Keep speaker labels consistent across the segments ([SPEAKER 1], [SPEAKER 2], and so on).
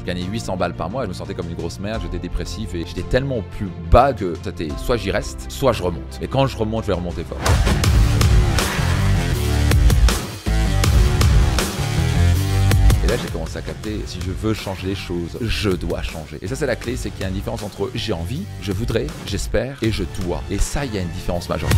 [SPEAKER 1] Je gagnais 800 balles par mois, je me sentais comme une grosse merde, j'étais dépressif et j'étais tellement au plus bas que c'était soit j'y reste, soit je remonte. Et quand je remonte, je vais remonter fort. Et là, j'ai commencé à capter, si je veux changer les choses, je dois changer. Et ça, c'est la clé, c'est qu'il y a une différence entre j'ai envie, je voudrais, j'espère et je dois. Et ça, il y a une différence majeure.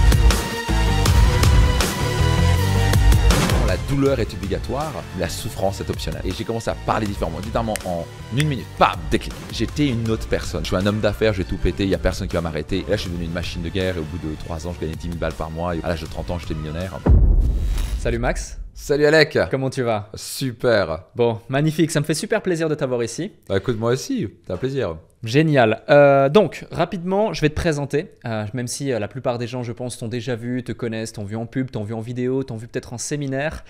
[SPEAKER 1] La douleur est obligatoire, la souffrance est optionnelle. Et j'ai commencé à parler différemment, littéralement en une minute. Bam, déclic. J'étais une autre personne. Je suis un homme d'affaires, je vais tout péter, il n'y a personne qui va m'arrêter. Et là, je suis devenu une machine de guerre et au bout de 3 ans, je gagnais 10 000 balles par mois. Et à l'âge de 30 ans, j'étais millionnaire.
[SPEAKER 2] Salut Max.
[SPEAKER 1] Salut Alec.
[SPEAKER 2] Comment tu vas?
[SPEAKER 1] Super.
[SPEAKER 2] Bon, magnifique, ça me fait super plaisir de t'avoir ici.
[SPEAKER 1] Bah écoute, moi aussi, c'est un plaisir.
[SPEAKER 2] Génial. Donc, rapidement, je vais te présenter, même si la plupart des gens, je pense, t'ont déjà vu, te connaissent, t'ont vu en pub, t'ont vu en vidéo, t'ont vu peut-être en séminaire.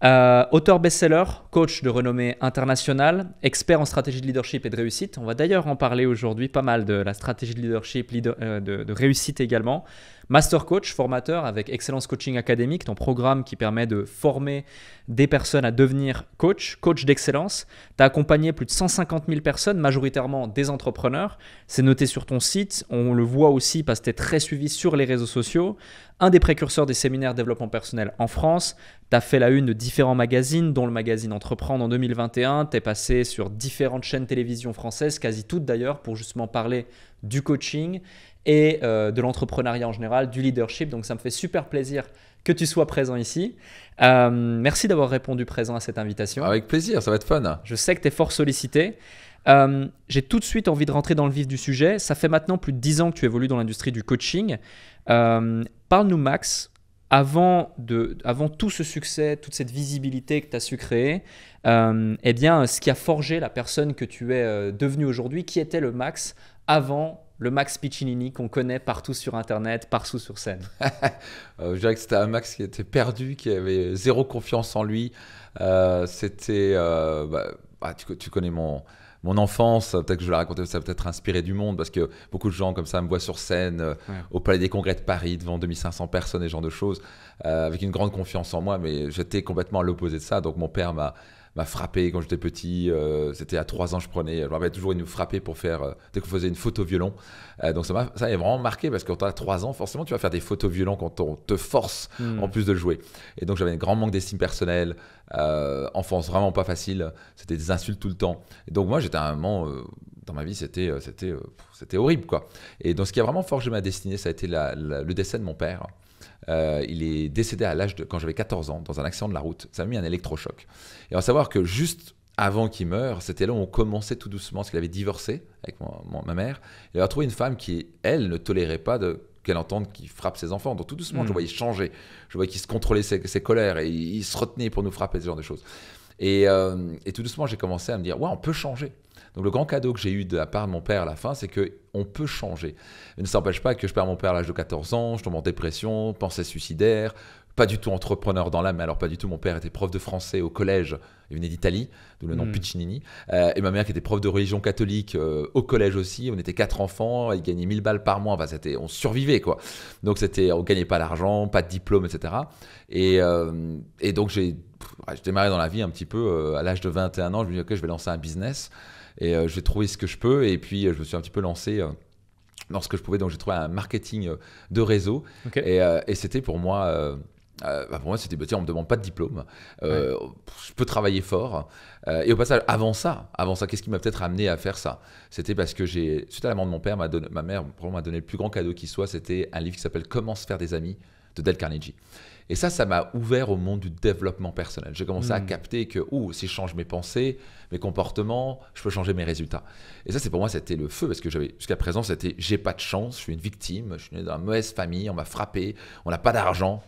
[SPEAKER 2] Auteur best-seller, coach de renommée internationale, expert en stratégie de leadership et de réussite. On va d'ailleurs en parler aujourd'hui pas mal de la stratégie de leadership, de réussite également. Master coach, formateur avec Excellence Coaching Academic, ton programme qui permet de former des personnes à devenir coach d'excellence. Tu as accompagné plus de 150 000 personnes, majoritairement des entrepreneurs. C'est noté sur ton site. On le voit aussi parce que tu es très suivi sur les réseaux sociaux. Un des précurseurs des séminaires développement personnel en France. Tu as fait la une de différents magazines, dont le magazine Entreprendre en 2021. Tu es passé sur différentes chaînes télévision françaises, quasi toutes d'ailleurs, pour justement parler du coaching et de l'entrepreneuriat en général, du leadership. Donc ça me fait super plaisir que tu sois présent ici. Merci d'avoir répondu présent à cette invitation.
[SPEAKER 1] Avec plaisir, ça va être fun.
[SPEAKER 2] Je sais que tu es fort sollicité. J'ai tout de suite envie de rentrer dans le vif du sujet. Ça fait maintenant plus de 10 ans que tu évolues dans l'industrie du coaching. Parle-nous Max, avant tout ce succès, toute cette visibilité que tu as su créer, eh bien, ce qui a forgé la personne que tu es devenu aujourd'hui, qui était le Max avant le Max Piccinini qu'on connaît partout sur Internet, partout sur scène?
[SPEAKER 1] Je dirais que c'était un Max qui était perdu, qui avait zéro confiance en lui. Tu connais mon enfance, peut-être que je vais la raconter, ça va peut-être inspirer du monde parce que beaucoup de gens comme ça me voient sur scène au Palais des Congrès de Paris devant 2500 personnes et ce genre de choses, avec une grande confiance en moi, mais j'étais complètement à l'opposé de ça. Donc mon père m'a frappé quand j'étais petit. C'était à 3 ans, je me rappelle toujours, il nous frappait pour faire, dès qu'on faisait une photo violon. Donc ça m'a vraiment marqué parce que quand tu as 3 ans, forcément, tu vas faire des photos violon quand on te force en plus de le jouer. Et donc j'avais un grand manque d'estime personnelle, enfance vraiment pas facile, c'était des insultes tout le temps. Et donc moi, j'étais à un moment, dans ma vie, c'était horrible, quoi. Et donc ce qui a vraiment forgé ma destinée, ça a été le décès de mon père. Il est décédé quand j'avais 14 ans dans un accident de la route. Ça m'a mis un électrochoc. Et on va savoir que juste avant qu'il meure, c'était là où on commençait tout doucement, parce qu'il avait divorcé avec ma mère. Il avait trouvé une femme qui, elle, ne tolérait pas qu'elle entende qu'il frappe ses enfants. Donc tout doucement, je le voyais changer. Je voyais qu'il se contrôlait ses colères et il se retenait pour nous frapper, ce genre de choses. Et tout doucement, j'ai commencé à me dire, ouais, on peut changer. Donc le grand cadeau que j'ai eu de la part de mon père à la fin, c'est qu'on peut changer. Il ne s'empêche pas que je perds mon père à l'âge de 14 ans, je tombe en dépression, pensée suicidaire, pas du tout entrepreneur dans l'âme, mais alors pas du tout. Mon père était prof de français au collège, il venait d'Italie, d'où le nom Piccinini. Et ma mère qui était prof de religion catholique au collège aussi. On était 4 enfants, il gagnait 1000 balles par mois, enfin, on survivait, quoi. Donc on ne gagnait pas d'argent, pas de diplôme, etc. Et donc j'ai démarré dans la vie un petit peu, à l'âge de 21 ans, je me dis ok, je vais lancer un business. Et je vais trouver ce que je peux. Et puis, je me suis un petit peu lancé dans ce que je pouvais. Donc, j'ai trouvé un marketing de réseau. Okay. Et c'était pour moi, c'était, tiens, on ne me demande pas de diplôme. Je peux travailler fort. Et au passage, avant ça, qu'est-ce qui m'a peut-être amené à faire ça? C'était parce que suite à la mort de mon père, ma mère m'a donné le plus grand cadeau qui soit. C'était un livre qui s'appelle « Comment se faire des amis » de Dale Carnegie. Et ça m'a ouvert au monde du développement personnel. J'ai commencé à capter que si je change mes pensées, mes comportements, je peux changer mes résultats. Et ça, pour moi, c'était le feu parce que jusqu'à présent, c'était j'ai pas de chance, je suis une victime, je suis né dans une mauvaise famille, on m'a frappé, on n'a pas d'argent.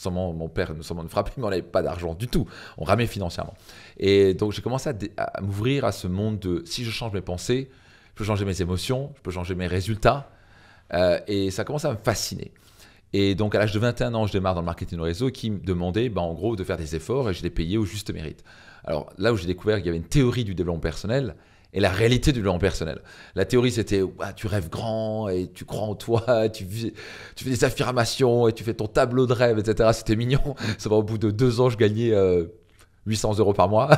[SPEAKER 1] Mon père nous semble frapper, mais on n'avait pas d'argent du tout. On ramait financièrement. Et donc, j'ai commencé à m'ouvrir à ce monde de si je change mes pensées, je peux changer mes émotions, je peux changer mes résultats. Et ça a commencé à me fasciner. Et donc, à l'âge de 21 ans, je démarre dans le marketing de réseau qui me demandait, en gros, de faire des efforts et je les payais au juste mérite. Alors là où j'ai découvert qu'il y avait une théorie du développement personnel et la réalité du développement personnel. La théorie, c'était tu rêves grand et tu crois en toi, tu fais des affirmations et tu fais ton tableau de rêve, etc. C'était mignon. Ça va, au bout de 2 ans, je gagnais 800 € par mois,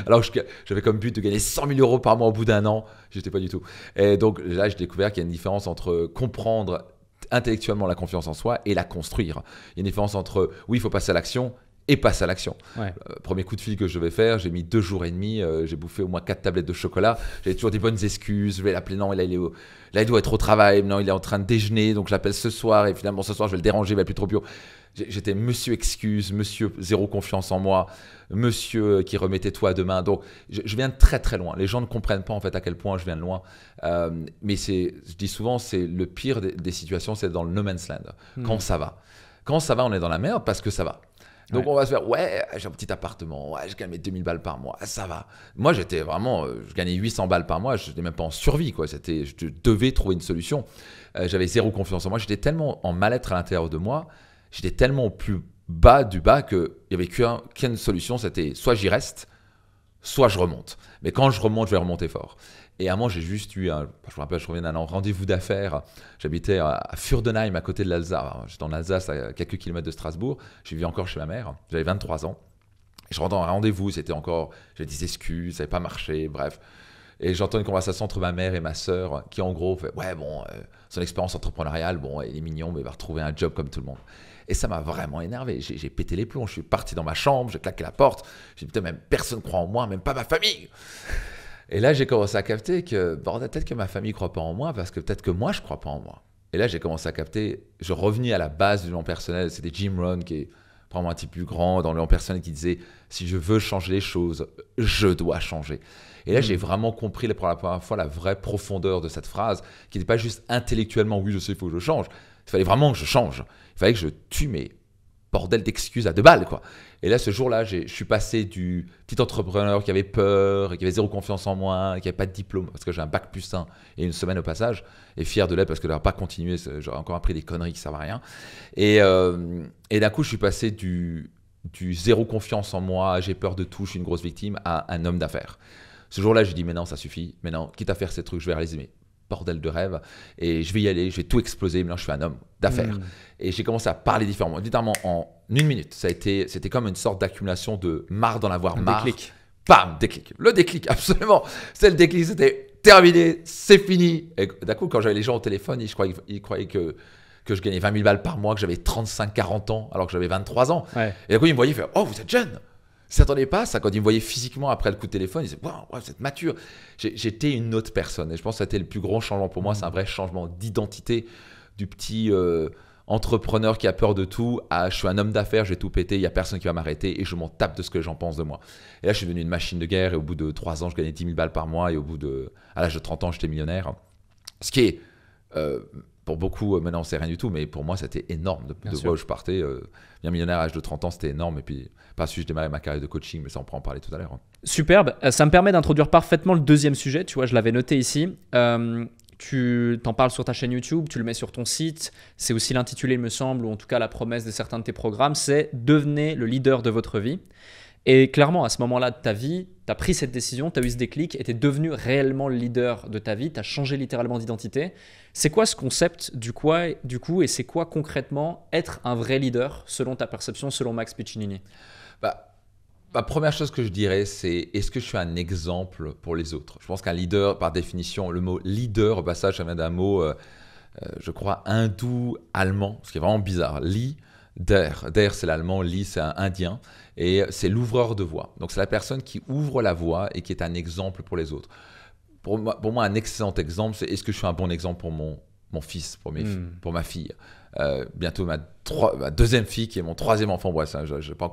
[SPEAKER 1] alors que j'avais comme but de gagner 100 000 € par mois au bout d'un an. J'étais pas du tout. Et donc là, j'ai découvert qu'il y a une différence entre comprendre intellectuellement la confiance en soi et la construire. Il y a une différence entre, oui, il faut passer à l'action et passer à l'action.
[SPEAKER 2] Ouais.
[SPEAKER 1] Premier coup de fil que je devais faire, j'ai mis 2 jours et demi, j'ai bouffé au moins 4 tablettes de chocolat, j'avais toujours des bonnes excuses, je vais l'appeler, non, là il doit être au travail, non, il est en train de déjeuner, donc je l'appelle ce soir, et finalement ce soir je vais le déranger, il va plus trop bio. J'étais monsieur excuse, monsieur zéro confiance en moi, monsieur qui remettait tout à demain. Donc je viens de très très loin. Les gens ne comprennent pas en fait à quel point je viens de loin. Mais je dis souvent, c'est le pire des situations, c'est dans le no man's land. Quand ça va. Quand ça va, on est dans la merde parce que ça va. Donc on va se faire, ouais, j'ai un petit appartement, ouais, je gagne mes 2000 balles par mois, ça va. Moi j'étais vraiment, je gagnais 800 balles par mois, je n'étais même pas en survie, quoi. Je devais trouver une solution. J'avais zéro confiance en moi, j'étais tellement en mal-être à l'intérieur de moi, j'étais tellement au plus bas du bas qu'il n'y avait qu'une solution, c'était soit j'y reste, soit je remonte. Mais quand je remonte, je vais remonter fort. Et à un moment, j'ai juste eu, je me rappelle, je reviens d'un rendez-vous d'affaires. J'habitais à Furdenheim, à côté de l'Alsace. J'étais en Alsace, à quelques kilomètres de Strasbourg. Je vivais encore chez ma mère. J'avais 23 ans. Et je rentre dans un rendez-vous. J'avais des excuses, ça n'avait pas marché, bref. Et j'entends une conversation entre ma mère et ma sœur qui, en gros, fait, ouais, bon, son expérience entrepreneuriale, bon, il est mignon, mais il va retrouver un job comme tout le monde. Et ça m'a vraiment énervé. J'ai pété les plombs. Je suis parti dans ma chambre, j'ai claqué la porte. J'ai dit, putain, même personne ne croit en moi, même pas ma famille. Et là, j'ai commencé à capter que, bordel, peut-être que ma famille ne croit pas en moi parce que peut-être que moi, je ne crois pas en moi. Et là, j'ai commencé à capter, je revenais à la base du nom personnel. C'était Jim Rohn, qui est probablement un type plus grand dans le nom personnel, qui disait, si je veux changer les choses, je dois changer. Et là, j'ai vraiment compris pour la première fois la vraie profondeur de cette phrase, qui n'était pas juste intellectuellement, oui, je sais, il faut que je change. Il fallait vraiment que je change. Il fallait que je tue mes bordel d'excuses à 2 balles, quoi. Et là, ce jour-là, je suis passé du petit entrepreneur qui avait peur, qui avait zéro confiance en moi, qui n'avait pas de diplôme, parce que j'ai un bac plus 1 et une semaine au passage, et fier de l'être parce que je n'aurais pas continué, j'aurais encore appris des conneries qui ne servent à rien. Et d'un coup, je suis passé du zéro confiance en moi, j'ai peur de tout, je suis une grosse victime, à un homme d'affaires. Ce jour-là, j'ai dit, mais non, ça suffit, mais non, quitte à faire ces trucs, je vais réaliser mes bordel de rêve, et je vais y aller, je vais tout exploser, maintenant je suis un homme d'affaires. Et j'ai commencé à parler différemment, littéralement en 1 minute. C'était comme une sorte d'accumulation de marre d'en avoir marre.
[SPEAKER 2] Déclic.
[SPEAKER 1] Bam, déclic. Le déclic, absolument. C'est le déclic, c'était terminé, c'est fini. Et d'un coup, quand j'avais les gens au téléphone, ils croyaient que je gagnais 20 000 balles par mois, que j'avais 35-40 ans, alors que j'avais 23 ans.
[SPEAKER 2] Ouais.
[SPEAKER 1] Et d'un coup, ils me voyaient faire, oh, vous êtes jeune. Ils ne s'attendaient pas à ça. Quand ils me voyaient physiquement après le coup de téléphone, ils disaient, wow, vous êtes mature. J'étais une autre personne. Et je pense que ça a été le plus grand changement pour moi. C'est un vrai changement d'identité du petit entrepreneur qui a peur de tout à je suis un homme d'affaires, je vais tout péter, il n'y a personne qui va m'arrêter et je m'en tape de ce que j'en pense de moi. Et là, je suis devenu une machine de guerre et au bout de 3 ans, je gagnais 10 000 balles par mois et à l'âge de 30 ans, j'étais millionnaire. Ce qui est, pour beaucoup, maintenant, c'est rien du tout, mais pour moi, c'était énorme de voir où je partais. Bien millionnaire à l'âge de 30 ans, c'était énorme. Et puis, par la suite, je démarrais ma carrière de coaching, mais ça, on pourra en parler tout à l'heure.
[SPEAKER 2] Superbe. Ça me permet d'introduire parfaitement le deuxième sujet. Tu vois, je l'avais noté ici. Tu t'en parles sur ta chaîne YouTube, tu le mets sur ton site. C'est aussi l'intitulé, il me semble, ou en tout cas la promesse de certains de tes programmes, c'est « Devenez le leader de votre vie ». Et clairement, à ce moment-là de ta vie, tu as pris cette décision, tu as eu ce déclic et tu es devenu réellement le leader de ta vie, tu as changé littéralement d'identité. C'est quoi ce concept du coup et c'est quoi concrètement être un vrai leader selon ta perception, selon Max Piccinini?
[SPEAKER 1] La première chose que je dirais, c'est est-ce que je suis un exemple pour les autres? Je pense qu'un leader, par définition, le mot leader, au passage, ça vient d'un mot, je crois, hindou-allemand, ce qui est vraiment bizarre. Der, c'est l'allemand, Li, c'est un indien, et c'est l'ouvreur de voie. Donc, c'est la personne qui ouvre la voie et qui est un exemple pour les autres. Pour moi, un excellent exemple, c'est est-ce que je suis un bon exemple pour mon fils, pour ma fille. Bientôt ma 2e fille qui est mon 3e enfant. Bref, je n'ai pas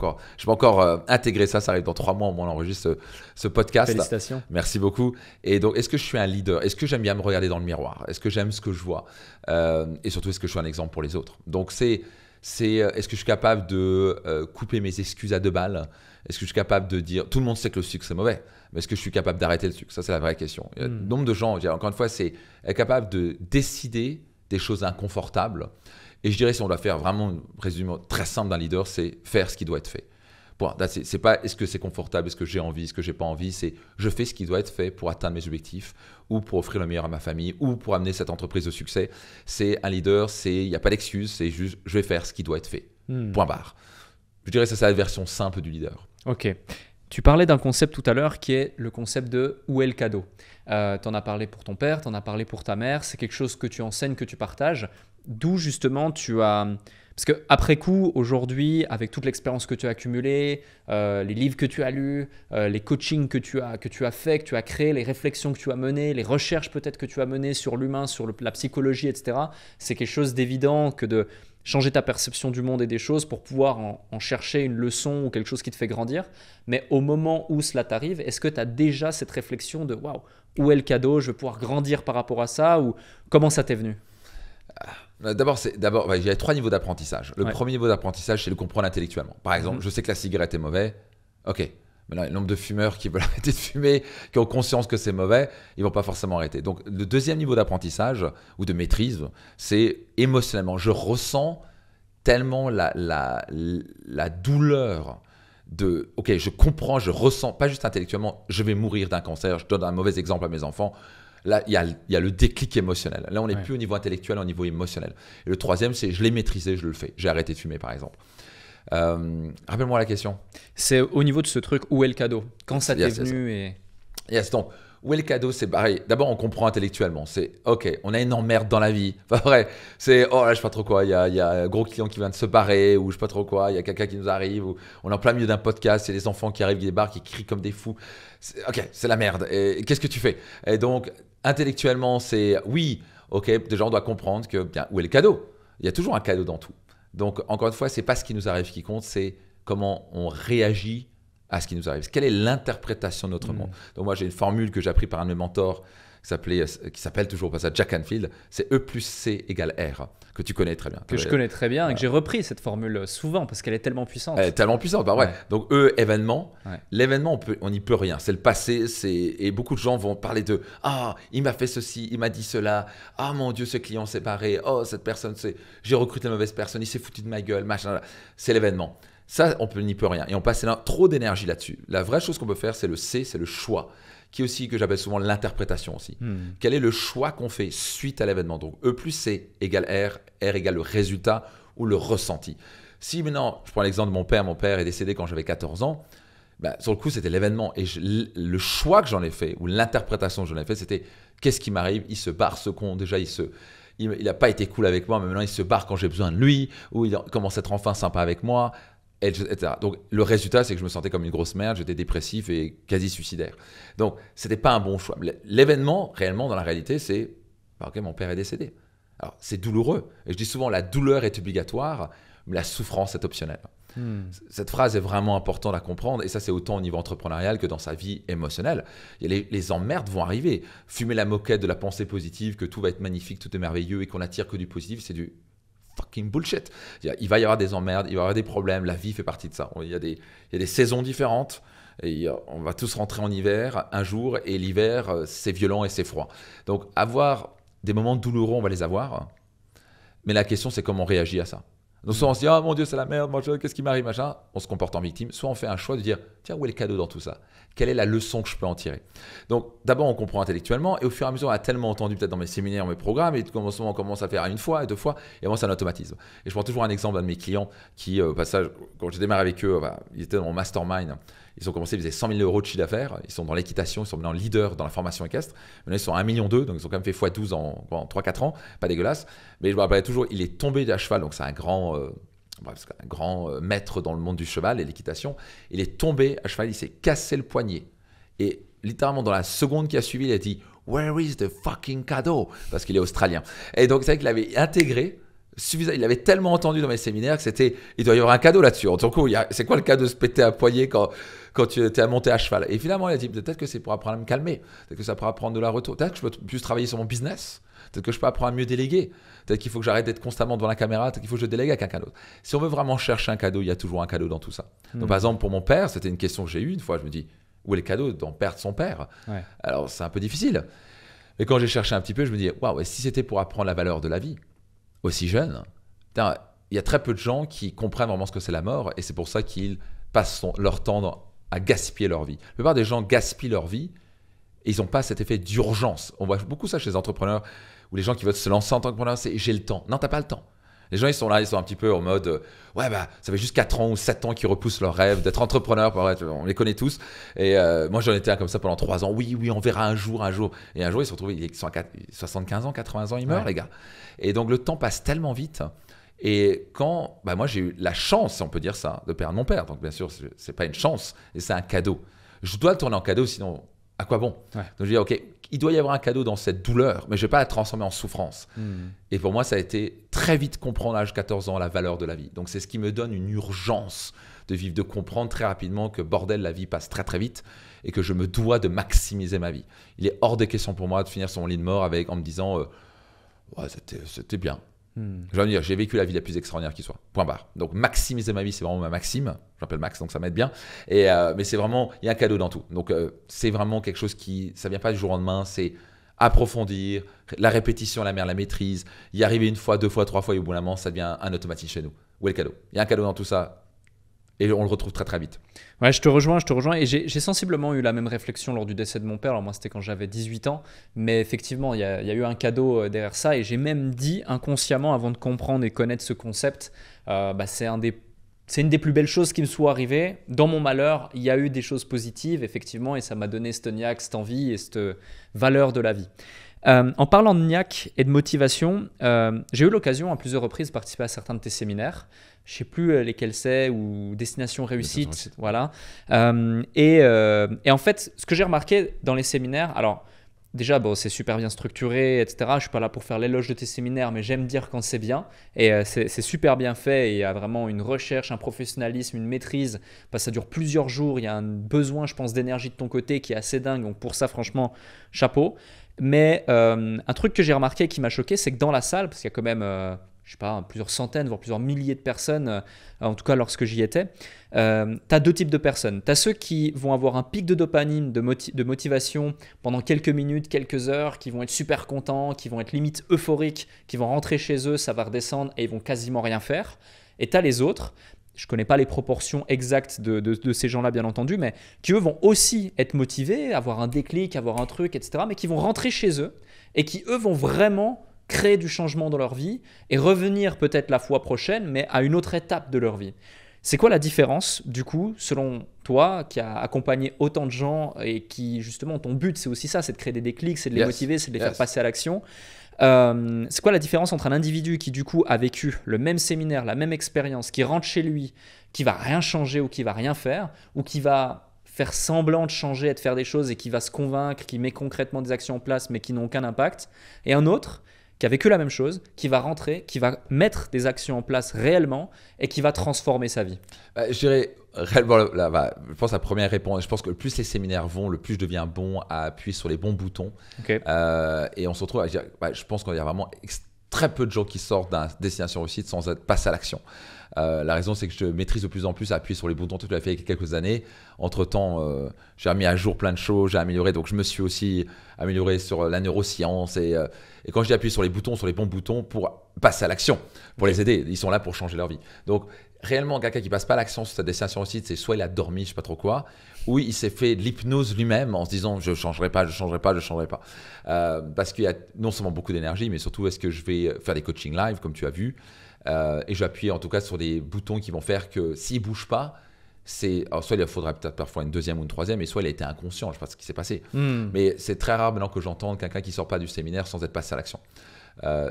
[SPEAKER 1] encore intégré ça. Ça arrive dans 3 mois, au moins on enregistre ce podcast.
[SPEAKER 2] Félicitations.
[SPEAKER 1] Merci beaucoup. Et donc, est-ce que je suis un leader? Est-ce que j'aime bien me regarder dans le miroir? Est-ce que j'aime ce que je vois? Et surtout, est-ce que je suis un exemple pour les autres? Donc, est-ce que je suis capable de couper mes excuses à 2 balles? Est-ce que je suis capable de dire, tout le monde sait que le sucre c'est mauvais, mais est-ce que je suis capable d'arrêter le sucre? Ça, c'est la vraie question. Il y a nombre de gens, encore une fois, c'est être capable de décider des choses inconfortables. Et je dirais, si on doit faire vraiment un résumé très simple d'un leader, c'est faire ce qui doit être fait. Bon, c'est pas est-ce que c'est confortable, est-ce que j'ai envie, est-ce que j'ai pas envie, c'est je fais ce qui doit être fait pour atteindre mes objectifs ou pour offrir le meilleur à ma famille ou pour amener cette entreprise au succès. C'est un leader, il n'y a pas d'excuse, c'est juste je vais faire ce qui doit être fait. Point barre. Je dirais que c'est la version simple du leader.
[SPEAKER 2] Ok. Tu parlais d'un concept tout à l'heure qui est le concept de où est le cadeau. Tu en as parlé pour ton père, tu en as parlé pour ta mère, c'est quelque chose que tu enseignes, que tu partages. D'où justement tu as... Parce qu'après coup, aujourd'hui, avec toute l'expérience que tu as accumulée, les livres que tu as lus, les coachings que tu as fait, que tu as créés, les réflexions que tu as menées, les recherches peut-être que tu as menées sur l'humain, sur la psychologie, etc., c'est quelque chose d'évident que de changer ta perception du monde et des choses pour pouvoir en chercher une leçon ou quelque chose qui te fait grandir. Mais au moment où cela t'arrive, est-ce que tu as déjà cette réflexion de « Waouh, où est le cadeau? Je vais pouvoir grandir par rapport à ça » ou comment ça t'est venu?
[SPEAKER 1] D'abord, il y a 3 niveaux d'apprentissage. Le
[SPEAKER 2] Ouais.
[SPEAKER 1] premier niveau d'apprentissage, c'est le comprendre intellectuellement. Par exemple, je sais que la cigarette est mauvaise. Ok. Mais là, le nombre de fumeurs qui veulent arrêter de fumer, qui ont conscience que c'est mauvais, ils vont pas forcément arrêter. Donc, le deuxième niveau d'apprentissage ou de maîtrise, c'est émotionnellement. Je ressens tellement la douleur de, ok, je comprends, je ressens, pas juste intellectuellement, je vais mourir d'un cancer. Je donne un mauvais exemple à mes enfants. Là, il y a le déclic émotionnel. Là, on n'est plus au niveau intellectuel, au niveau émotionnel. Et le troisième, c'est je l'ai maîtrisé, je le fais. J'ai arrêté de fumer, par exemple. Rappelle-moi la question.
[SPEAKER 2] C'est au niveau de ce truc, où est le cadeau? Quand ça t'est venu et...
[SPEAKER 1] Yes, donc, où est le cadeau? C'est pareil. D'abord, on comprend intellectuellement. C'est OK, on a une emmerde dans la vie. Pas vrai. C'est oh là, je sais pas trop quoi. Il y a un gros client qui vient de se barrer, ou je sais pas trop quoi. Il y a quelqu'un qui nous arrive, ou on est en plein milieu d'un podcast. Il y a des enfants qui arrivent, qui débarquent, qui crient comme des fous. OK, c'est la merde. Et qu'est-ce que tu fais? Et donc, intellectuellement, c'est oui. OK, déjà, on doit comprendre que bien, où est le cadeau? Il y a toujours un cadeau dans tout. Donc, encore une fois, c'est pas ce qui nous arrive qui compte, c'est comment on réagit à ce qui nous arrive. Quelle est l'interprétation de notre monde? Donc moi, j'ai une formule que j'ai appris par un de mes mentors qui s'appelle toujours pas ça, Jack Canfield, c'est E plus C égale R, que tu connais très bien.
[SPEAKER 2] Que je connais très bien et que j'ai repris cette formule souvent parce qu'elle est tellement puissante.
[SPEAKER 1] Elle est tellement puissante, bah ouais.
[SPEAKER 2] Ouais.
[SPEAKER 1] Donc événement, l'événement, on n'y peut rien. C'est le passé, et beaucoup de gens vont parler de « Ah, il m'a fait ceci, il m'a dit cela. Ah mon Dieu, ce client s'est barré. Oh, cette personne, j'ai recruté la mauvaise personne, il s'est foutu de ma gueule, machin. » C'est l'événement. Ça, on n'y peut rien. Et on passe trop d'énergie là-dessus. La vraie chose qu'on peut faire, c'est le C, c'est le choix, qui est aussi, que j'appelle souvent l'interprétation aussi. Quel est le choix qu'on fait suite à l'événement? Donc, E plus C égale R, R égale le résultat ou le ressenti. Si maintenant, je prends l'exemple de mon père est décédé quand j'avais 14 ans, bah, sur le coup, c'était l'événement. Et le choix que j'en ai fait, ou l'interprétation que j'en ai fait, c'était qu'est-ce qui m'arrive? Il se barre, ce con. Déjà, il n'a pas été cool avec moi, mais maintenant, il se barre quand j'ai besoin de lui, ou il commence à être enfin sympa avec moi. Etc. Donc le résultat, c'est que je me sentais comme une grosse merde, j'étais dépressif et quasi suicidaire. Donc c'était pas un bon choix. L'événement, réellement, dans la réalité, c'est ok, mon père est décédé. Alors c'est douloureux. Et je dis souvent, la douleur est obligatoire, mais la souffrance est optionnelle. Cette phrase est vraiment importante à comprendre, et ça c'est autant au niveau entrepreneurial que dans sa vie émotionnelle. Les emmerdes vont arriver. Fumer la moquette de la pensée positive, que tout va être magnifique, tout est merveilleux et qu'on attire que du positif, c'est du fucking bullshit. Il va y avoir des emmerdes, il va y avoir des problèmes, la vie fait partie de ça. Il y a des saisons différentes, et on va tous rentrer en hiver un jour, et l'hiver, c'est violent et c'est froid. Donc avoir des moments douloureux, on va les avoir, mais la question, c'est comment on réagit à ça. Donc soit on se dit « Ah mon Dieu, c'est la merde, qu'est-ce qui m'arrive, machin ?» On se comporte en victime. Soit on fait un choix de dire « Tiens, où est le cadeau dans tout ça? Quelle est la leçon que je peux en tirer ?» Donc d'abord, on comprend intellectuellement, et au fur et à mesure, on a tellement entendu peut-être dans mes séminaires, mes programmes, et on commence à faire une fois, et 2 fois, et moi, c'est un automatisme. Et je prends toujours un exemple d'un de mes clients qui, au passage, quand j'ai démarré avec eux, ils étaient dans mon mastermind. Ils ont commencé, ils faisaient 100 000 € de chiffre d'affaires. Ils sont dans l'équitation, ils sont maintenant leaders dans la formation équestre. Maintenant, ils sont à 1,2 million, donc ils ont quand même fait x12 en 3-4 ans. Pas dégueulasse. Mais je me rappelle toujours, il est tombé à cheval, donc c'est un grand maître dans le monde du cheval et l'équitation. Il est tombé à cheval, il s'est cassé le poignet. Et littéralement, dans la seconde qui a suivi, il a dit « Where is the fucking cadeau ?» Parce qu'il est australien. Et donc, c'est vrai qu'il avait intégré suffisamment. Il avait tellement entendu dans mes séminaires que il doit y avoir un cadeau là-dessus. En tout cas, c'est quoi le cadeau de se péter un poignet quand tu es monté à cheval? Et finalement, il a dit peut-être que c'est pour apprendre à me calmer. Peut-être que ça pour apprendre de la retour. Peut-être que je peux plus travailler sur mon business. Peut-être que je peux apprendre à mieux déléguer. Peut-être qu'il faut que j'arrête d'être constamment devant la caméra. Peut-être qu'il faut que je délègue à quelqu'un d'autre. Si on veut vraiment chercher un cadeau, il y a toujours un cadeau dans tout ça. Donc, par exemple, pour mon père, c'était une question que j'ai eue une fois. Je me dis, où est le cadeau d'en perdre son père? Alors, c'est un peu difficile. Mais quand j'ai cherché un petit peu, je me dis, waouh, si c'était pour apprendre la valeur de la vie, aussi jeune, il y a très peu de gens qui comprennent vraiment ce que c'est la mort. Et c'est pour ça qu'ils passent leur temps à gaspiller leur vie. La plupart des gens gaspillent leur vie et ils n'ont pas cet effet d'urgence. On voit beaucoup ça chez les entrepreneurs, ou les gens qui veulent se lancer en tant qu'entrepreneur, c'est « j'ai le temps ». Non, tu n'as pas le temps. Les gens, ils sont là, ils sont un petit peu en mode ouais, bah, ça fait juste 4 ans ou 7 ans qu'ils repoussent leur rêve d'être entrepreneur. On les connaît tous. Et moi, j'en étais comme ça pendant 3 ans. Oui, on verra un jour. Et un jour, ils se retrouvent, ils sont à 75 ans, 80 ans, ils meurent, les gars. Et donc, le temps passe tellement vite. Et quand moi, j'ai eu la chance, si on peut dire ça, de perdre mon père. Donc, bien sûr, c'est pas une chance, et c'est un cadeau. Je dois le tourner en cadeau, sinon, à quoi bon? Donc, je dis, OK, il doit y avoir un cadeau dans cette douleur, mais je ne vais pas la transformer en souffrance. Et pour moi, ça a été très vite comprendre à l'âge de 14 ans la valeur de la vie. Donc, c'est ce qui me donne une urgence de vivre, de comprendre très rapidement que bordel, la vie passe très très vite et que je me dois de maximiser ma vie. Il est hors de question pour moi de finir sur mon lit de mort en me disant ouais, c'était bien. Je veux dire, j'ai vécu la vie la plus extraordinaire qui soit. Point barre. Donc, maximiser ma vie, c'est vraiment ma maxime. Je m'appelle Max, donc ça m'aide bien. Mais c'est vraiment, il y a un cadeau dans tout. Donc, c'est vraiment quelque chose ça ne vient pas du jour au lendemain. C'est approfondir, la répétition, la mère, la maîtrise. Y arriver 1 fois, 2 fois, 3 fois, et au bout d'un moment, ça devient un automatisme chez nous. Où est le cadeau? Il y a un cadeau dans tout ça. Et on le retrouve très très vite.
[SPEAKER 2] Ouais, je te rejoins. Et j'ai sensiblement eu la même réflexion lors du décès de mon père. Alors moi, c'était quand j'avais 18 ans. Mais effectivement, il y a eu un cadeau derrière ça. Et j'ai même dit inconsciemment, avant de comprendre et connaître ce concept, c'est une des plus belles choses qui me soit arrivée. Dans mon malheur, il y a eu des choses positives, effectivement. Et ça m'a donné cette niaque, cette envie et cette valeur de la vie. En parlant de niaque et de motivation, j'ai eu l'occasion à plusieurs reprises de participer à certains de tes séminaires. Je ne sais plus lesquels c'est, ou Destination Réussite. Voilà. Et en fait, ce que j'ai remarqué dans les séminaires, alors déjà, c'est super bien structuré, etc. Je ne suis pas là pour faire l'éloge de tes séminaires, mais j'aime dire quand c'est bien. Et c'est super bien fait. Et il y a vraiment une recherche, un professionnalisme, une maîtrise. Ça dure plusieurs jours. Il y a un besoin, je pense, d'énergie de ton côté qui est assez dingue. Donc pour ça, franchement, chapeau. Mais un truc que j'ai remarqué qui m'a choqué, c'est que dans la salle, parce qu'il y a quand même je sais pas, plusieurs centaines, voire plusieurs milliers de personnes, en tout cas lorsque j'y étais, tu as 2 types de personnes. Tu as ceux qui vont avoir un pic de dopamine, de motivation pendant quelques minutes, quelques heures, qui vont être super contents, qui vont être limite euphoriques, qui vont rentrer chez eux, ça va redescendre et ils vont quasiment rien faire. Et tu as les autres, je ne connais pas les proportions exactes de ces gens-là, bien entendu, mais qui, eux, vont aussi être motivés, avoir un déclic, avoir un truc, etc., mais qui vont rentrer chez eux et qui, eux, vont vraiment créer du changement dans leur vie et revenir peut-être la fois prochaine, mais à une autre étape de leur vie. C'est quoi la différence, du coup, selon toi, qui a accompagné autant de gens et qui, justement, ton but, c'est aussi ça, c'est de créer des déclics, c'est de les motiver, c'est de les faire passer à l'action. C'est quoi la différence entre un individu qui, du coup, a vécu le même séminaire, la même expérience, qui rentre chez lui, qui va rien changer ou qui va rien faire, ou qui va faire semblant de changer et de faire des choses et qui va se convaincre, qui met concrètement des actions en place mais qui n'ont aucun impact, et un autre qui a vécu la même chose, qui va rentrer, qui va mettre des actions en place réellement et qui va transformer sa vie?
[SPEAKER 1] Je dirais, réellement, je pense la première réponse, je pense que plus les séminaires vont, le plus je deviens bon à appuyer sur les bons boutons.
[SPEAKER 2] Okay.
[SPEAKER 1] Et on se retrouve à dire, je pense qu'il y a vraiment très peu de gens qui sortent d'un Destination Réussite sans être passés à l'action. La raison, c'est que je maîtrise de plus en plus à appuyer sur les boutons. Tu l'as fait il y a quelques années. Entre-temps, j'ai mis à jour plein de choses, j'ai amélioré. Donc, je me suis aussi amélioré sur la neuroscience. Et quand je dis appuyer sur les boutons, sur les bons boutons pour passer à l'action, pour les aider, ils sont là pour changer leur vie. Donc, réellement, quelqu'un qui passe pas à l'action sur sa Destination Réussite, c'est soit il a dormi, je sais pas trop quoi, ou il s'est fait de l'hypnose lui-même en se disant je changerai pas. Parce qu'il y a non seulement beaucoup d'énergie, mais surtout est-ce que je vais faire des coachings live, comme tu as vu. Et je vais appuyer en tout cas sur des boutons qui vont faire que s'il ne bouge pas, soit il faudra peut-être parfois une deuxième ou une troisième, et soit il a été inconscient, je ne sais pas ce qui s'est passé. Mais c'est très rare maintenant que j'entende quelqu'un qui ne sort pas du séminaire sans être passé à l'action.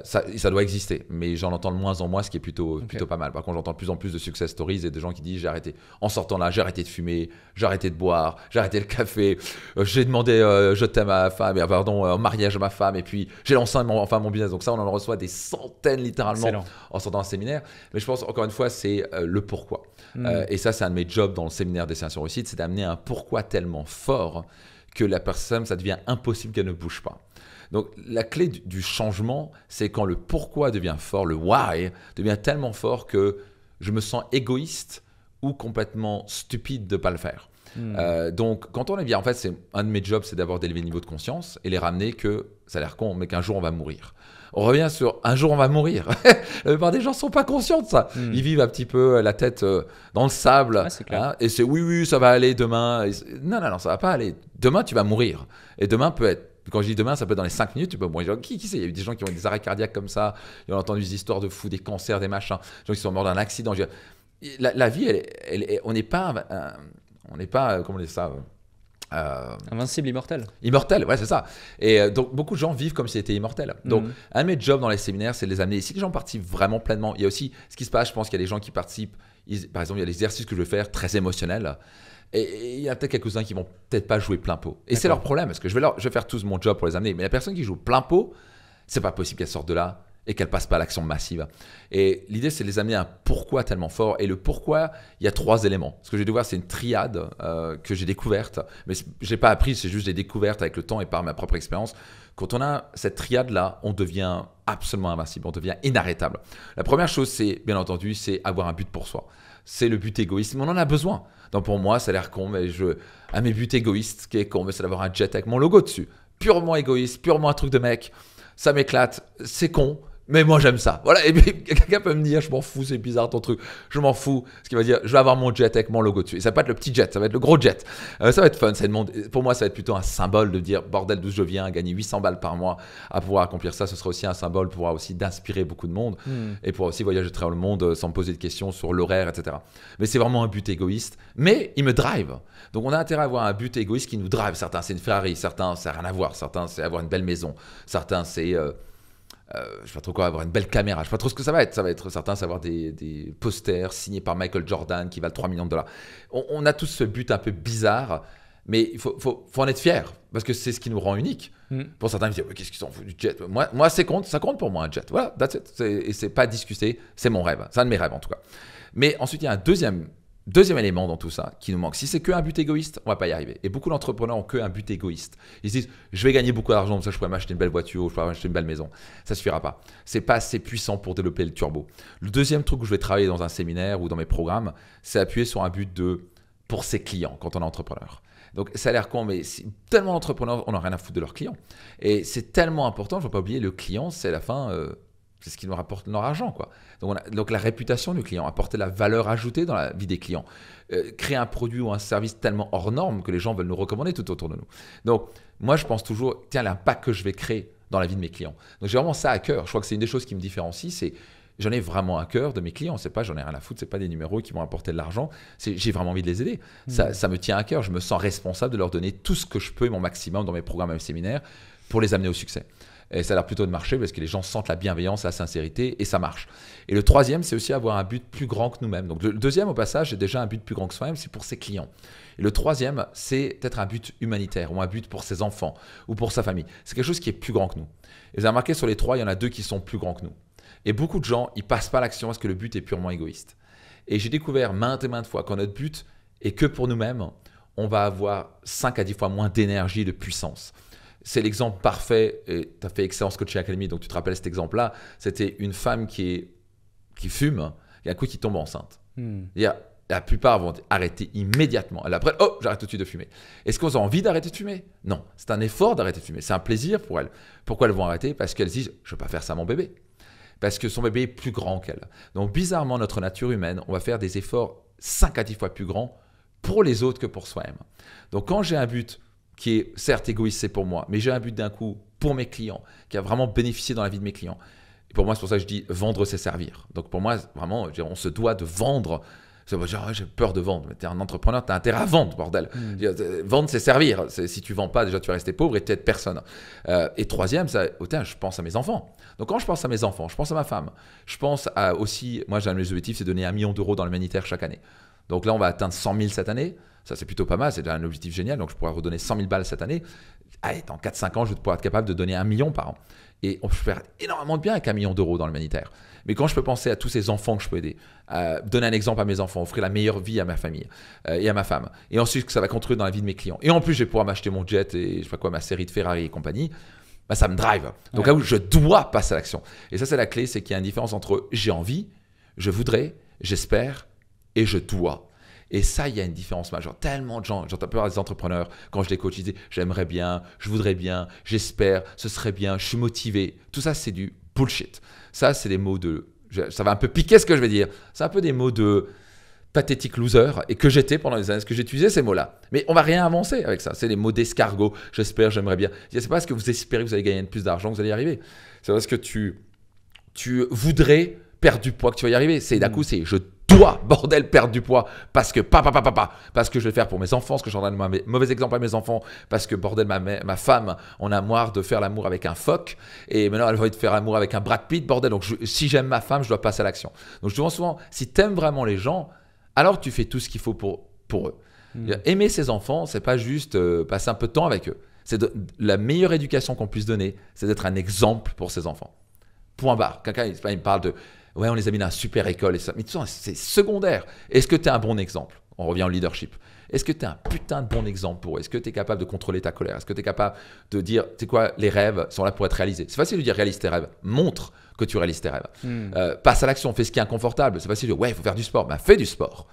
[SPEAKER 1] Ça doit exister, mais j'en entends de moins en moins, ce qui est plutôt pas mal. Par contre, j'entends de plus en plus de success stories et des gens qui disent j'ai arrêté, en sortant là, j'ai arrêté de fumer, j'ai arrêté de boire, j'ai arrêté le café, j'ai demandé je t'aime à ma femme, en mariage à ma femme, et puis j'ai lancé mon business. Donc ça, on en reçoit des centaines littéralement en sortant d'un séminaire. Mais je pense encore une fois, c'est le pourquoi. Et ça, c'est un de mes jobs dans le séminaire Destination Réussite, c'est d'amener un pourquoi tellement fort que la personne, ça devient impossible qu'elle ne bouge pas. Donc, la clé du changement, c'est quand le pourquoi devient fort, le why devient tellement fort que je me sens égoïste ou complètement stupide de ne pas le faire. Donc, quand on est bien, en fait, c'est un de mes jobs, c'est d'abord d'élever le niveau de conscience et les ramener que, ça a l'air con, mais qu'un jour on va mourir. On revient sur un jour on va mourir. La plupart des gens ne sont pas conscients de ça. Ils vivent un petit peu la tête dans le sable.
[SPEAKER 2] Ouais, c'est clair.
[SPEAKER 1] Hein, et c'est oui, ça va aller demain. Non, ça ne va pas aller. Demain, tu vas mourir. Et demain peut être Quand je dis demain, ça peut être dans les 5 minutes. Tu peux, bon, qui sait, il y a eu des gens qui ont eu des arrêts cardiaques comme ça. Ils ont entendu des histoires de fous, des cancers, des machins. Des gens qui sont morts d'un accident. La vie, on n'est pas, comment on dit ça
[SPEAKER 2] Invincible, immortel.
[SPEAKER 1] Immortel, ouais, c'est ça. Et donc, beaucoup de gens vivent comme s'ils étaient immortels. Donc, un de mes jobs dans les séminaires, c'est de les amener. Et si les gens participent vraiment pleinement, il y a aussi ce qui se passe, je pense qu'il y a des gens qui participent. Par exemple, il y a des exercices que je vais faire très émotionnels. Et il y a peut-être quelques-uns qui vont peut-être pas jouer plein pot. Et c'est leur problème, parce que je vais faire tout mon job pour les amener. Mais la personne qui joue plein pot, c'est pas possible qu'elle sorte de là et qu'elle passe pas à l'action massive. Et l'idée, c'est de les amener à un pourquoi tellement fort. Et le pourquoi, il y a 3 éléments. Ce que j'ai dû voir, c'est une triade que j'ai découverte. Mais je l'ai pas appris, c'est juste des découvertes avec le temps et par ma propre expérience. Quand on a cette triade-là, on devient absolument invincible, on devient inarrêtable. La première chose, c'est, bien entendu, c'est avoir un but pour soi. C'est le but égoïste, mais on en a besoin. Donc pour moi, ça a l'air con, mais un de mes buts égoïstes, ce qui est con, mais c'est d'avoir un jet avec mon logo dessus. Purement égoïste, purement un truc de mec. Ça m'éclate, c'est con. Mais moi j'aime ça. Voilà. Et puis quelqu'un peut me dire, je m'en fous, c'est bizarre ton truc. Je m'en fous. Ce qui va dire, je vais avoir mon jet avec mon logo dessus. Et ça va pas être le petit jet, ça va être le gros jet. Ça va être fun. Pour moi, ça va être plutôt un symbole de dire, bordel, d'où je viens, gagner 800 balles par mois à pouvoir accomplir ça. Ce sera aussi un symbole pour aussi d'inspirer beaucoup de monde et pour aussi voyager à travers le monde sans me poser de questions sur l'horaire, etc. Mais c'est vraiment un but égoïste. Mais il me drive. Donc on a intérêt à avoir un but égoïste qui nous drive. Certains, c'est une Ferrari. Certains, ça n'a rien à voir. Certains, c'est avoir une belle maison. Certains, c'est je sais pas trop quoi, avoir une belle caméra, je sais pas trop ce que ça va être. Ça va être certains, savoir des posters signés par Michael Jordan qui valent 3 millions de dollars. On a tous ce but un peu bizarre, mais il faut en être fier parce que c'est ce qui nous rend unique. Pour certains, ils disent qu'est-ce qu'ils s'en foutent du jet. Moi ça compte pour moi un jet. Voilà, that's it. Et c'est pas discuté, c'est mon rêve. C'est un de mes rêves en tout cas. Mais ensuite, il y a un deuxième élément dans tout ça qui nous manque. Si c'est qu'un but égoïste, on va pas y arriver. Et beaucoup d'entrepreneurs ont qu'un but égoïste. Ils se disent, je vais gagner beaucoup d'argent, comme ça je pourrais m'acheter une belle voiture, ou je pourrais m'acheter une belle maison. Ça suffira pas. C'est pas assez puissant pour développer le turbo. Le deuxième truc où je vais travailler dans un séminaire ou dans mes programmes, c'est appuyer sur un but pour ses clients quand on est entrepreneur. Donc ça a l'air con, mais tellement d'entrepreneurs, on n'a rien à foutre de leurs clients. Et c'est tellement important, je ne veux pas oublier, le client, c'est à la fin... c'est ce qui nous rapporte leur argent, quoi. Donc la réputation du client, apporter la valeur ajoutée dans la vie des clients, créer un produit ou un service tellement hors norme que les gens veulent nous recommander tout autour de nous. Donc moi, je pense toujours, tiens, l'impact que je vais créer dans la vie de mes clients. Donc j'ai vraiment ça à cœur. Je crois que c'est une des choses qui me différencie, c'est j'en ai vraiment à cœur de mes clients. C'est pas j'en ai rien à foutre, c'est pas des numéros qui vont apporter de l'argent. J'ai vraiment envie de les aider. Ça me tient à cœur. Je me sens responsable de leur donner tout ce que je peux et mon maximum dans mes programmes et mes séminaires pour les amener au succès. Et ça a l'air plutôt de marcher parce que les gens sentent la bienveillance, la sincérité et ça marche. Et le troisième, c'est aussi avoir un but plus grand que nous-mêmes. Donc le deuxième, au passage, c'est déjà un but plus grand que soi-même, c'est pour ses clients. Et le troisième, c'est peut-être un but humanitaire ou un but pour ses enfants ou pour sa famille. C'est quelque chose qui est plus grand que nous. Et vous avez remarqué, sur les 3, il y en a 2 qui sont plus grands que nous. Et beaucoup de gens, ils passent pas à l'action parce que le but est purement égoïste. Et j'ai découvert maintes et maintes fois quand notre but est que pour nous-mêmes, on va avoir 5 à 10 fois moins d'énergie et de puissance. C'est l'exemple parfait, et tu as fait Excellence Coaching Academy, donc tu te rappelles cet exemple-là, c'était une femme qui fume, et un coup qui tombe enceinte. La plupart vont arrêter immédiatement. Et après, oh, j'arrête tout de suite de fumer. Est-ce qu'elles ont envie d'arrêter de fumer? Non, c'est un effort d'arrêter de fumer, c'est un plaisir pour elles. Pourquoi elles vont arrêter? Parce qu'elles disent, je ne veux pas faire ça à mon bébé. Parce que son bébé est plus grand qu'elle. Donc bizarrement, notre nature humaine, on va faire des efforts 5 à 10 fois plus grands pour les autres que pour soi-même. Donc quand j'ai un but qui est certes égoïste, c'est pour moi, mais j'ai un but d'un coup pour mes clients, qui a vraiment bénéficié dans la vie de mes clients. Et pour moi, c'est pour ça que je dis vendre, c'est servir. Donc pour moi, vraiment, on se doit de vendre. Genre, j'ai peur de vendre. Mais tu es un entrepreneur, tu as intérêt à vendre, bordel. Vendre, c'est servir. Si tu ne vends pas, déjà, tu vas rester pauvre et tu n'es personne. Et troisième, je pense à mes enfants. Donc quand je pense à mes enfants, je pense à ma femme. Je pense aussi, moi j'ai un de mes objectifs, c'est de donner 1 million d'euros dans l'humanitaire chaque année. Donc là, on va atteindre 100 000 cette année. Ça, c'est plutôt pas mal. C'est déjà un objectif génial. Donc, je pourrais redonner 100 000 balles cette année. Allez, dans 4-5 ans, je vais pouvoir être capable de donner 1 million par an. Et on peut faire énormément de bien avec 1 million d'euros dans l'humanitaire. Mais quand je peux penser à tous ces enfants que je peux aider, donner un exemple à mes enfants, offrir la meilleure vie à ma famille et à ma femme, et ensuite que ça va contribuer dans la vie de mes clients, et en plus, je vais pouvoir m'acheter mon jet et je sais pas quoi, ma série de Ferrari et compagnie, bah, ça me drive. Donc là où je dois passer à l'action. Et ça, c'est la clé, c'est qu'il y a une différence entre j'ai envie, je voudrais, j'espère et je dois. Et ça, il y a une différence majeure. Tellement de gens, j'entends peur des entrepreneurs, quand je les coach, ils disent j'aimerais bien, je voudrais bien, j'espère, ce serait bien, je suis motivé. Tout ça, c'est du bullshit. Ça, c'est des mots ça va un peu piquer ce que je vais dire. C'est un peu des mots de pathétique loser et que j'étais pendant les années, que j'ai utilisé ces mots-là. Mais on va rien avancer avec ça. C'est les mots d'escargot. J'espère, j'aimerais bien. C'est pas parce que vous espérez que vous allez gagner plus d'argent que vous allez y arriver. C'est parce que tu voudrais perdre du poids que tu vas y arriver. C'est d'un coup, c'est je dois, bordel, perdre du poids parce que parce que je vais le faire pour mes enfants, parce que j'en donne un mauvais exemple à mes enfants, parce que bordel, ma femme, on a marre de faire l'amour avec un phoque et maintenant elle va faire l'amour avec un Brad Pitt, bordel. Donc si j'aime ma femme, je dois passer à l'action. Donc je demande souvent, si tu aimes vraiment les gens, alors tu fais tout ce qu'il faut pour eux. Aimer ses enfants, c'est pas juste passer un peu de temps avec eux. La meilleure éducation qu'on puisse donner, c'est d'être un exemple pour ses enfants. Point barre. Quelqu'un il me parle de ouais, on les a mis dans une super école et ça. Mais tout ça, c'est secondaire. Est-ce que tu es un bon exemple? On revient au leadership. Est-ce que tu es un putain de bon exemple pour eux? Est-ce que tu es capable de contrôler ta colère? Est-ce que tu es capable de dire, tu sais quoi, les rêves sont là pour être réalisés? C'est facile de dire réalise tes rêves. Montre que tu réalises tes rêves. Passe à l'action, fais ce qui est inconfortable. C'est facile de dire, ouais, il faut faire du sport. Ben, fais du sport.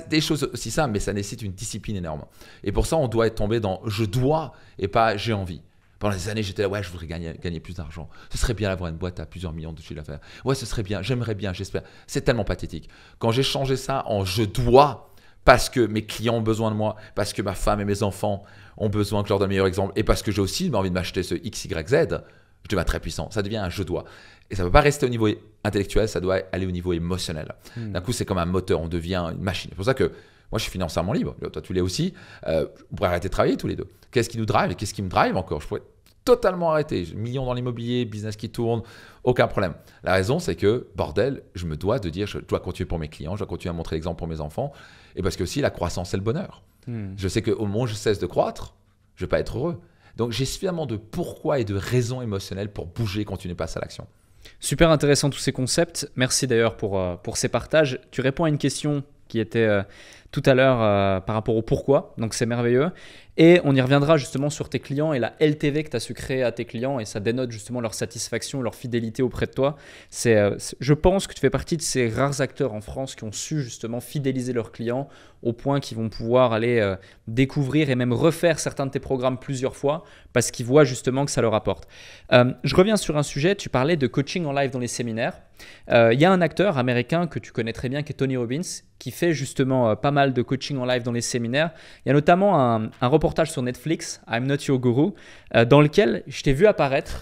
[SPEAKER 1] Des choses aussi simples, mais ça nécessite une discipline énorme. Et pour ça, on doit être tombé dans je dois et pas j'ai envie. Pendant des années, j'étais là, ouais, je voudrais gagner plus d'argent. Ce serait bien d'avoir une boîte à plusieurs millions de chiffre d'affaires. Ouais, ce serait bien, j'aimerais bien, j'espère. C'est tellement pathétique. Quand j'ai changé ça en je dois, parce que mes clients ont besoin de moi, parce que ma femme et mes enfants ont besoin que je leur donne le meilleur exemple, et parce que j'ai aussi envie de m'acheter ce XYZ, je deviens très puissant. Ça devient un je dois. Et ça ne peut pas rester au niveau intellectuel, ça doit aller au niveau émotionnel. D'un coup, c'est comme un moteur, on devient une machine. C'est pour ça que moi, je suis financièrement libre. Toi, tu l'es aussi. On pourrait arrêter de travailler tous les deux. Qu'est-ce qui nous drive et qu'est-ce qui me drive encore? Je pourrais totalement arrêter. Millions dans l'immobilier, business qui tourne, aucun problème. La raison, c'est que, bordel, je me dois de dire, je dois continuer pour mes clients, je dois continuer à montrer l'exemple pour mes enfants. Et parce que aussi, la croissance, c'est le bonheur. Je sais qu'au moment où je cesse de croître, je ne vais pas être heureux. Donc, j'ai suffisamment de pourquoi et de raisons émotionnelles pour bouger et continuer de passer à l'action.
[SPEAKER 2] Super intéressant tous ces concepts. Merci d'ailleurs pour ces partages. Tu réponds à une question qui était tout à l'heure par rapport au pourquoi, donc c'est merveilleux. Et on y reviendra justement sur tes clients et la LTV que tu as su créer à tes clients, et ça dénote justement leur satisfaction, leur fidélité auprès de toi. Je pense que tu fais partie de ces rares acteurs en France qui ont su justement fidéliser leurs clients au point qu'ils vont pouvoir aller découvrir et même refaire certains de tes programmes plusieurs fois parce qu'ils voient justement que ça leur apporte. Je reviens sur un sujet, tu parlais de coaching en live dans les séminaires. Il y a un acteur américain que tu connais très bien qui est Tony Robbins, qui fait justement pas mal de coaching en live dans les séminaires. Il y a notamment un reportage sur Netflix, I'm Not Your Guru, dans lequel je t'ai vu apparaître.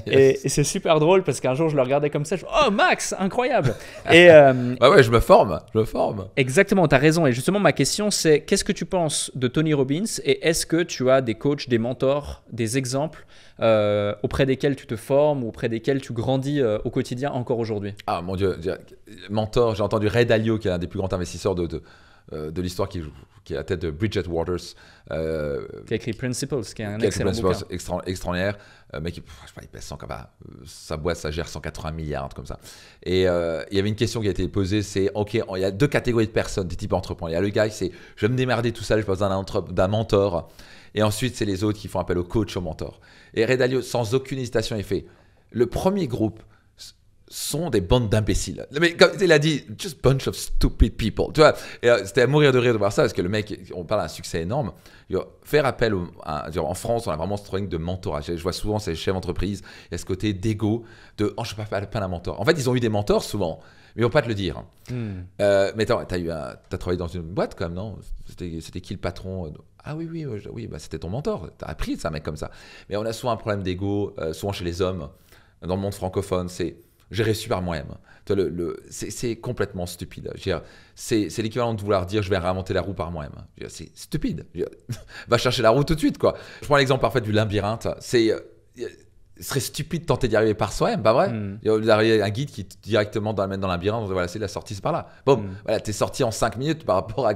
[SPEAKER 2] Yes. Et c'est super drôle parce qu'un jour je le regardais comme ça, je me dis, oh Max, incroyable. Et,
[SPEAKER 1] bah ouais, je me forme.
[SPEAKER 2] Exactement, tu as raison. Et justement, ma question c'est, qu'est-ce que tu penses de Tony Robbins et est-ce que tu as des coachs, des mentors, des exemples auprès desquels tu te formes ou auprès desquels tu grandis au quotidien encore aujourd'hui?
[SPEAKER 1] Ah mon Dieu, mentor, j'ai entendu Ray Dalio qui est un des plus grands investisseurs de l'histoire qui est à la tête de Bridget Waters.
[SPEAKER 2] Qui a écrit Principles, qui est un excellent bouquin.
[SPEAKER 1] Extraordinaire. Mais qui, je sais pas, il pèse sa boîte, ça gère 180 milliards, comme ça. Et il y avait une question qui a été posée, c'est, ok, il y a deux catégories de personnes, des types entrepreneurs. Il y a le gars qui c'est, je vais me démerder tout seul, je n'ai pas besoin d'un mentor. Et ensuite, c'est les autres qui font appel au coach, au mentor. Et Ray Dalio, sans aucune hésitation, il fait, le premier groupe sont des bandes d'imbéciles. Mais comme il a dit, just bunch of stupid people. Tu vois, c'était à mourir de rire de voir ça parce que le mec, on parle d'un succès énorme. Faire appel en France, on a vraiment ce truc de mentorat. Je vois souvent ces chefs d'entreprise, il y a ce côté d'égo, de oh, je ne peux pas faire appel à un mentor. En fait, ils ont eu des mentors souvent, mais ils ne vont pas te le dire. Mais attends, tu as travaillé dans une boîte quand même, non? C'était qui le patron? Ah oui, bah, c'était ton mentor. Tu as appris ça, un mec comme ça. Mais on a souvent un problème d'égo, souvent chez les hommes, dans le monde francophone, c'est gérer super moi-même. C'est complètement stupide. C'est l'équivalent de vouloir dire je vais réinventer la roue par moi-même. C'est stupide. Va chercher la roue tout de suite, quoi. Je prends l'exemple parfait du labyrinthe. Ce serait stupide de tenter d'y arriver par soi-même, pas vrai? Il y a un guide qui directement t'amène dans le labyrinthe. Voilà, c'est la sortie, c'est par là. Bon, voilà, t'es sorti en 5 minutes par rapport à.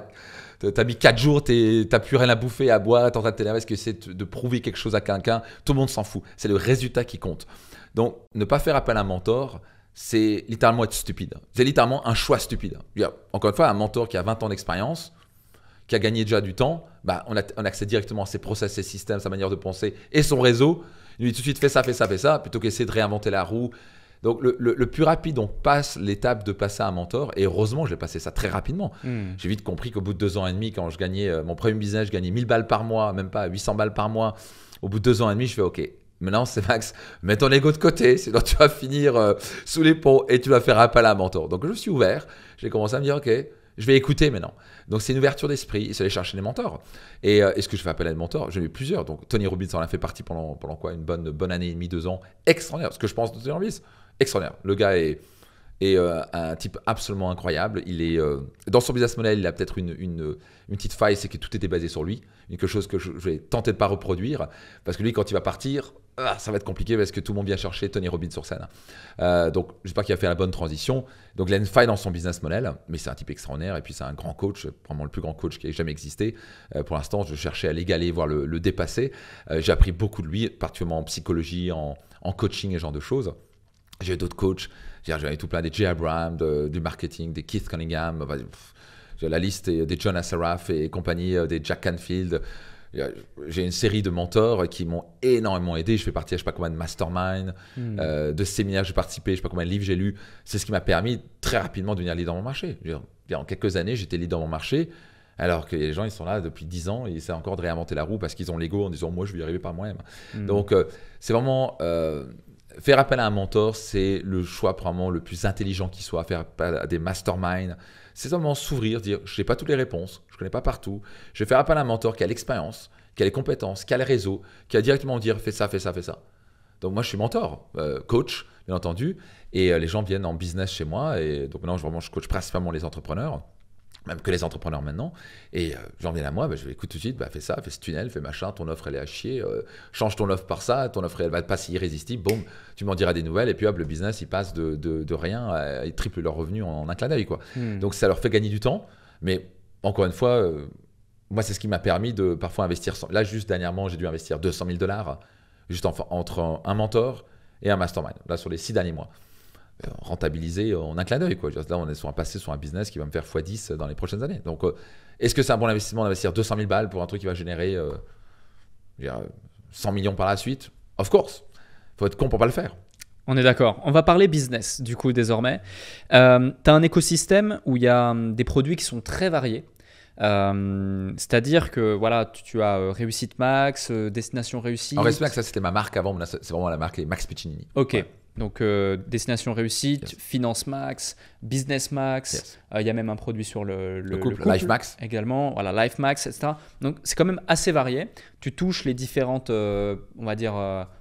[SPEAKER 1] T'as mis 4 jours, t'as plus rien à bouffer, à boire, t'es en train de t'énerver, est-ce que c'est de prouver quelque chose à quelqu'un? Tout le monde s'en fout. C'est le résultat qui compte. Donc, ne pas faire appel à un mentor, c'est littéralement être stupide. C'est littéralement un choix stupide. Encore une fois, un mentor qui a 20 ans d'expérience, qui a gagné déjà du temps, bah, on accède directement à ses process, ses systèmes, sa manière de penser et son réseau. Il lui dit tout de suite, fais ça, plutôt qu'essayer de réinventer la roue. Donc, le plus rapide, on passe l'étape de passer à un mentor. Et heureusement, j'ai passé ça très rapidement. J'ai vite compris qu'au bout de 2 ans et demi, quand je gagnais mon premier business, je gagnais 1000 balles par mois, même pas 800 balles par mois. Au bout de 2 ans et demi, je fais OK, maintenant c'est Max, mets ton ego de côté, sinon tu vas finir sous les ponts et tu vas faire appel à un mentor. Donc je suis ouvert, j'ai commencé à me dire ok, je vais écouter maintenant. Donc c'est une ouverture d'esprit, c'est aller chercher des mentors. Et est-ce que je fais appel à des mentors? J'en ai eu plusieurs. Donc Tony Robbins en a fait partie pendant quoi? Une bonne année et demie, 2 ans. Extraordinaire. Ce que je pense de Tony Robbins, extraordinaire. Le gars est un type absolument incroyable. Il est dans son business model, il a peut-être une petite faille, c'est que tout était basé sur lui. Quelque chose que je vais tenter de pas reproduire, parce que lui, quand il va partir, ça va être compliqué parce que tout le monde vient chercher Tony Robbins sur scène. Donc j'espère qu'il a fait la bonne transition. Donc il a une faille dans son business model, mais c'est un type extraordinaire et puis c'est un grand coach, vraiment le plus grand coach qui ait jamais existé. Pour l'instant, je cherchais à l'égaler, voire le dépasser. J'ai appris beaucoup de lui, particulièrement en psychologie, en coaching et ce genre de choses. J'ai eu d'autres coachs. J'avais tout plein des Jay Abraham, du marketing, des Keith Cunningham, j'ai la liste des John Assaraf et compagnie, des Jack Canfield. J'ai une série de mentors qui m'ont énormément aidé. Je fais partie, je ne sais pas combien de mastermind, de séminaires j'ai participé, je ne sais pas combien de livres j'ai lus. C'est ce qui m'a permis très rapidement de devenir leader dans mon marché. En quelques années, j'étais leader dans mon marché, alors que les gens, ils sont là depuis 10 ans et ils essaient encore de réinventer la roue parce qu'ils ont l'ego en disant « moi, je vais y arriver par moi-même ». Donc, c'est vraiment… faire appel à un mentor, c'est le choix probablement le plus intelligent qui soit. Faire appel à des masterminds, c'est seulement s'ouvrir, dire je n'ai pas toutes les réponses, je ne connais pas partout. Je vais faire appel à un mentor qui a l'expérience, qui a les compétences, qui a le réseau, qui a directement dire fais ça, fais ça, fais ça. Donc moi je suis mentor, coach bien entendu, et les gens viennent en business chez moi. Et donc maintenant je coach principalement les entrepreneurs. Même que les entrepreneurs maintenant, et j'en viens à moi, je vais écouter tout de suite, fais ça, fais ce tunnel, fais machin, ton offre elle est à chier, change ton offre par ça, ton offre elle va pas si irrésistible, boum, tu m'en diras des nouvelles, et puis hop, le business il passe de rien, ils triplent leurs revenus en un clin d'œil, quoi. Donc ça leur fait gagner du temps, mais encore une fois, moi c'est ce qui m'a permis de parfois investir, là juste dernièrement j'ai dû investir $200 000, juste entre un mentor et un mastermind, là sur les 6 derniers mois. Rentabiliser en un clin d'œil, quoi. Là, on est passé sur un business qui va me faire x10 dans les prochaines années. Donc, est-ce que c'est un bon investissement d'investir 200 000 balles pour un truc qui va générer 100 millions par la suite? Of course. Il faut être con pour pas le faire.
[SPEAKER 2] On est d'accord. On va parler business, du coup, désormais. Tu as un écosystème où il y a des produits qui sont très variés. C'est-à-dire que voilà, tu as Réussite Max, Destination Réussite.
[SPEAKER 1] Réussite Max, ça c'était ma marque avant, mais là, c'est vraiment la marque Max Piccinini.
[SPEAKER 2] Ok.
[SPEAKER 1] Ouais.
[SPEAKER 2] Donc, Destination Réussite, yes. Finance Max, Business Max, yes. Y a même un produit sur le couple,
[SPEAKER 1] Life Max.
[SPEAKER 2] Également, voilà, Life Max, etc. Donc, c'est quand même assez varié. Tu touches les différentes, on va dire,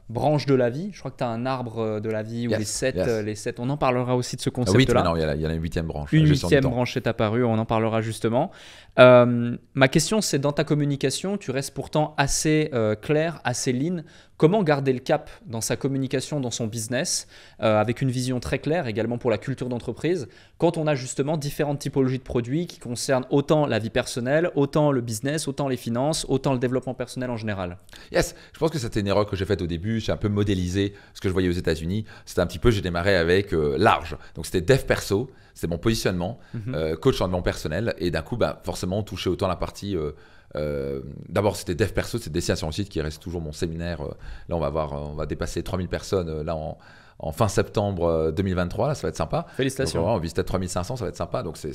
[SPEAKER 2] branches de la vie. Je crois que tu as un arbre de la vie, ou
[SPEAKER 1] yes.
[SPEAKER 2] les 7. On en parlera aussi de ce concept-là.
[SPEAKER 1] Oui, maintenant, il y a une 8e branche.
[SPEAKER 2] Une 8e branche est apparue, on en parlera justement. Ma question, c'est dans ta communication, tu restes pourtant assez clair, assez lean. Comment garder le cap dans sa communication, dans son business, avec une vision très claire, également pour la culture d'entreprise, quand on a justement différentes typologies de produits qui concernent autant la vie personnelle, autant le business, autant les finances, autant le développement personnel en général?
[SPEAKER 1] Yes, je pense que c'était une erreur que j'ai faite au début. J'ai un peu modélisé ce que je voyais aux États-Unis. C'était un petit peu, j'ai démarré avec large. Donc c'était dev perso, c'était mon positionnement, coach en développement personnel. Et d'un coup, forcément, on touchait autant la partie… d'abord c'était dev perso, c'est Destination Réussite qui reste toujours mon séminaire. Là on va dépasser 3000 personnes là en fin septembre 2023, là, ça va être sympa.
[SPEAKER 2] Félicitations.
[SPEAKER 1] Donc, on vise peut-être 3500, ça va être sympa. Donc c'est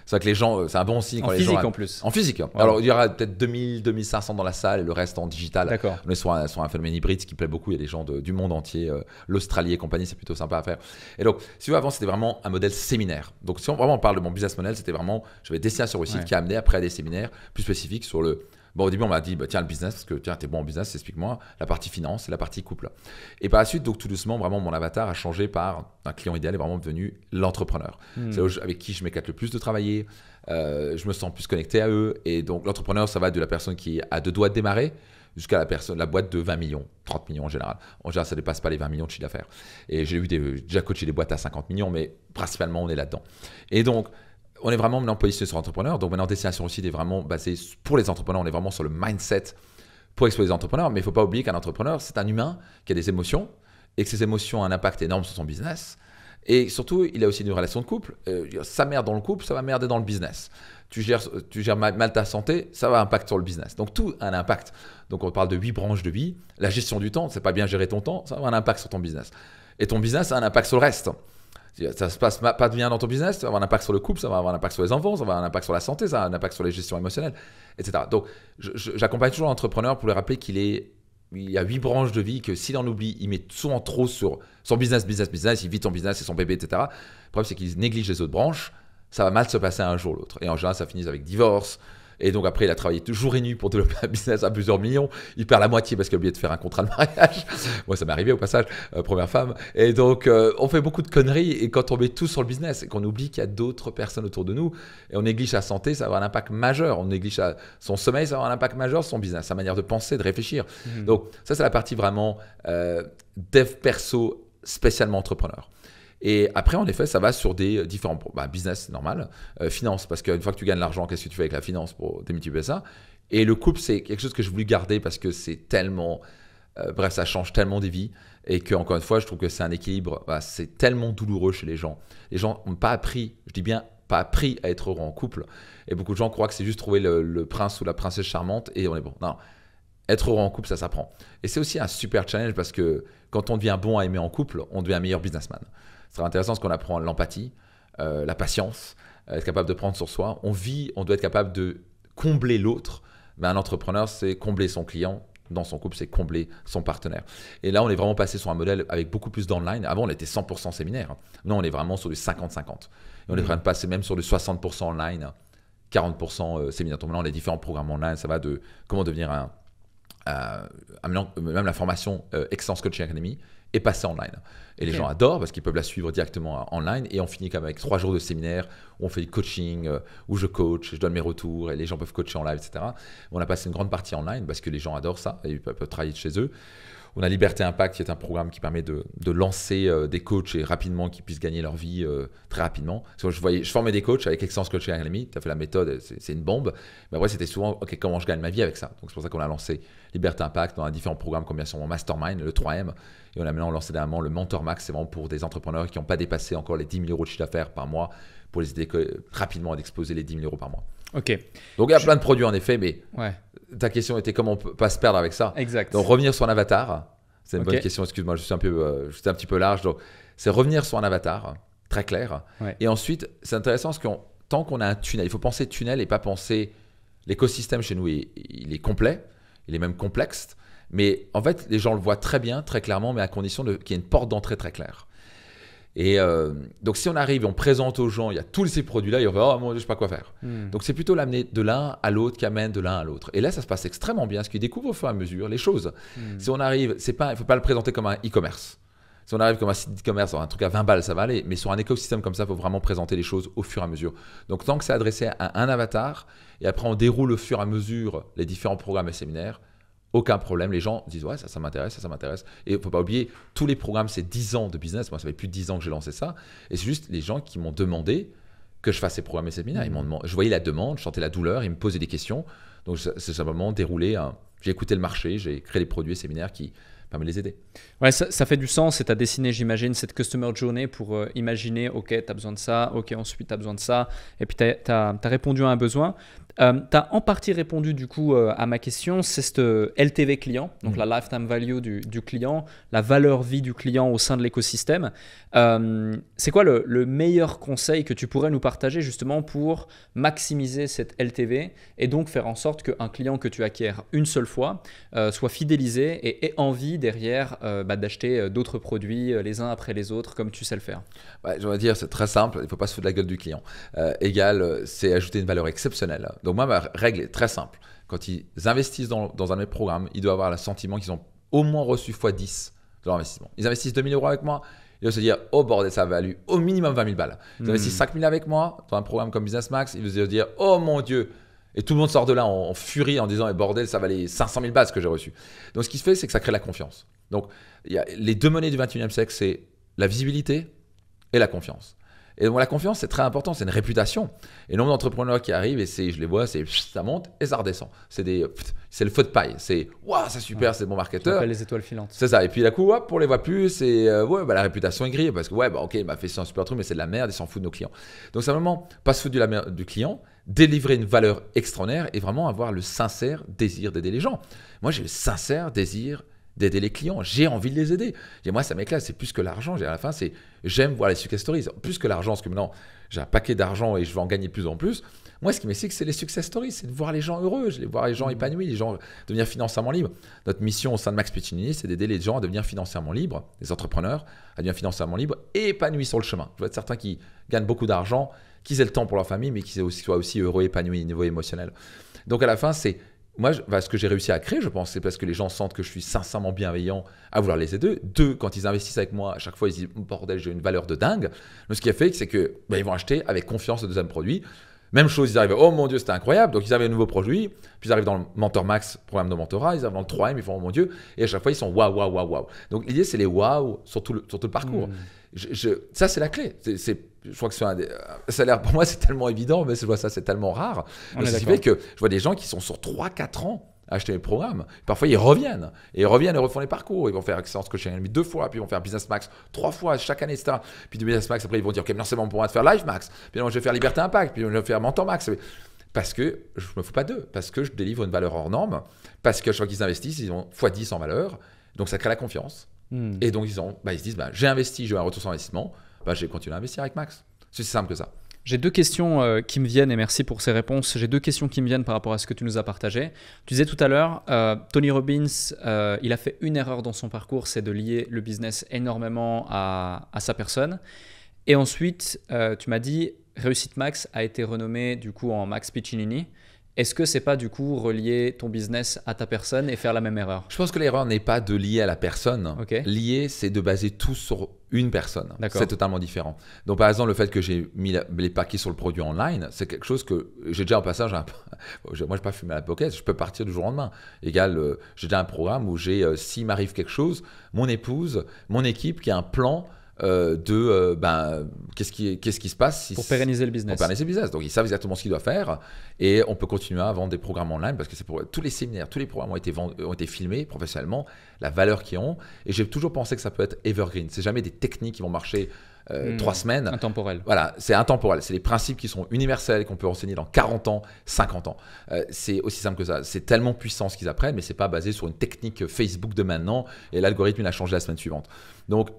[SPEAKER 1] vrai que les gens, c'est un bon signe.
[SPEAKER 2] En
[SPEAKER 1] quand
[SPEAKER 2] physique
[SPEAKER 1] les gens,
[SPEAKER 2] en plus.
[SPEAKER 1] En physique. Ouais. Alors il y aura peut-être 2000, 2500 dans la salle et le reste en digital.
[SPEAKER 2] D'accord.
[SPEAKER 1] On est sur un phénomène hybride, ce qui plaît beaucoup. Il y a des gens du monde entier, l'Australie et compagnie, c'est plutôt sympa à faire. Et donc, si vous voulez, avant c'était vraiment un modèle séminaire. Donc si on vraiment parle de mon business model, c'était vraiment, j'avais Destination Réussite qui a amené après à des séminaires plus spécifiques sur le… Bon, au début, on m'a dit, tiens, le business, parce que tiens, t'es bon en business, explique-moi la partie finance et la partie couple. Et par la suite, donc tout doucement, vraiment, mon avatar a changé par un client idéal est vraiment devenu l'entrepreneur. C'est avec qui je m'éclate le plus de travailler, je me sens plus connecté à eux. Et donc, l'entrepreneur, ça va de la personne qui a 2 doigts de démarrer jusqu'à la boîte de 20 millions, 30 millions en général. En général, ça ne dépasse pas les 20 millions de chiffre d'affaires. Et j'ai déjà coaché des boîtes à 50 millions, mais principalement, on est là-dedans. Et donc, on est vraiment maintenant positionné sur entrepreneurs. Donc maintenant, Destination Réussite est vraiment basée pour les entrepreneurs. On est vraiment sur le mindset pour exploser les entrepreneurs. Mais il ne faut pas oublier qu'un entrepreneur, c'est un humain qui a des émotions et que ces émotions ont un impact énorme sur son business. Et surtout, il a aussi une relation de couple. Ça merde dans le couple, ça va merder dans le business. Tu gères mal ta santé, ça va impacter sur le business. Donc tout a un impact. Donc on parle de 8 branches de vie. La gestion du temps, c'est pas bien gérer ton temps, ça va avoir un impact sur ton business. Et ton business a un impact sur le reste. Ça se passe pas bien dans ton business, ça va avoir un impact sur le couple, ça va avoir un impact sur les enfants, ça va avoir un impact sur la santé, ça va avoir un impact sur les gestions émotionnelles, etc. Donc, j'accompagne toujours l'entrepreneur pour lui rappeler qu'il est il y a 8 branches de vie que s'il en oublie, il met souvent trop sur son business, il vit son business et son bébé, etc. Le problème, c'est qu'il néglige les autres branches. Ça va mal se passer un jour ou l'autre. Et en général, ça finit avec divorce. Et donc après, il a travaillé jour et nuit pour développer un business à plusieurs millions. Il perd la moitié parce qu'il a oublié de faire un contrat de mariage. Moi, ça m'est arrivé au passage, première femme. Et donc, on fait beaucoup de conneries. Et quand on met tout sur le business et qu'on oublie qu'il y a d'autres personnes autour de nous, et on néglige sa santé, ça va avoir un impact majeur. On néglige son sommeil, ça va avoir un impact majeur sur son business, sa manière de penser, de réfléchir. Donc ça, c'est la partie vraiment dev perso, spécialement entrepreneur. Et après, en effet, ça va sur des différents business, c'est normal, finance, parce qu'une fois que tu gagnes l'argent, qu'est-ce que tu fais avec la finance pour démultiplier ça? Et le couple, c'est quelque chose que je voulais garder parce que c'est tellement, bref, ça change tellement des vies et que encore une fois, je trouve que c'est un équilibre, c'est tellement douloureux chez les gens. Les gens n'ont pas appris, je dis bien pas appris à être heureux en couple. Et beaucoup de gens croient que c'est juste trouver le prince ou la princesse charmante et on est bon. Non, être heureux en couple, ça s'apprend. Et c'est aussi un super challenge parce que quand on devient bon à aimer en couple, on devient un meilleur businessman. Ce sera intéressant parce qu'on apprend l'empathie, la patience, être capable de prendre sur soi. On doit être capable de combler l'autre. Mais un entrepreneur, c'est combler son client. Dans son couple, c'est combler son partenaire. Et là, on est vraiment passé sur un modèle avec beaucoup plus d'online. Avant, on était 100% séminaire. Non, on est vraiment sur du 50-50. Et on est en train de passer même sur du 60% online, 40% séminaire. Donc maintenant, les différents programmes online, ça va de comment devenir même la formation Excellence Coaching Academy est passée online. Et les gens adorent parce qu'ils peuvent la suivre directement online. Et on finit quand même avec 3 jours de séminaire où on fait du coaching, où je coach, je donne mes retours et les gens peuvent coacher en live, etc. On a passé une grande partie online parce que les gens adorent ça et ils peuvent travailler de chez eux. On a Liberté Impact qui est un programme qui permet de lancer des coachs et rapidement qu'ils puissent gagner leur vie très rapidement. Parce que je formais des coachs avec Excellence Coaching Academy, tu as fait la méthode, c'est une bombe. Mais après, c'était souvent, OK, comment je gagne ma vie avec ça? Donc c'est pour ça qu'on a lancé Liberté Impact. On a différents programmes comme bien sûr mon Mastermind, le 3M. Et on a maintenant lancé dernièrement le Mentor Max, c'est vraiment pour des entrepreneurs qui n'ont pas dépassé encore les 10 000 euros de chiffre d'affaires par mois pour les aider rapidement à exploser les 10 000 euros par mois.
[SPEAKER 2] Ok.
[SPEAKER 1] Donc il y a plein de produits en effet, mais ta question était comment on ne peut pas se perdre avec ça.
[SPEAKER 2] Exact.
[SPEAKER 1] Donc revenir sur un avatar, c'est une bonne question, excuse-moi, je suis un petit peu large. Donc c'est revenir sur un avatar, très clair. Et ensuite, c'est intéressant parce que tant qu'on a un tunnel, il faut penser tunnel et pas penser l'écosystème chez nous, il est complet, il est même complexe. Mais en fait, les gens le voient très bien, très clairement, mais à condition qu'il y ait une porte d'entrée très claire. Et donc, si on arrive et on présente aux gens, il y a tous ces produits-là, ils vont dire « Oh mon Dieu, je ne sais pas quoi faire ». Donc, c'est plutôt l'amener de l'un à l'autre qui amène de l'un à l'autre. Et là, ça se passe extrêmement bien, parce qu'ils découvrent au fur et à mesure les choses. Si on arrive, il ne faut pas le présenter comme un e-commerce. Si on arrive comme un site e-commerce, un truc à 20 balles, ça va aller. Mais sur un écosystème comme ça, il faut vraiment présenter les choses au fur et à mesure. Donc, tant que c'est adressé à un avatar, et après, on déroule au fur et à mesure les différents programmes et séminaires, aucun problème, les gens disent ouais, ça m'intéresse, ça m'intéresse. Et il ne faut pas oublier, tous les programmes, c'est 10 ans de business. Moi, ça fait plus de 10 ans que j'ai lancé ça. Et c'est juste les gens qui m'ont demandé que je fasse ces programmes et séminaires. Je voyais la demande, je sentais la douleur, ils me posaient des questions. Donc, c'est simplement déroulé. J'ai écouté le marché, j'ai créé les produits et séminaires qui permettent de les aider.
[SPEAKER 2] Ouais, ça fait du sens. Et tu as dessiné, j'imagine, cette customer journey pour imaginer, OK, tu as besoin de ça, OK, ensuite tu as besoin de ça. Et puis, tu as répondu à un besoin. Tu as en partie répondu du coup à ma question, c'est cette LTV client, donc la lifetime value du client, la valeur vie du client au sein de l'écosystème. C'est quoi le meilleur conseil que tu pourrais nous partager justement pour maximiser cette LTV et donc faire en sorte qu'un client que tu acquiers une seule fois soit fidélisé et ait envie derrière d'acheter d'autres produits les uns après les autres comme tu sais le faire?
[SPEAKER 1] Je vais dire, c'est très simple, il ne faut pas se foutre de la gueule du client. C'est ajouter une valeur exceptionnelle. Donc moi, ma règle est très simple. Quand ils investissent dans un de mes programmes, ils doivent avoir le sentiment qu'ils ont au moins reçu x10 de leur investissement. Ils investissent 2 000 euros avec moi, ils doivent se dire « Oh bordel, ça a valu au minimum 20 000 balles ». Ils investissent 5 000 avec moi dans un programme comme Business Max, ils doivent se dire « Oh mon Dieu ». Et tout le monde sort de là en furie en disant hey, « Bordel, ça valait 500 000 balles ce que j'ai reçu ». Donc ce qui se fait, c'est que ça crée la confiance. Donc il y a les deux monnaies du 21e siècle, c'est la visibilité et la confiance. Et donc la confiance, c'est très important, c'est une réputation. Et le nombre d'entrepreneurs qui arrivent, et je les vois, ça monte et ça redescend. C'est le feu de paille. C'est waouh, c'est super, c'est bon marketeur.
[SPEAKER 2] Ça les étoiles filantes.
[SPEAKER 1] C'est ça. Et puis d'un coup, hop, on les voit plus. Et la réputation est grillée parce que ok, il m'a fait un super truc, mais c'est de la merde, il s'en fout de nos clients. Donc simplement, pas se foutre de la merde du client, délivrer une valeur extraordinaire et vraiment avoir le sincère désir d'aider les gens. Moi, j'ai le sincère désir d'aider les clients, j'ai envie de les aider. Et moi, ça m'éclate, c'est plus que l'argent. À la fin, j'aime voir les success stories. Plus que l'argent, parce que maintenant, j'ai un paquet d'argent et je veux en gagner de plus en plus. Moi, ce qui m'excite, c'est les success stories, c'est de voir les gens heureux, de voir les gens épanouis, les gens devenir financièrement libres. Notre mission au sein de Max Piccinini, c'est d'aider les gens à devenir financièrement libres, les entrepreneurs à devenir financièrement libres et épanouis sur le chemin. Je veux être certain qu'ils gagnent beaucoup d'argent, qu'ils aient le temps pour leur famille, mais qu'ils soient aussi heureux, épanouis au niveau émotionnel. Donc à la fin, c'est moi, ce que j'ai réussi à créer, je pense, c'est parce que les gens sentent que je suis sincèrement bienveillant à vouloir les aider. Deux, quand ils investissent avec moi, à chaque fois, ils disent « Bordel, j'ai une valeur de dingue ». Donc, ce qui a fait, c'est qu'ils vont acheter avec confiance le deuxième produit. Même chose, ils arrivent « Oh mon Dieu, c'était incroyable ». Donc, ils arrivent à un nouveau produit. Puis, ils arrivent dans le Mentor Max, programme de mentorat. Ils arrivent dans le troisième, ils font « Oh mon Dieu ». Et à chaque fois, ils sont « Waouh, waouh, waouh, waouh ». Donc, l'idée, c'est les « waouh » sur tout le parcours. Ça, c'est la clé. Je crois que ça a l'air, pour moi, c'est tellement évident, mais je vois ça, c'est tellement rare. Ce qui fait que je vois des gens qui sont sur 3-4 ans à acheter mes programmes. Parfois, ils reviennent. Et ils refont les parcours. Ils vont faire Excellence Coaching Academy 2 fois, puis ils vont faire Business Max 3 fois chaque année, etc. Puis de Business Max, après, ils vont dire, OK, non, c'est bon pour moi de faire Life Max. Puis non, je vais faire Liberté Impact. Puis je vais faire Mentor Max. Parce que je ne me fous pas d'eux. Parce que je délivre une valeur hors norme. Parce que chaque fois qu'ils investissent, ils ont x10 en valeur. Donc, ça crée la confiance. Et donc, ils se disent, j'ai investi, j'ai eu un retour sur investissement. Je vais continuer à investir avec Max. C'est aussi simple que ça.
[SPEAKER 2] J'ai deux questions qui me viennent, et merci pour ces réponses. J'ai deux questions qui me viennent par rapport à ce que tu nous as partagé. Tu disais tout à l'heure, Tony Robbins, il a fait une erreur dans son parcours, c'est de lier le business énormément à sa personne. Et ensuite, tu m'as dit, Réussite Max a été renommé du coup en Max Piccinini. Est-ce que c'est pas du coup relier ton business à ta personne et faire la même erreur?
[SPEAKER 1] Je pense que l'erreur n'est pas de lier à la personne.
[SPEAKER 2] Okay.
[SPEAKER 1] Lier, c'est de baser tout sur une personne. C'est totalement différent. Donc par exemple, le fait que j'ai mis les paquets sur le produit online, c'est quelque chose que j'ai déjà en passage. Moi, je n'ai pas fumé à la pocket, je peux partir du jour au lendemain. Égal, j'ai déjà un programme où s'il m'arrive quelque chose, mon épouse, mon équipe qui a un plan qu'est-ce qui se passe
[SPEAKER 2] pour pérenniser le business.
[SPEAKER 1] Pour pérenniser le business. Donc, ils savent exactement ce qu'ils doivent faire et on peut continuer à vendre des programmes online parce que c'est pour tous les séminaires, tous les programmes ont été filmés professionnellement, la valeur qu'ils ont. Et j'ai toujours pensé que ça peut être evergreen. C'est jamais des techniques qui vont marcher 3 semaines.
[SPEAKER 2] Intemporel.
[SPEAKER 1] Voilà, c'est intemporel. C'est des principes qui sont universels qu'on peut enseigner dans 40 ans, 50 ans. C'est aussi simple que ça. C'est tellement puissant ce qu'ils apprennent, mais c'est pas basé sur une technique Facebook de maintenant et l'algorithme il a changé la semaine suivante. Donc,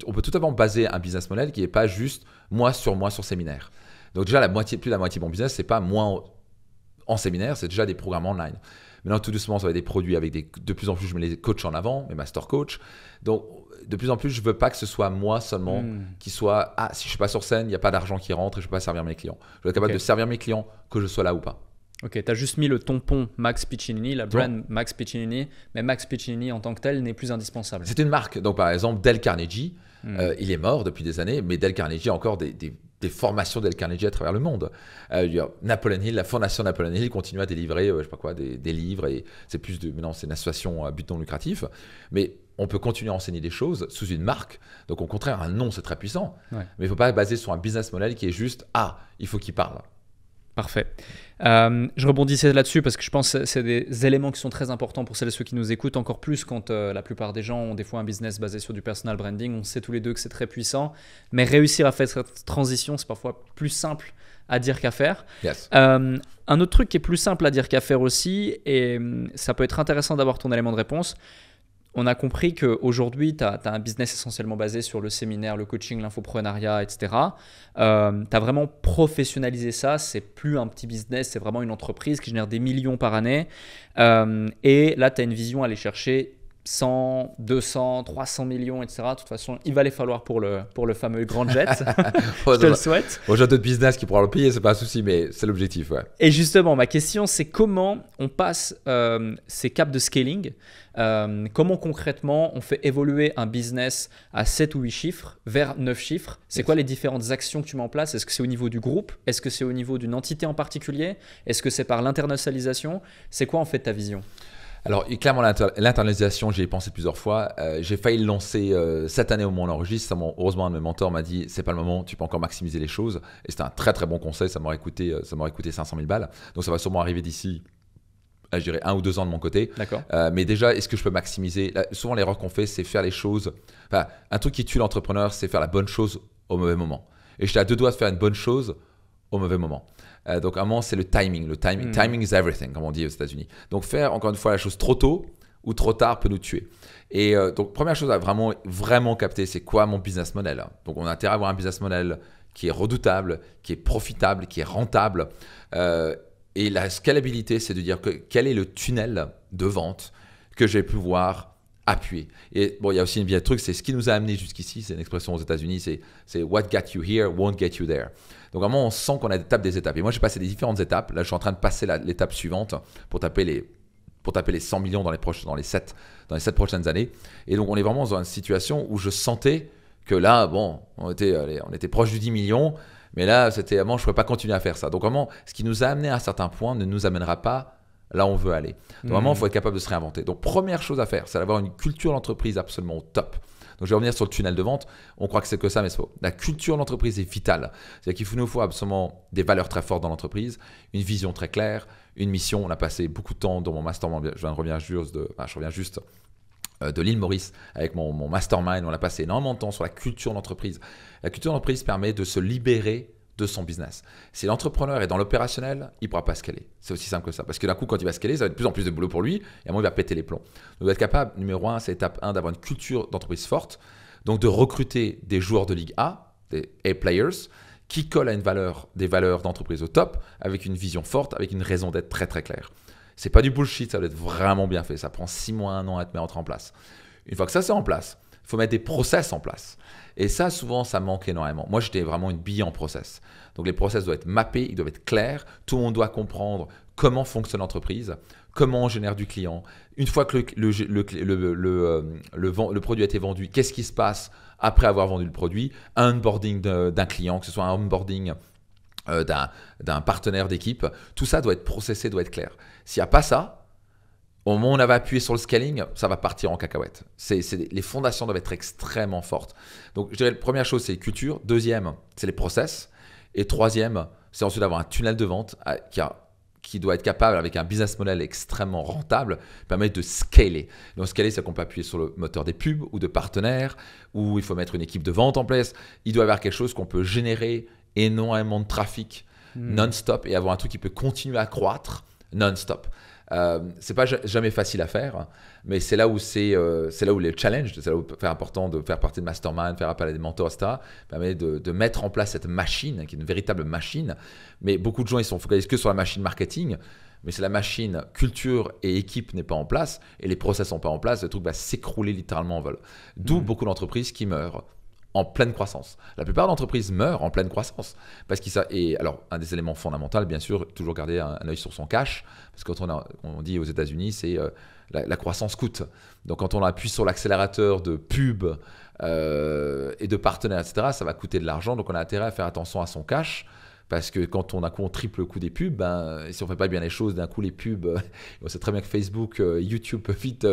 [SPEAKER 1] on peut tout à fait baser un business model qui n'est pas juste moi sur séminaire. Donc déjà, plus de la moitié de mon business, c'est pas moi en séminaire, c'est déjà des programmes online. Maintenant, tout doucement, ça va être des produits avec de plus en plus, je mets les coachs en avant, mes master coachs. Donc, de plus en plus, je veux pas que ce soit moi seulement qui soit si je suis pas sur scène, il n'y a pas d'argent qui rentre et je peux pas servir mes clients. Je veux être capable de servir mes clients que je sois là ou pas.
[SPEAKER 2] Ok, tu as juste mis le tampon Max Piccinini, la brand Max Piccinini, mais Max Piccinini en tant que tel n'est plus indispensable.
[SPEAKER 1] C'est une marque. Donc, par exemple, Dale Carnegie, il est mort depuis des années, mais Dale Carnegie a encore des formations Dale Carnegie à travers le monde. Napoleon Hill, la fondation Napoleon Hill continue à délivrer je sais pas quoi, des livres. Et c'est maintenant, c'est une association à but non lucratif. Mais on peut continuer à enseigner des choses sous une marque. Donc, au contraire, un nom, c'est très puissant. Ouais. Mais il ne faut pas baser sur un business model qui est juste « Ah, il faut qu'il parle ».
[SPEAKER 2] Parfait. Je rebondissais là-dessus parce que je pense que c'est des éléments qui sont très importants pour celles et ceux qui nous écoutent, encore plus quand la plupart des gens ont des fois un business basé sur du personal branding. On sait tous les deux que c'est très puissant, mais réussir à faire cette transition, c'est parfois plus simple à dire qu'à faire.
[SPEAKER 1] Yes.
[SPEAKER 2] Un autre truc qui est plus simple à dire qu'à faire aussi, et ça peut être intéressant d'avoir ton élément de réponse. On a compris qu'aujourd'hui, tu as un business essentiellement basé sur le séminaire, le coaching, l'infoprenariat, etc. Tu as vraiment professionnalisé ça. C'est plus un petit business, c'est vraiment une entreprise qui génère des millions par année. Et là, tu as une vision à aller chercher 100, 200, 300 millions, etc. De toute façon, il va les falloir pour le fameux grand jet. Je te le souhaite.
[SPEAKER 1] J'ai d'autres business qui pourra le payer, c'est pas un souci, mais c'est l'objectif. Ouais.
[SPEAKER 2] Et justement, ma question, c'est comment on passe ces caps de scaling, comment concrètement on fait évoluer un business à 7 ou 8 chiffres vers 9 chiffres. C'est quoi les différentes actions que tu mets en place? Est-ce que c'est au niveau du groupe? Est-ce que c'est au niveau d'une entité en particulier? Est-ce que c'est par l'internationalisation? C'est quoi en fait ta vision?
[SPEAKER 1] Alors, clairement, l'internalisation, j'y ai pensé plusieurs fois. J'ai failli le lancer cette année au moment où on enregistre. Heureusement, un de mes mentors m'a dit, c'est pas le moment, tu peux encore maximiser les choses. Et c'était un très très bon conseil, ça m'aurait coûté 500 000 balles. Donc, ça va sûrement arriver d'ici, je dirais, 1 ou 2 ans de mon côté.
[SPEAKER 2] D'accord.
[SPEAKER 1] Mais déjà, est-ce que je peux maximiser? Souvent, l'erreur qu'on fait, c'est faire les choses. Enfin, un truc qui tue l'entrepreneur, c'est faire la bonne chose au mauvais moment. Et j'étais à 2 doigts de faire une bonne chose au mauvais moment. Donc, à un moment, c'est le timing. Timing is everything, comme on dit aux États-Unis. Donc, faire encore une fois la chose trop tôt ou trop tard peut nous tuer. Et donc, première chose à vraiment capter, c'est quoi mon business model? Donc, on a intérêt à avoir un business model qui est redoutable, qui est profitable, qui est rentable. Et la scalabilité, c'est de dire quel est le tunnel de vente que je vais pouvoir appuyer. Et bon, il y a aussi un vieil truc, c'est ce qui nous a amené jusqu'ici, c'est une expression aux États-Unis, c'est what got you here won't get you there. Donc vraiment, on sent qu'on a des étapes. Et moi, j'ai passé des différentes étapes. Là, je suis en train de passer l'étape suivante pour taper les 100 millions dans les 7 prochaines années. Et donc, on est vraiment dans une situation où je sentais que là, bon, on était proche du 10 millions, mais là, je ne pourrais pas continuer à faire ça. Donc vraiment, ce qui nous a amené à un certain point ne nous amènera pas là où on veut aller. Donc vraiment, il faut être capable de se réinventer. Donc première chose à faire, c'est d'avoir une culture d'entreprise absolument au top. Donc je vais revenir sur le tunnel de vente. On croit que c'est que ça, mais c'est faux. La culture d'entreprise est vitale. C'est-à-dire qu'il nous faut absolument des valeurs très fortes dans l'entreprise, une vision très claire, une mission. On a passé beaucoup de temps dans mon mastermind. Je reviens juste de l'île Maurice avec mon mastermind. On a passé énormément de temps sur la culture d'entreprise. La culture d'entreprise permet de se libérer de son business. Si l'entrepreneur est dans l'opérationnel, il ne pourra pas scaler. C'est aussi simple que ça. Parce que d'un coup, quand il va scaler, ça va être de plus en plus de boulot pour lui et à un moment, il va péter les plombs. Donc, être capable, numéro 1, c'est étape 1, d'avoir une culture d'entreprise forte. Donc, de recruter des joueurs de Ligue A, des A-players, qui collent à des valeurs d'entreprise au top, avec une vision forte, avec une raison d'être très, très claire. Ce n'est pas du bullshit, ça doit être vraiment bien fait. Ça prend 6 mois, 1 an à te mettre en place. Une fois que ça, c'est en place, il faut mettre des process en place. Et ça, souvent, ça manque énormément. Moi, j'étais vraiment une bille en process. Donc, les process doivent être mappés, ils doivent être clairs. Tout le monde doit comprendre comment fonctionne l'entreprise, comment on génère du client. Une fois que le produit a été vendu, qu'est-ce qui se passe après avoir vendu le produit? Un onboarding d'un client, que ce soit un onboarding d'un partenaire d'équipe. Tout ça doit être processé, doit être clair. S'il n'y a pas ça, au moment où on va appuyer sur le scaling, ça va partir en cacahuète. Les fondations doivent être extrêmement fortes. Donc, je dirais, la première chose, c'est culture. Deuxième, c'est les process. Et troisième, c'est ensuite d'avoir un tunnel de vente qui doit être capable, avec un business model extrêmement rentable, permettre de scaler. Donc, scaler, c'est qu'on peut appuyer sur le moteur des pubs ou de partenaires, ou il faut mettre une équipe de vente en place. Il doit y avoir quelque chose qu'on peut générer énormément de trafic non-stop et avoir un truc qui peut continuer à croître non-stop. C'est pas jamais facile à faire, mais c'est là où les challenges, c'est là où c'est important de faire partie de mastermind, faire appel à des mentors, etc. permet de mettre en place cette machine qui est une véritable machine. Mais beaucoup de gens ils sont focalisés que sur la machine marketing, mais c'est la machine culture et équipe n'est pas en place et les process sont pas en place, le truc va s'écrouler littéralement en vol. D'où beaucoup d'entreprises qui meurent en pleine croissance. La plupart d'entreprises meurent en pleine croissance. Alors, un des éléments fondamentaux, bien sûr, toujours garder un œil sur son cash. Parce que quand on dit aux États-Unis, c'est la croissance coûte. Donc, quand on appuie sur l'accélérateur de pub et de partenaires, etc., ça va coûter de l'argent. Donc, on a intérêt à faire attention à son cash. Parce que quand on triple le coût des pubs, si on ne fait pas bien les choses, d'un coup les pubs, on sait très bien que Facebook, YouTube peut vite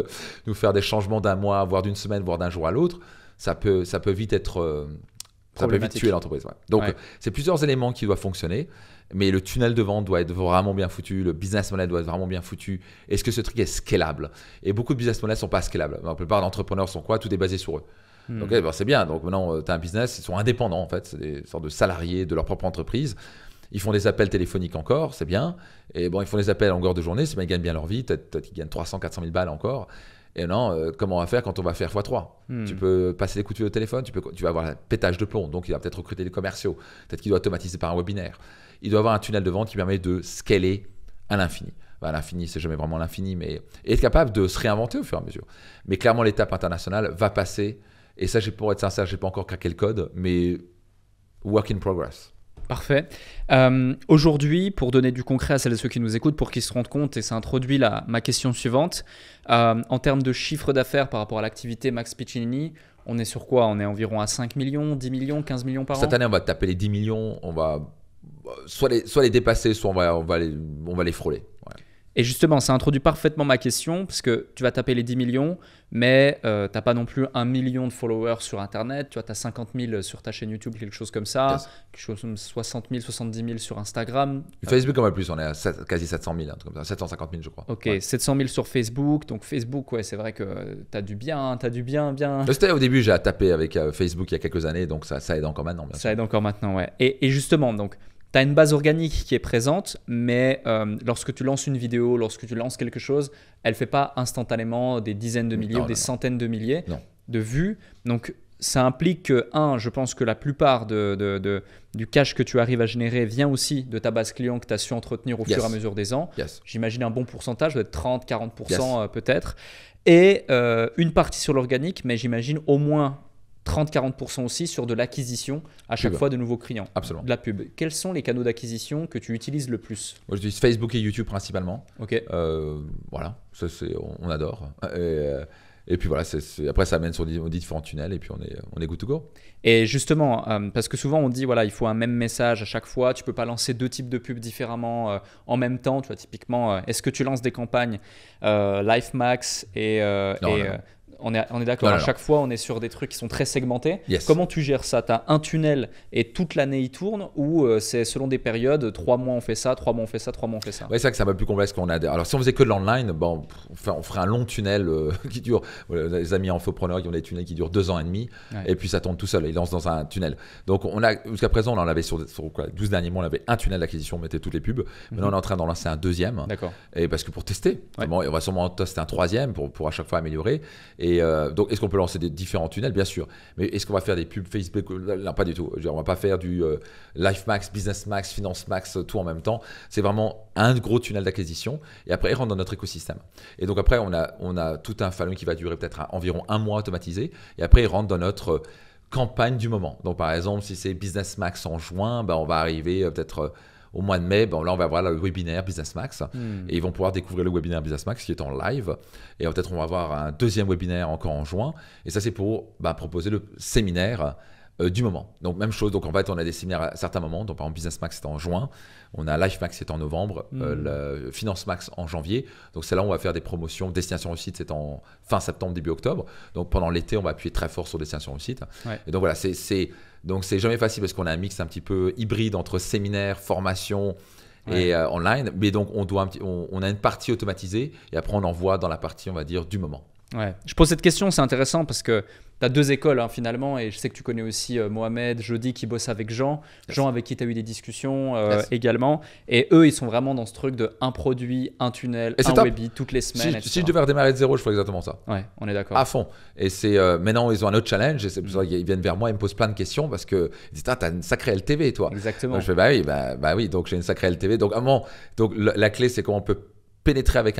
[SPEAKER 1] nous faire des changements d'un mois, voire d'une semaine, voire d'un jour à l'autre. Ça peut vite être ça peut vite tuer l'entreprise. Ouais. Donc, c'est plusieurs éléments qui doivent fonctionner, mais le tunnel de vente doit être vraiment bien foutu, le business model doit être vraiment bien foutu. Est-ce que ce truc est scalable? Et beaucoup de business models ne sont pas scalables. La plupart d'entrepreneurs sont quoi? Tout est basé sur eux. Donc, c'est bien. Donc, maintenant, tu as un business, ils sont indépendants en fait. C'est des sortes de salariés de leur propre entreprise. Ils font des appels téléphoniques encore, c'est bien. Et bon, ils font des appels en longueur de journée, c'est bien, ils gagnent bien leur vie. Peut-être qu'ils gagnent 300, 400 000 balles encore. Et non, comment on va faire quand on va faire x3 Tu peux passer des coups de fil au téléphone, tu vas avoir un pétage de plomb, donc il va peut-être recruter des commerciaux, peut-être qu'il doit automatiser par un webinaire. Il doit avoir un tunnel de vente qui permet de scaler à l'infini. À l'infini, c'est jamais vraiment l'infini, mais être capable de se réinventer au fur et à mesure. Mais clairement, l'étape internationale va passer, et ça, pour être sincère, je n'ai pas encore craqué le code, mais work in progress.
[SPEAKER 2] Parfait. Aujourd'hui, pour donner du concret à celles et ceux qui nous écoutent, pour qu'ils se rendent compte, et ça introduit ma question suivante, en termes de chiffre d'affaires par rapport à l'activité Max Piccinini, on est sur quoi? On est environ à 5 millions, 10 millions, 15 millions par an?
[SPEAKER 1] Cette année, on va taper les 10 millions, on va soit les dépasser, soit on va les frôler. Ouais.
[SPEAKER 2] Et justement, ça introduit parfaitement ma question, parce que tu vas taper les 10 millions, mais tu n'as pas non plus 1 million de followers sur Internet. Tu as 50 000 sur ta chaîne YouTube, quelque chose comme ça, yes. Quelque chose comme 60 000, 70 000 sur Instagram.
[SPEAKER 1] Facebook, on va plus, on est à quasi 700 000, un truc comme ça, 750 000 je crois.
[SPEAKER 2] Ok, ouais. 700 000 sur Facebook. Donc Facebook, ouais, c'est vrai que tu as du bien.
[SPEAKER 1] C'était au début, j'ai tapé avec Facebook il y a quelques années, donc ça aide encore maintenant.
[SPEAKER 2] Ça aide encore maintenant, ouais. Et justement, donc, tu as une base organique qui est présente, mais lorsque tu lances une vidéo, lorsque tu lances quelque chose, elle ne fait pas instantanément des dizaines de milliers ou des centaines de milliers de vues. Donc, ça implique que, je pense que la plupart du cash que tu arrives à générer vient aussi de ta base client que tu as su entretenir au fur et à mesure des ans. J'imagine un bon pourcentage, doit être 30-40% peut-être. Et une partie sur l'organique, mais j'imagine au moins 30-40% aussi sur de l'acquisition à chaque fois de nouveaux clients.
[SPEAKER 1] Absolument.
[SPEAKER 2] De la pub. Quels sont les canaux d'acquisition que tu utilises le plus?
[SPEAKER 1] Moi, j'utilise Facebook et YouTube principalement.
[SPEAKER 2] Ok.
[SPEAKER 1] Voilà, on adore. Et puis voilà, après ça amène sur différents tunnels et puis on est good to go.
[SPEAKER 2] Et justement, parce que souvent on dit voilà, il faut un même message à chaque fois, tu peux pas lancer 2 types de pubs différemment en même temps. Tu vois, typiquement, est-ce que tu lances des campagnes LifeMax
[SPEAKER 1] Non.
[SPEAKER 2] On est d'accord, à chaque fois on est sur des trucs qui sont très segmentés. Comment tu gères ça? Tu as un tunnel et toute l'année il tourne, ou c'est selon des périodes, 3 mois on fait ça, 3 mois on fait ça, 3 mois on fait ça?
[SPEAKER 1] Ouais, c'est vrai que c'est un peu plus complexe qu'on a. Alors si on faisait que de l'online, bon, on ferait un long tunnel qui dure, les amis infopreneurs qui ont des tunnels qui durent 2 ans et demi, et puis ça tourne tout seul, ils lancent dans un tunnel. Donc jusqu'à présent on en avait sur 12 derniers mois, on avait un tunnel d'acquisition, on mettait toutes les pubs. Maintenant on est en train d'en lancer un deuxième.
[SPEAKER 2] D'accord.
[SPEAKER 1] Et parce que pour tester, on va sûrement tester un troisième pour à chaque fois améliorer. Et donc, est-ce qu'on peut lancer des différents tunnels? Bien sûr. Mais est-ce qu'on va faire des pubs Facebook? Non, pas du tout. On ne va pas faire du LifeMax, BusinessMax, FinanceMax, tout en même temps. C'est vraiment un gros tunnel d'acquisition. Et après, il rentre dans notre écosystème. Et donc, après, on a tout un funnel qui va durer peut-être environ un mois automatisé. Et après, il rentre dans notre campagne du moment. Donc, par exemple, si c'est BusinessMax en juin, on va arriver peut-être... au mois de mai, là, on va avoir le webinaire Business Max et ils vont pouvoir découvrir le webinaire Business Max qui est en live. Et peut-être on va avoir un deuxième webinaire encore en juin. Et ça, c'est pour proposer le séminaire du moment. Donc, même chose. Donc, en fait, on a des séminaires à certains moments. Donc, par exemple, Business Max, c'est en juin. On a Life Max, c'est en novembre. Le Finance Max en janvier. Donc, c'est là où on va faire des promotions. Destination Réussite, c'est en fin septembre, début octobre. Donc, pendant l'été, on va appuyer très fort sur Destination Réussite. Et donc, voilà, donc, c'est jamais facile parce qu'on a un mix un petit peu hybride entre séminaire, formation et online. Mais donc, on a une partie automatisée et après, on envoie dans la partie, on va dire, du moment.
[SPEAKER 2] Ouais. Je pose cette question, c'est intéressant parce que tu as 2 écoles finalement, et je sais que tu connais aussi Mohamed, Jody qui bosse avec Jean, Jean avec qui tu as eu des discussions également, et eux ils sont vraiment dans ce truc de un produit, un tunnel, un webi toutes les semaines.
[SPEAKER 1] Si je devais redémarrer de zéro, je ferais exactement ça.
[SPEAKER 2] Ouais, on est d'accord.
[SPEAKER 1] À fond. Et c'est maintenant ils ont un autre challenge et c'est pour ça qu'ils viennent vers moi, ils me posent plein de questions parce qu'ils disent t'as une sacrée LTV toi.
[SPEAKER 2] Exactement.
[SPEAKER 1] Donc, je fais bah oui, donc j'ai une sacrée LTV. Donc à un moment, la clé c'est comment on peut pénétrer avec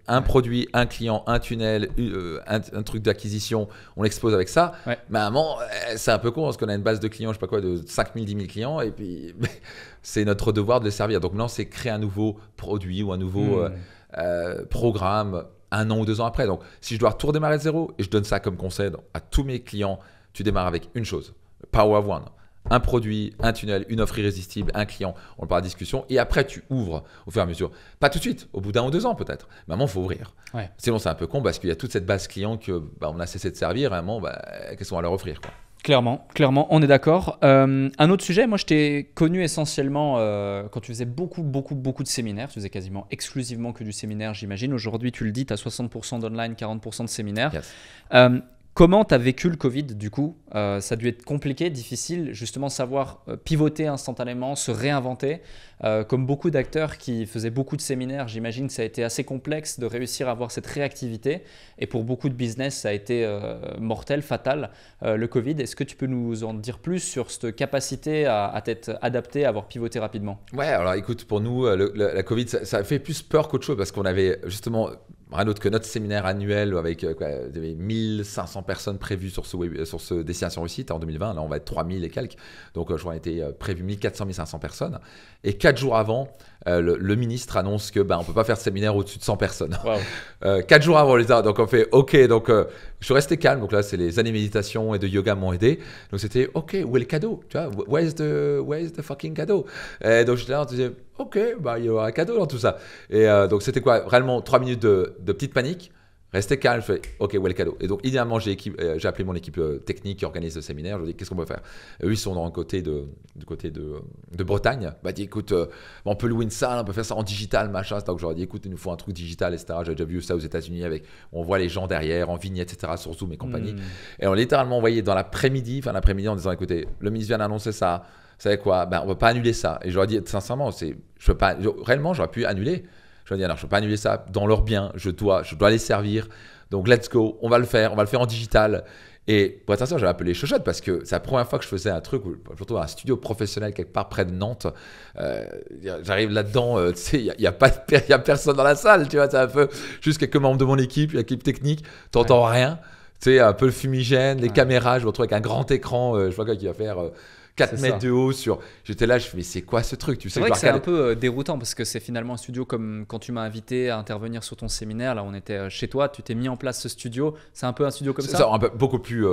[SPEAKER 1] un produit, un client, un tunnel, un truc d'acquisition, on l'expose avec ça. Mais à un moment, c'est un peu con parce qu'on a une base de clients, je sais pas quoi, de 5 000, 10 000 clients et puis c'est notre devoir de les servir. Donc maintenant, c'est créer un nouveau produit ou un nouveau programme 1 an ou 2 ans après. Donc si je dois tout redémarrer de zéro, et je donne ça comme conseil à tous mes clients, tu démarres avec une chose, Power of One. Un produit, un tunnel, une offre irrésistible, un client, on parle de discussion, et après tu ouvres au fur et à mesure. Pas tout de suite, au bout d'1 ou 2 ans peut-être. Mais à un moment, il faut ouvrir. Sinon, c'est un peu con parce qu'il y a toute cette base client qu'on a cessé de servir, et à un moment, qu'est-ce qu'on va leur offrir quoi.
[SPEAKER 2] Clairement, on est d'accord. Un autre sujet, moi je t'ai connu essentiellement quand tu faisais beaucoup de séminaires. Tu faisais quasiment exclusivement que du séminaire, j'imagine. Aujourd'hui, tu le dis, tu as 60% d'online, 40% de séminaires. Comment tu as vécu le Covid du coup? Ça a dû être compliqué, difficile, justement savoir pivoter instantanément, se réinventer. Comme beaucoup d'acteurs qui faisaient beaucoup de séminaires, j'imagine que ça a été assez complexe de réussir à avoir cette réactivité. Et pour beaucoup de business, ça a été mortel, fatal, le Covid. Est-ce que tu peux nous en dire plus sur cette capacité à t'être adapté, à avoir pivoté rapidement?
[SPEAKER 1] Ouais, alors écoute, pour nous, la Covid, ça a fait plus peur qu'autre chose parce qu'on avait justement... rien d'autre que notre séminaire annuel avec il y avait 1500 personnes prévues sur ce Destination Réussite en 2020. Là, on va être 3000 et quelques. Donc, je crois qu'on était prévu 1400-1500 personnes. Et 4 jours avant, le ministre annonce que on peut pas faire de séminaire au-dessus de 100 personnes. Wow. 4 jours avant, donc on fait OK. Donc, je suis resté calme. Donc là, c'est les années méditation et de yoga m'ont aidé. Donc, c'était OK, où est le cadeau? Tu vois, where's the fucking cadeau? Et donc, j'étais là, on disait OK, il y aura un cadeau dans tout ça. Et donc, c'était quoi? Réellement 3 minutes de petite panique. Restez calme, je fais OK, où est le cadeau? Et donc, idéalement, j'ai appelé mon équipe technique qui organise le séminaire. Je lui ai dit, qu'est-ce qu'on peut faire? Eux, ils sont du côté de Bretagne. Bah, dit, écoute, on peut louer une salle, on peut faire ça en digital, machin. Donc, je leur ai dit, écoute, il nous faut un truc digital, etc. J'ai déjà vu ça aux États-Unis on voit les gens derrière, en vignette, etc., sur Zoom et compagnie. Et on a littéralement envoyé dans l'après-midi, en disant, écoutez, le ministre vient d'annoncer ça. Vous savez quoi? On ne va pas annuler ça. Et je leur ai dit, sincèrement, réellement, j'aurais pu annuler. Je leur ai dit, alors, je ne peux pas annuler ça dans leur bien. Je dois les servir. Donc let's go, on va le faire en digital. Et pour être sincère, j'avais appelé Chochotte parce que c'est la première fois que je faisais un truc, surtout un studio professionnel quelque part près de Nantes. J'arrive là-dedans, tu sais, il n'y a personne dans la salle, tu vois, c'est un peu juste quelques membres de mon équipe, l'équipe technique, tu n'entends rien. Tu sais, un peu le fumigène, les caméras, je me retrouve avec un grand écran, je vois quoi qui va faire 4 mètres de haut J'étais là, je fais mais c'est quoi ce truc, tu sais,
[SPEAKER 2] c'est vrai que c'est un peu déroutant parce que c'est finalement un studio comme quand tu m'as invité à intervenir sur ton séminaire, là on était chez toi, tu t'es mis en place ce studio, c'est un peu un studio comme ça,
[SPEAKER 1] un peu, beaucoup plus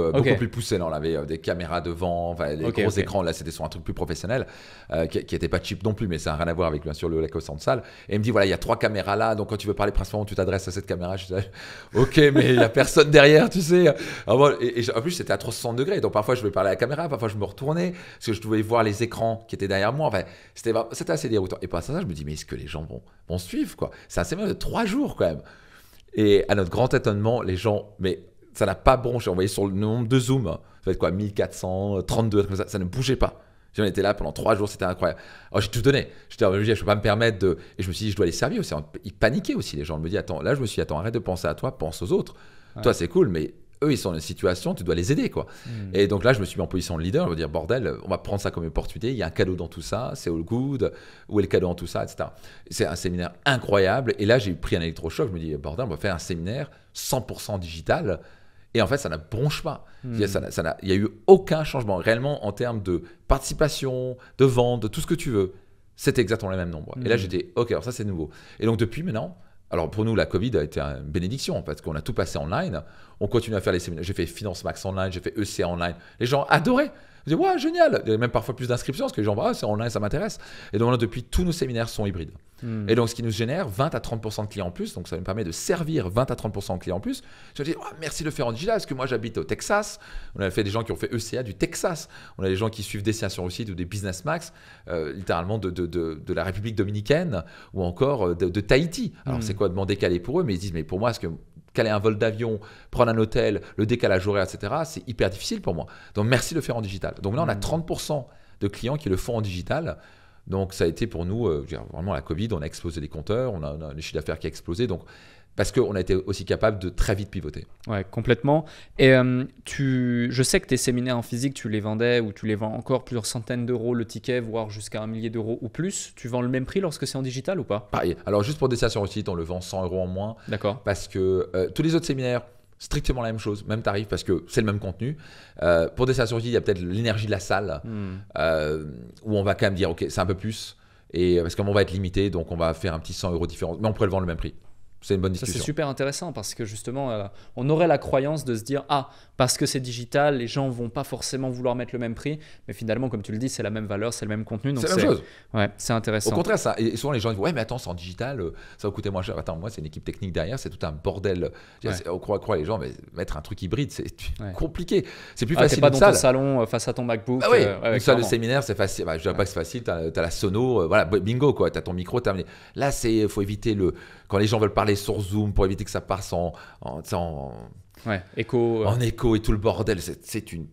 [SPEAKER 1] poussé, là on avait des caméras devant, les gros écrans, là c'était sur un truc plus professionnel qui n'était pas cheap non plus, mais ça n'a rien à voir avec bien sûr le Lac Centre Salle. Et il me dit voilà, il y a 3 caméras là, donc quand tu veux parler principalement tu t'adresses à cette caméra. Je dis ok, mais il n'y a personne derrière, tu sais. En plus c'était à 360 degrés, donc parfois je voulais parler à la caméra, parfois je me retournais parce que je devais voir les écrans qui étaient derrière moi. Enfin, c'était assez déroutant. Et par ça, je me dis, mais est-ce que les gens vont suivre, quoi? C'est un séminaire de 3 jours, quand même. Et à notre grand étonnement, les gens, mais ça n'a pas bronché. On voyait sur le nombre de Zoom, ça va être quoi, 1432, comme ça ne bougeait pas. On était là pendant 3 jours, c'était incroyable. Alors j'ai tout donné. Je ne peux pas me permettre de. Et je me suis dit, je dois les servir aussi. Ils paniquaient aussi, les gens. Je me dis, attends, là, je me suis dit, attends, arrête de penser à toi, pense aux autres. Ouais. Toi, c'est cool, mais eux, ils sont dans une situation, tu dois les aider, quoi. Et donc là, je me suis mis en position de leader. Je veux dire, bordel, on va prendre ça comme une opportunité. Il y a un cadeau dans tout ça. C'est all good. Où est le cadeau dans tout ça, etc. C'est un séminaire incroyable. Et là, j'ai pris un électrochoc. Je me dis, bordel, on va faire un séminaire 100% digital. Et en fait, ça ne bronche pas. Il n'y a eu aucun changement réellement en termes de participation, de vente, de tout ce que tu veux. C'était exactement le même nombre. Et là, j'étais, ok, alors ça, c'est nouveau. Et donc, depuis maintenant, alors pour nous, la Covid a été une bénédiction parce qu'on a tout passé online. On continue à faire les séminaires. J'ai fait Finance Max online, j'ai fait ECA online. Les gens adoraient. Ils disaient, ouais, génial. Il y avait même parfois plus d'inscriptions parce que les gens, c'est online, ça m'intéresse. Et donc là, depuis, tous nos séminaires sont hybrides. Et donc, ce qui nous génère 20 à 30% de clients en plus. Donc, ça nous permet de servir 20 à 30% de clients en plus. Je me dis, merci de le faire en digital parce que moi, j'habite au Texas. On a fait des gens qui ont fait ECA du Texas. On a des gens qui suivent Destination Réussite ou des Business Max, littéralement de la République dominicaine ou encore de Tahiti. Alors, c'est quoi demander décalé pour eux, mais ils disent, mais pour moi, est-ce que caler un vol d'avion, prendre un hôtel, le décalage horaire, etc., c'est hyper difficile pour moi. Donc, merci de le faire en digital. Donc là, on a 30% de clients qui le font en digital. Donc, ça a été pour nous, vraiment la Covid, on a explosé les compteurs, on a le chiffre d'affaires qui a explosé. Donc, parce qu'on a été aussi capable de très vite pivoter.
[SPEAKER 2] Ouais, complètement. Et je sais que tes séminaires en physique, tu les vendais ou tu les vends encore plusieurs centaines d'euros le ticket, voire jusqu'à 1 millier d'euros ou plus. Tu vends le même prix lorsque c'est en digital ou pas?
[SPEAKER 1] Pareil. Alors, juste pour Destination Réussite, on le vend 100 euros en moins.
[SPEAKER 2] D'accord.
[SPEAKER 1] Parce que tous les autres séminaires, strictement la même chose, même tarif, parce que c'est le même contenu. Pour Destination Réussite, il y a peut-être l'énergie de la salle, où on va quand même dire, OK, c'est un peu plus, et parce qu'on va être limité, donc on va faire un petit 100 euros différent, mais on pourrait le vendre le même prix. C'est une bonne discussion.
[SPEAKER 2] Ça, c'est super intéressant parce que justement, on aurait la croyance de se dire « Ah, parce que c'est digital, les gens ne vont pas forcément vouloir mettre le même prix. » Mais finalement, comme tu le dis, c'est la même valeur, c'est le même contenu.
[SPEAKER 1] C'est la même chose.
[SPEAKER 2] Ouais, c'est intéressant.
[SPEAKER 1] Au contraire, ça, et souvent les gens disent « Ouais, mais attends, c'est en digital, ça va coûter moins cher. » Attends, moi, c'est une équipe technique derrière, c'est tout un bordel. On croit les gens, mais mettre un truc hybride, c'est compliqué. C'est plus facile.
[SPEAKER 2] Tu n'es pas dans ton salon face à ton MacBook.
[SPEAKER 1] Ah oui, une salle de séminaire, c'est facile. Je ne dirais pas que c'est facile, tu as la sono, voilà, bingo, tu as ton micro terminé. Là, il faut éviter quand les gens veulent parler sur Zoom pour éviter que ça passe en
[SPEAKER 2] écho.
[SPEAKER 1] En écho et tout le bordel. C'est une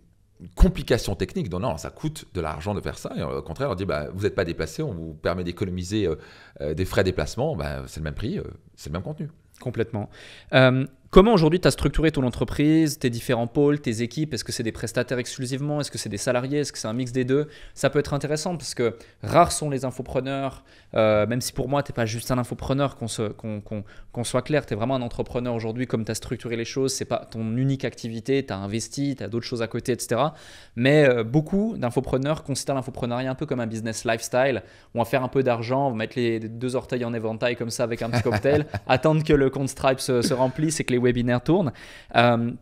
[SPEAKER 1] complication technique. Donc non, ça coûte de l'argent de faire ça. Et au contraire, on dit, vous n'êtes pas déplacé, on vous permet d'économiser des frais de déplacement. C'est le même prix, c'est le même contenu.
[SPEAKER 2] Complètement. Comment aujourd'hui tu as structuré ton entreprise, tes différents pôles, tes équipes? Est-ce que c'est des prestataires exclusivement? Est-ce que c'est des salariés? Est-ce que c'est un mix des deux? Ça peut être intéressant parce que rares sont les infopreneurs, même si pour moi tu n'es pas juste un infopreneur, qu'on soit clair, tu es vraiment un entrepreneur aujourd'hui comme tu as structuré les choses, c'est pas ton unique activité, tu as investi, tu as d'autres choses à côté, etc. Mais beaucoup d'infopreneurs considèrent l'infoprenariat un peu comme un business lifestyle. On va faire un peu d'argent, on va mettre les 2 orteils en éventail comme ça avec un petit cocktail, attendre que le compte Stripe se remplisse et que les webinaires tournent.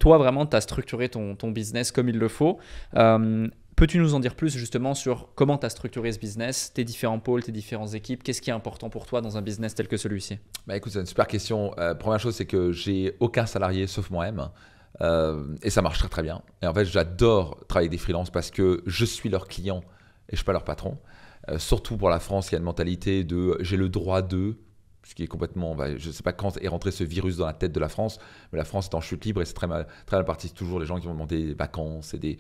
[SPEAKER 2] Toi, vraiment, tu as structuré ton business comme il le faut. Peux-tu nous en dire plus justement sur comment tu as structuré ce business, tes différents pôles, tes différentes équipes? Qu'est-ce qui est important pour toi dans un business tel que celui-ci?
[SPEAKER 1] Écoute, c'est une super question. Première chose, c'est que j'ai aucun salarié sauf moi-même. Et ça marche très très bien. Et en fait, j'adore travailler avec des freelances parce que je suis leur client et je ne suis pas leur patron. Surtout pour la France, il y a une mentalité de j'ai le droit de... Ce qui est complètement, je ne sais pas quand est rentré ce virus dans la tête de la France, mais la France est en chute libre et c'est très mal parti. C'est toujours les gens qui vont demander des vacances et des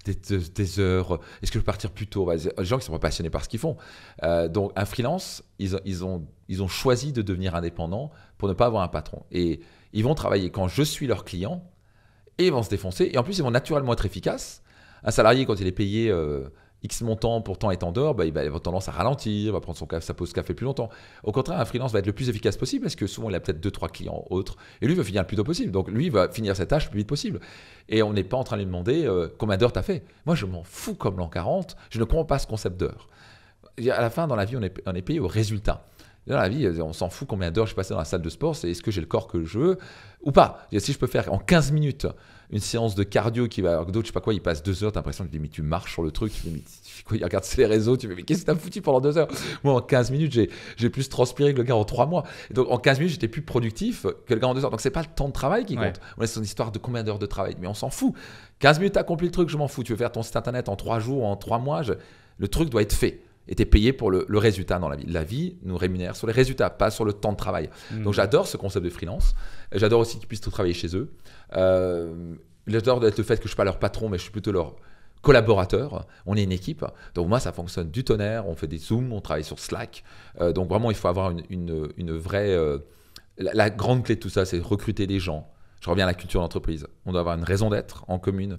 [SPEAKER 1] des heures. Est-ce que je peux partir plus tôt? Les gens qui sont pas passionnés par ce qu'ils font. Donc, un freelance, ils ont choisi de devenir indépendants pour ne pas avoir un patron. Et ils vont travailler quand je suis leur client et ils vont se défoncer. Et en plus, ils vont naturellement être efficaces. Un salarié, quand il est payé X montant pour temps étant dehors, il va avoir tendance à ralentir, va prendre sa pause café plus longtemps. Au contraire, un freelance va être le plus efficace possible parce que souvent, il a peut-être 2-3 clients autres. Et lui, il veut finir le plus tôt possible. Donc, lui, il va finir cette tâche le plus vite possible. Et on n'est pas en train de lui demander combien d'heures tu as fait. Moi, je m'en fous comme l'an 40. Je ne comprends pas ce concept d'heure. À la fin, dans la vie, on est payé au résultat. Dans la vie, on s'en fout combien d'heures je passais dans la salle de sport, c'est est-ce que j'ai le corps que je veux ou pas. Si je peux faire en 15 minutes une séance de cardio qui va, alors que d'autres, je sais pas quoi, ils passent 2 heures, t'as l'impression que tu dis, mais tu marches sur le truc, tu dis, mais tu fais quoi, il regarde les réseaux, tu fais, mais qu'est-ce que t'as foutu pendant 2 heures? Moi, en 15 minutes, j'ai plus transpiré que le gars en 3 mois. Et donc, en 15 minutes, j'étais plus productif que le gars en 2 heures. Donc, c'est pas le temps de travail qui compte. On est sur une histoire de combien d'heures de travail, mais on s'en fout. 15 minutes, t'as accompli le truc, je m'en fous. Tu veux faire ton site internet en 3 jours, en 3 mois, le truc doit être fait. Et tu es payé pour le résultat dans la vie. La vie nous rémunère sur les résultats, pas sur le temps de travail. Donc j'adore ce concept de freelance. J'adore aussi qu'ils puissent tout travailler chez eux. J'adore le fait que je ne suis pas leur patron, mais je suis plutôt leur collaborateur. On est une équipe. Donc moi, ça fonctionne du tonnerre. On fait des Zooms, on travaille sur Slack. Donc vraiment, il faut avoir une vraie... la grande clé de tout ça, c'est recruter des gens. Je reviens à la culture d'entreprise. On doit avoir une raison d'être en commune.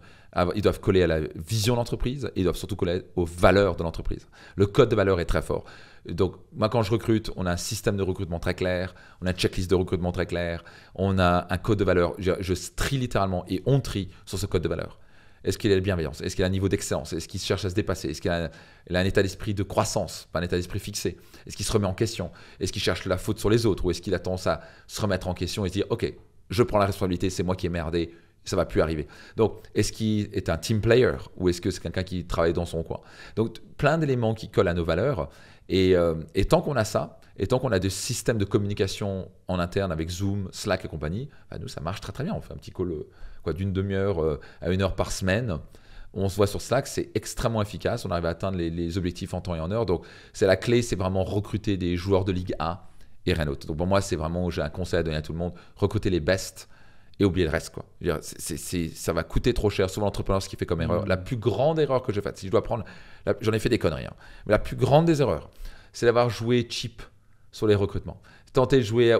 [SPEAKER 1] Ils doivent coller à la vision de l'entreprise et ils doivent surtout coller aux valeurs de l'entreprise. Le code de valeurs est très fort. Donc, moi, quand je recrute, on a un système de recrutement très clair, on a une checklist de recrutement très claire, on a un code de valeurs. Je trie littéralement et on trie sur ce code de valeurs. Est-ce qu'il a la bienveillance? Est-ce qu'il a un niveau d'excellence? Est-ce qu'il cherche à se dépasser? Est-ce qu'il a un état d'esprit de croissance, pas un état d'esprit fixé? Est-ce qu'il se remet en question? Est-ce qu'il cherche la faute sur les autres? Ou est-ce qu'il a tendance à se remettre en question et se dire « Ok, je prends la responsabilité, c'est moi qui ai merdé, ça ne va plus arriver. » Donc, est-ce qu'il est un team player ou est-ce que c'est quelqu'un qui travaille dans son coin? Donc, plein d'éléments qui collent à nos valeurs. Et tant qu'on a ça, et tant qu'on a des systèmes de communication en interne avec Zoom, Slack et compagnie, nous, ça marche très très bien. On fait un petit call d'une demi-heure à 1 heure par semaine. On se voit sur Slack, c'est extrêmement efficace. On arrive à atteindre les objectifs en temps et en heure. Donc, c'est la clé, c'est vraiment recruter des joueurs de Ligue A et rien d'autre. Donc pour moi, c'est vraiment où j'ai un conseil à donner à tout le monde, recruter les best et oublier le reste. Ça va coûter trop cher. Souvent, l'entrepreneur, ce qu'il fait comme erreur, la plus grande erreur que j'ai faite, si je dois prendre, j'en ai fait des conneries, mais la plus grande des erreurs, c'est d'avoir joué cheap sur les recrutements. Tenter de jouer,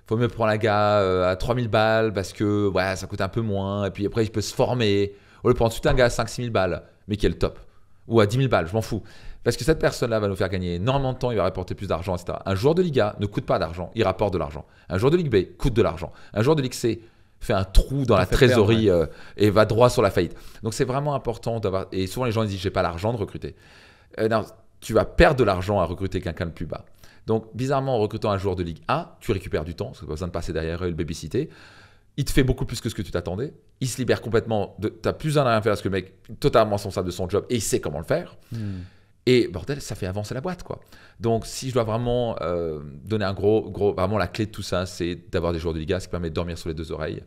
[SPEAKER 1] faut mieux prendre un gars à 3000 balles parce que ça coûte un peu moins, et puis après, il peut se former. Au lieu de prendre tout un gars à 5-6 000 balles, mais qui est le top. Ou à 10 000 balles, je m'en fous. Parce que cette personne-là va nous faire gagner énormément de temps, il va rapporter plus d'argent, etc. Un joueur de Liga ne coûte pas d'argent, il rapporte de l'argent. Un joueur de Ligue B coûte de l'argent. Un joueur de Ligue C fait un trou dans la trésorerie et va droit sur la faillite. Donc c'est vraiment important d'avoir... Et souvent les gens disent « j'ai pas l'argent de recruter ». Non, tu vas perdre de l'argent à recruter quelqu'un de plus bas. Donc bizarrement, en recrutant un joueur de Ligue A, tu récupères du temps, parce que tu n'as pas besoin de passer derrière eux et le babysitter. Il te fait beaucoup plus que ce que tu t'attendais. Il se libère complètement. Tu n'as plus besoin de rien faire parce que le mec est totalement responsable de son job et il sait comment le faire. Et bordel, ça fait avancer la boîte, quoi. Donc, si je dois vraiment donner un vraiment la clé de tout ça, c'est d'avoir des joueurs de Liga, ce qui permet de dormir sur les 2 oreilles,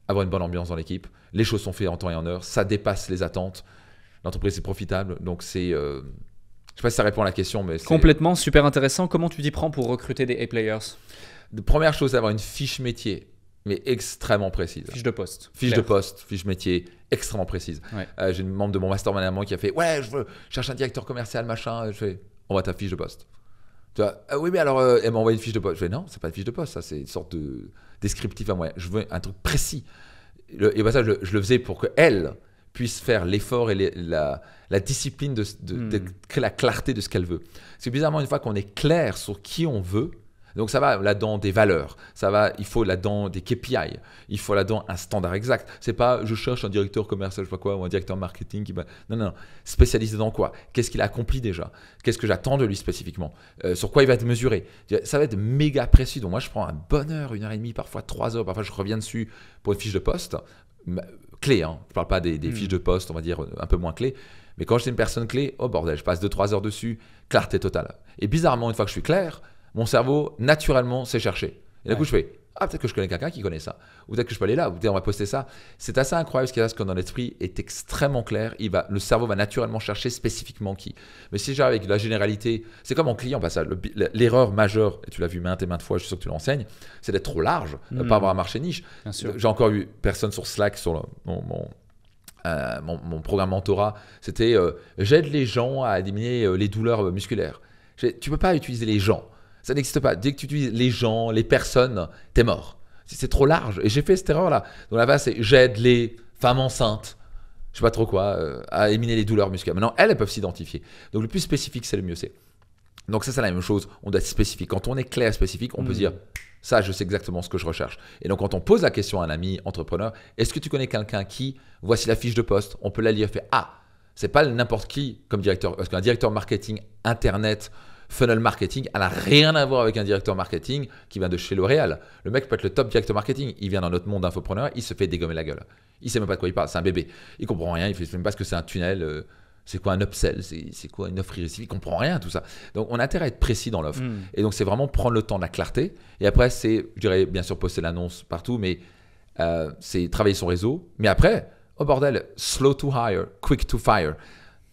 [SPEAKER 1] avoir une bonne ambiance dans l'équipe. Les choses sont faites en temps et en heure. Ça dépasse les attentes. L'entreprise est profitable. Donc, c'est... je ne sais pas si ça répond à la question, mais c'est...
[SPEAKER 2] Complètement, super intéressant. Comment tu t'y prends pour recruter des A-players?
[SPEAKER 1] La première chose, c'est d'avoir une fiche métier, mais extrêmement précise.
[SPEAKER 2] Fiche de poste.
[SPEAKER 1] Fiche de poste, fiche métier, extrêmement précise. J'ai une membre de mon mastermind à moi qui a fait « Ouais, je cherche un directeur commercial, machin. » Je fais « On voit ta fiche de poste. » Tu vois, « Oui, mais alors, elle m'a envoyé une fiche de poste. » Je fais « Non, c'est pas une fiche de poste, ça, c'est une sorte de descriptif à moi. Je veux un truc précis. » Et ça, je le faisais pour qu'elle puisse faire l'effort et la discipline de créer la clarté de ce qu'elle veut. Parce que bizarrement, une fois qu'on est clair sur qui on veut, donc ça va là-dedans des valeurs, il faut là-dedans des KPI, il faut là-dedans un standard exact. C'est pas je cherche un directeur commercial, je sais pas quoi, ou un directeur marketing qui va... Non, spécialisé dans quoi? Qu'est-ce qu'il a accompli déjà? Qu'est-ce que j'attends de lui spécifiquement? Sur quoi il va être mesuré? Ça va être méga précis. Donc moi je prends une bonne heure, 1h30, parfois 3 heures, parfois je reviens dessus pour une fiche de poste clé. Je parle pas des fiches de poste, on va dire un peu moins clés. Mais quand j'étais une personne clé, oh bordel, je passe 2-3 heures dessus, clarté totale. Et bizarrement, une fois que je suis clair, mon cerveau, naturellement, sait chercher. Et d'un coup, je fais « Ah, peut-être que je connais quelqu'un qui connaît ça. Ou peut-être que je peux aller là. Ou peut-être on va poster ça. » C'est assez incroyable ce qu'il y a, parce que dans l'esprit est extrêmement clair. Le cerveau va naturellement chercher spécifiquement qui. Mais si j'arrive avec la généralité, c'est comme en client. L'erreur majeure, et tu l'as vu maintes et maintes fois, je suis sûr que tu l'enseignes, c'est d'être trop large, de ne pas avoir un marché niche. J'ai encore eu personne sur Slack, sur mon programme mentorat, c'était j'aide les gens à éliminer les douleurs musculaires. Tu ne peux pas utiliser les gens. Ça n'existe pas. Dès que tu utilises les gens, les personnes, t'es mort. C'est trop large. Et j'ai fait cette erreur-là. Donc là-bas, c'est j'aide les femmes enceintes, je sais pas trop quoi, à éliminer les douleurs musculaires. Maintenant, elles peuvent s'identifier. Donc le plus spécifique, c'est le mieux c'est. Donc ça, c'est la même chose. On doit être spécifique. Quand on est clair et spécifique, on peut se dire ça, je sais exactement ce que je recherche. Et donc quand on pose la question à un ami entrepreneur, est-ce que tu connais quelqu'un qui, voici la fiche de poste, on peut la lire, fait ah, c'est pas n'importe qui comme directeur, parce qu'un directeur marketing internet, funnel marketing, elle n'a rien à voir avec un directeur marketing qui vient de chez L'Oréal. Le mec peut être le top directeur marketing. Il vient dans notre monde d'infopreneur, il se fait dégommer la gueule. Il ne sait même pas de quoi il parle, c'est un bébé. Il ne comprend rien, il ne sait même pas ce que c'est un tunnel, c'est quoi un upsell, c'est quoi une offre irrésistible, il ne comprend rien tout ça. Donc on a intérêt à être précis dans l'offre. Et donc c'est vraiment prendre le temps de la clarté. Et après, c'est, je dirais bien sûr poster l'annonce partout, mais c'est travailler son réseau. Mais après, oh bordel, slow to hire, quick to fire,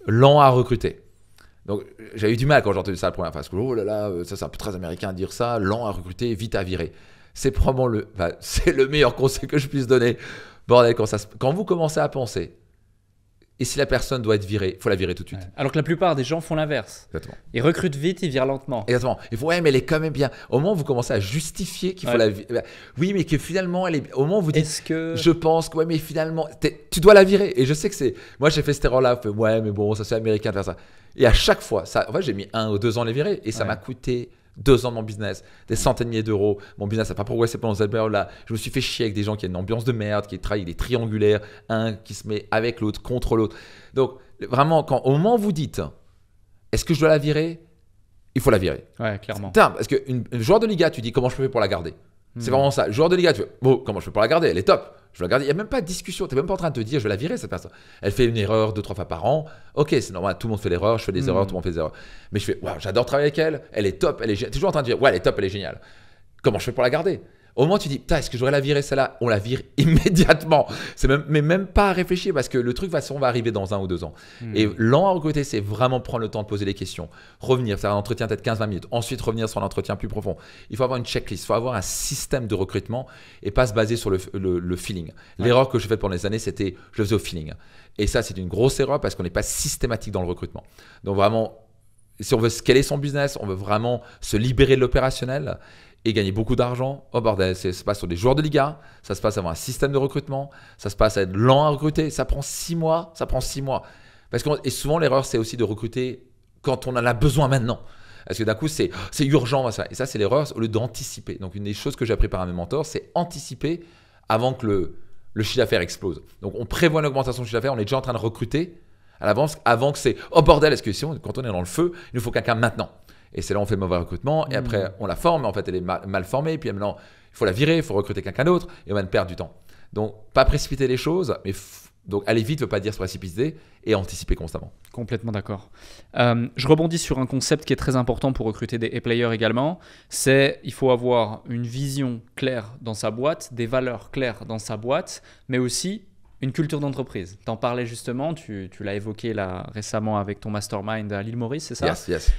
[SPEAKER 1] lent à recruter. Donc, j'avais eu du mal quand j'ai entendu ça la première fois. Parce que, oh là là, ça c'est un peu très américain de dire ça, lent à recruter, vite à virer. C'est probablement c'est le meilleur conseil que je puisse donner. Bordel, quand vous commencez à penser, et si la personne doit être virée, il faut la virer tout de suite.
[SPEAKER 2] Ouais. Alors que la plupart des gens font l'inverse.
[SPEAKER 1] Exactement.
[SPEAKER 2] Ils recrutent vite, ils virent lentement.
[SPEAKER 1] Exactement. Il faut, ouais, mais elle est quand même bien. Au moment où vous commencez à justifier qu'il faut la virer. Oui, mais que finalement, elle est. Au moment où vous dites, je pense que, ouais, mais finalement, tu dois la virer. Et je sais que c'est. Moi, j'ai fait cette erreur-là. Ouais, mais bon, ça c'est américain de faire ça. Et à chaque fois, ça, en fait, j'ai mis 1 ou 2 ans à les virer. Et ça m'a coûté 2 ans de mon business, des centaines de milliers d'euros. Mon business n'a pas progressé pendant cette période-là. Je me suis fait chier avec des gens qui ont une ambiance de merde, qui travaillent des triangulaires, un qui se met avec l'autre, contre l'autre. Donc, vraiment, au moment où vous dites, est-ce que je dois la virer? Il faut la virer.
[SPEAKER 2] Ouais, clairement.
[SPEAKER 1] Parce qu'un joueur de Liga, tu dis comment je fais pour la garder. C'est vraiment ça. Joueur de Liga, tu fais, bon, comment je fais pour la garder? Elle est top. Je vais la garder. Il n'y a même pas de discussion. Tu n'es même pas en train de te dire, je vais la virer, cette personne. Elle fait une erreur 2-3 fois par an. Ok, c'est normal. Tout le monde fait l'erreur. Je fais des erreurs. Tout le monde fait des erreurs. Mais je fais, wow, j'adore travailler avec elle. Elle est top. Elle est toujours en train de dire, ouais, elle est top. Elle est géniale. Comment je fais pour la garder? Au moment où tu dis, putain, est-ce que j'aurais la virer celle-là? On la vire immédiatement. Mais même pas à réfléchir parce que le truc va arriver dans 1 ou 2 ans. Et lent à recruter, c'est vraiment prendre le temps de poser des questions. Revenir, faire un entretien peut-être 15-20 minutes. Ensuite, revenir sur un entretien plus profond. Il faut avoir une checklist. Il faut avoir un système de recrutement et pas se baser sur le feeling. L'erreur que j'ai faite pendant les années, c'était je le faisais au feeling. Et ça, c'est une grosse erreur parce qu'on n'est pas systématique dans le recrutement. Donc vraiment, si on veut scaler son business, on veut vraiment se libérer de l'opérationnel et gagner beaucoup d'argent, oh bordel, ça se passe sur des joueurs de Liga, ça se passe à avoir un système de recrutement, ça se passe à être lent à recruter, ça prend 6 mois, et souvent l'erreur c'est aussi de recruter quand on en a besoin maintenant. Parce que d'un coup c'est urgent, et ça c'est l'erreur au lieu d'anticiper. Donc une des choses que j'ai appris par un de mes mentors, c'est anticiper avant que le chiffre d'affaires explose. Donc on prévoit une augmentation du chiffre d'affaires, on est déjà en train de recruter à l'avance avant que c'est oh bordel, est-ce que quand on est dans le feu, il nous faut quelqu'un maintenant. Et c'est là où on fait le mauvais recrutement. Et après, on la forme. Mais en fait, elle est mal formée. Et puis maintenant, il faut la virer. Il faut recruter quelqu'un d'autre. Et on va perdre du temps. Donc, pas précipiter les choses. Mais donc, aller vite ne veut pas dire se précipiter et anticiper constamment.
[SPEAKER 2] Complètement d'accord. Je rebondis sur un concept qui est très important pour recruter des A-players également. C'est il faut avoir une vision claire dans sa boîte, des valeurs claires dans sa boîte, mais aussi une culture d'entreprise. Tu en parlais justement, tu l'as évoqué là récemment avec ton mastermind à l'île Maurice, c'est ça?
[SPEAKER 1] Yes.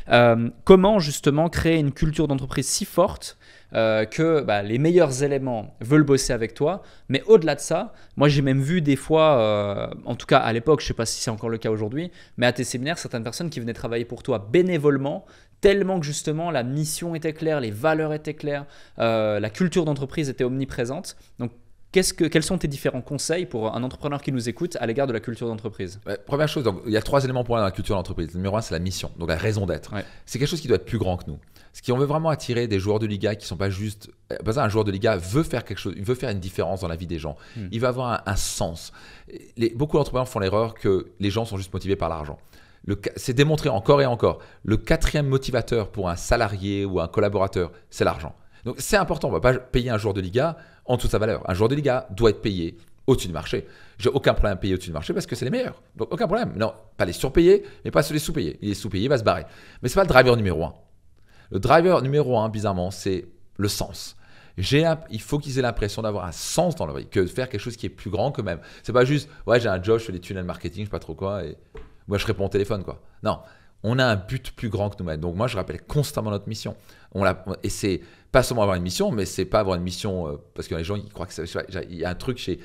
[SPEAKER 2] Comment justement créer une culture d'entreprise si forte que les meilleurs éléments veulent bosser avec toi, mais au-delà de ça, moi j'ai même vu des fois, en tout cas à l'époque, je ne sais pas si c'est encore le cas aujourd'hui, mais à tes séminaires, certaines personnes qui venaient travailler pour toi bénévolement, tellement que justement la mission était claire, les valeurs étaient claires, la culture d'entreprise était omniprésente. Donc quels sont tes différents conseils pour un entrepreneur qui nous écoute à l'égard de la culture d'entreprise?
[SPEAKER 1] Première chose, donc, il y a 3 éléments pour moi dans la culture d'entreprise. Le numéro 1, c'est la mission, donc la raison d'être. Ouais. C'est quelque chose qui doit être plus grand que nous. On veut vraiment attirer des joueurs de Liga qui ne sont pas juste… Un joueur de Liga veut faire quelque chose, il veut faire une différence dans la vie des gens. Il veut avoir un sens. Beaucoup d'entrepreneurs font l'erreur que les gens sont juste motivés par l'argent. C'est démontré encore et encore. Le 4e motivateur pour un salarié ou un collaborateur, c'est l'argent. Donc c'est important, on ne va pas payer un joueur de Liga en dessous de sa valeur. Un joueur de Liga doit être payé au-dessus du marché. J'ai aucun problème à payer au-dessus du marché parce que c'est les meilleurs. Donc aucun problème. Non, pas les surpayer, mais pas les sous-payer. Il est sous-payé, il va se barrer. Mais ce n'est pas le driver numéro 1. Le driver numéro 1, bizarrement, c'est le sens. Il faut qu'ils aient l'impression d'avoir un sens dans leur vie, que de faire quelque chose qui est plus grand qu'eux-mêmes. C'est pas juste, ouais, j'ai un job, je fais des tunnels marketing, je sais pas trop quoi, et moi je réponds au téléphone, quoi. Non, on a un but plus grand que nous-mêmes. Donc moi, je rappelle constamment notre mission. Et c'est pas seulement avoir une mission, mais c'est pas avoir une mission parce que les gens ils croient que il y a un truc chez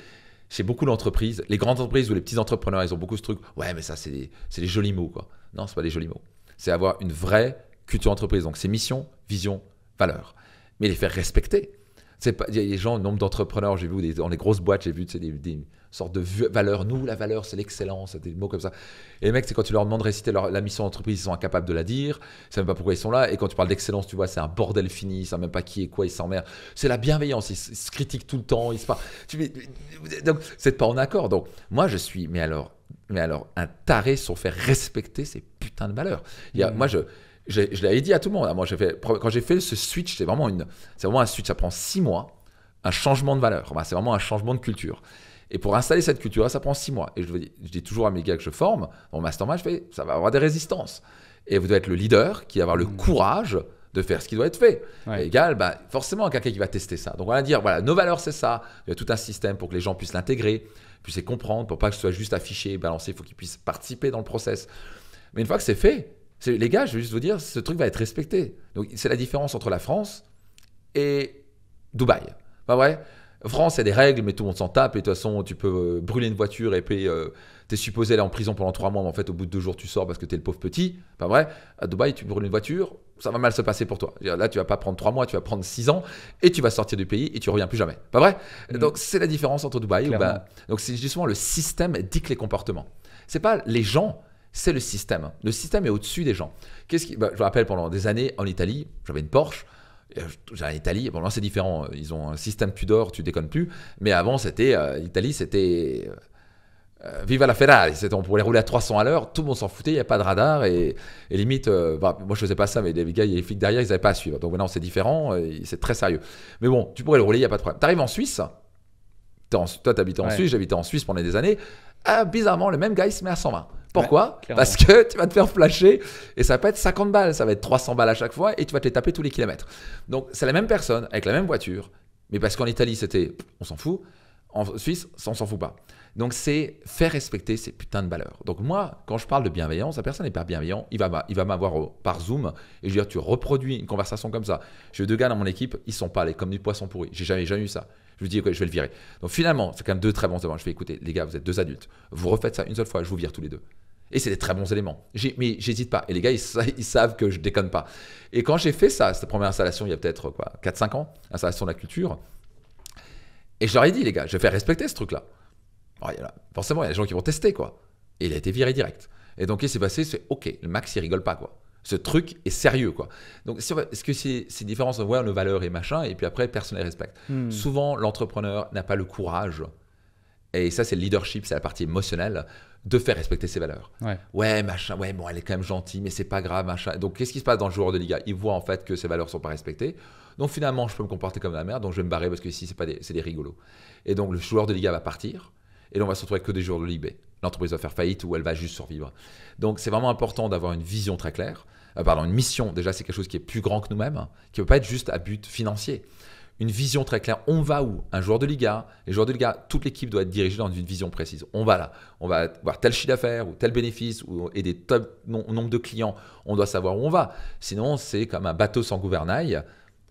[SPEAKER 1] chez beaucoup d'entreprises, les grandes entreprises ou les petits entrepreneurs, ils ont beaucoup ce truc. Ouais, mais ça, c'est des jolis mots, quoi. Non, c'est pas des jolis mots. C'est avoir une vraie culture d'entreprise. Donc, c'est mission, vision, valeur. Mais les faire respecter. Il y a des gens, nombre d'entrepreneurs, j'ai vu dans les grosses boîtes, j'ai vu des sortes de valeurs. Nous, la valeur, c'est l'excellence, des mots comme ça. Et les mecs, c'est quand tu leur demandes de réciter la mission d'entreprise, ils sont incapables de la dire. Ils ne savent même pas pourquoi ils sont là. Et quand tu parles d'excellence, tu vois, c'est un bordel fini. Ils ne savent même pas qui est quoi, ils s'emmerdent. C'est la bienveillance. Ils se critiquent tout le temps. Donc, c'est pas en accord. Donc, moi, je suis, mais alors, un taré sur faire respecter ces putains de valeurs. Moi, je l'avais dit à tout le monde. Moi, quand j'ai fait ce switch, c'est vraiment un switch. Ça prend 6 mois, un changement de valeur. C'est vraiment un changement de culture. Et pour installer cette culture, ça prend 6 mois. Et je dis toujours à mes gars que je forme, dans mon mastermind, ça va avoir des résistances. Et vous devez être le leader qui va avoir le courage de faire ce qui doit être fait. Ouais. Et égal, forcément, quelqu'un qui va tester ça. Donc, on va dire, voilà, nos valeurs, c'est ça. Il y a tout un système pour que les gens puissent l'intégrer, puissent les comprendre, pour pas que ce soit juste affiché, balancé. Il faut qu'ils puissent participer dans le process. Mais une fois que c'est fait, les gars, je vais juste vous dire, ce truc va être respecté. Donc, c'est la différence entre la France et Dubaï. Pas vrai ? France, il y a des règles, mais tout le monde s'en tape. Et de toute façon, tu peux brûler une voiture et puis tu es supposé aller en prison pendant 3 mois. Mais en fait, au bout de 2 jours, tu sors parce que tu es le pauvre petit. Pas vrai ? À Dubaï, tu brûles une voiture, ça va mal se passer pour toi. Là, tu vas pas prendre 3 mois, tu vas prendre 6 ans et tu vas sortir du pays et tu reviens plus jamais. Pas vrai ? Donc, c'est la différence entre Dubaï. Donc, c'est justement le système dicte les comportements. C'est pas les gens. C'est le système. Le système est au-dessus des gens. Je me rappelle pendant des années en Italie, j'avais une Porsche. En Italie, bon, là c'est différent. Ils ont un système Tudor, tu déconnes plus. Mais avant, l'Italie, c'était viva la Ferrari. On pouvait rouler à 300 à l'heure. Tout le monde s'en foutait. Il n'y a pas de radar. Et limite, moi je faisais pas ça, mais les gars, les flics derrière, ils n'avaient pas à suivre. Donc maintenant, c'est différent. C'est très sérieux. Mais bon, tu pourrais le rouler, il n'y a pas de problème. Tu arrives en Suisse. Toi, tu habitais en Suisse. J'habitais en Suisse pendant des années. Bizarrement, le même gars, il se met à 120. Pourquoi ? Parce que tu vas te faire flasher et ça va pas être 50 balles, ça va être 300 balles à chaque fois et tu vas te les taper tous les kilomètres. Donc, c'est la même personne avec la même voiture, mais parce qu'en Italie, on s'en fout. En Suisse, on s'en fout pas. Donc, c'est faire respecter ces putains de valeurs. Donc, moi, quand je parle de bienveillance, la personne n'est pas bienveillant. Il va m'avoir par Zoom et je veux dire, tu reproduis une conversation comme ça. J'ai 2 gars dans mon équipe, ils sont pas comme du poisson pourri. J'ai jamais eu ça. Je lui dis, okay, je vais le virer. Donc finalement, c'est quand même 2 très bons éléments. Je fais, écoutez, les gars, vous êtes 2 adultes. Vous refaites ça une seule fois, je vous vire tous les 2. Et c'est des très bons éléments. Mais j'hésite pas. Et les gars, ils savent que je déconne pas. Et quand j'ai fait ça, cette première installation, il y a peut-être 4-5 ans, installation de la culture, et je leur ai dit, les gars, je vais faire respecter ce truc-là. Forcément, il y a des gens qui vont tester, quoi. Et il a été viré direct. Et donc, qu'est-ce qui s'est passé ? C'est OK, le Max, il rigole pas, quoi. Ce truc est sérieux, quoi. Donc, est-ce que c'est une différence entre nos valeurs et machin, et puis après, personne ne les respecte. Souvent, l'entrepreneur n'a pas le courage, et ça, c'est le leadership, c'est la partie émotionnelle, de faire respecter ses valeurs. Ouais, machin, ouais, bon, elle est quand même gentille, mais c'est pas grave, machin. Donc, qu'est-ce qui se passe dans le joueur de Liga ? Il voit en fait que ses valeurs sont pas respectées. Donc, finalement, je peux me comporter comme la merde, donc je vais me barrer parce que ici, c'est des rigolos. Et donc, le joueur de Liga va partir, et là, on va se retrouver avec que des joueurs de Ligue B. L'entreprise va faire faillite ou elle va juste survivre. Donc, c'est vraiment important d'avoir une vision très claire. Une mission, déjà, c'est quelque chose qui est plus grand que nous-mêmes, qui ne peut pas être juste à but financier. Une vision très claire, on va où ? Un joueur de Liga, les joueurs de Liga, toute l'équipe doit être dirigée dans une vision précise. On va là, on va voir tel chiffre d'affaires ou tel bénéfice et des top nombre de clients, on doit savoir où on va. Sinon, c'est comme un bateau sans gouvernail,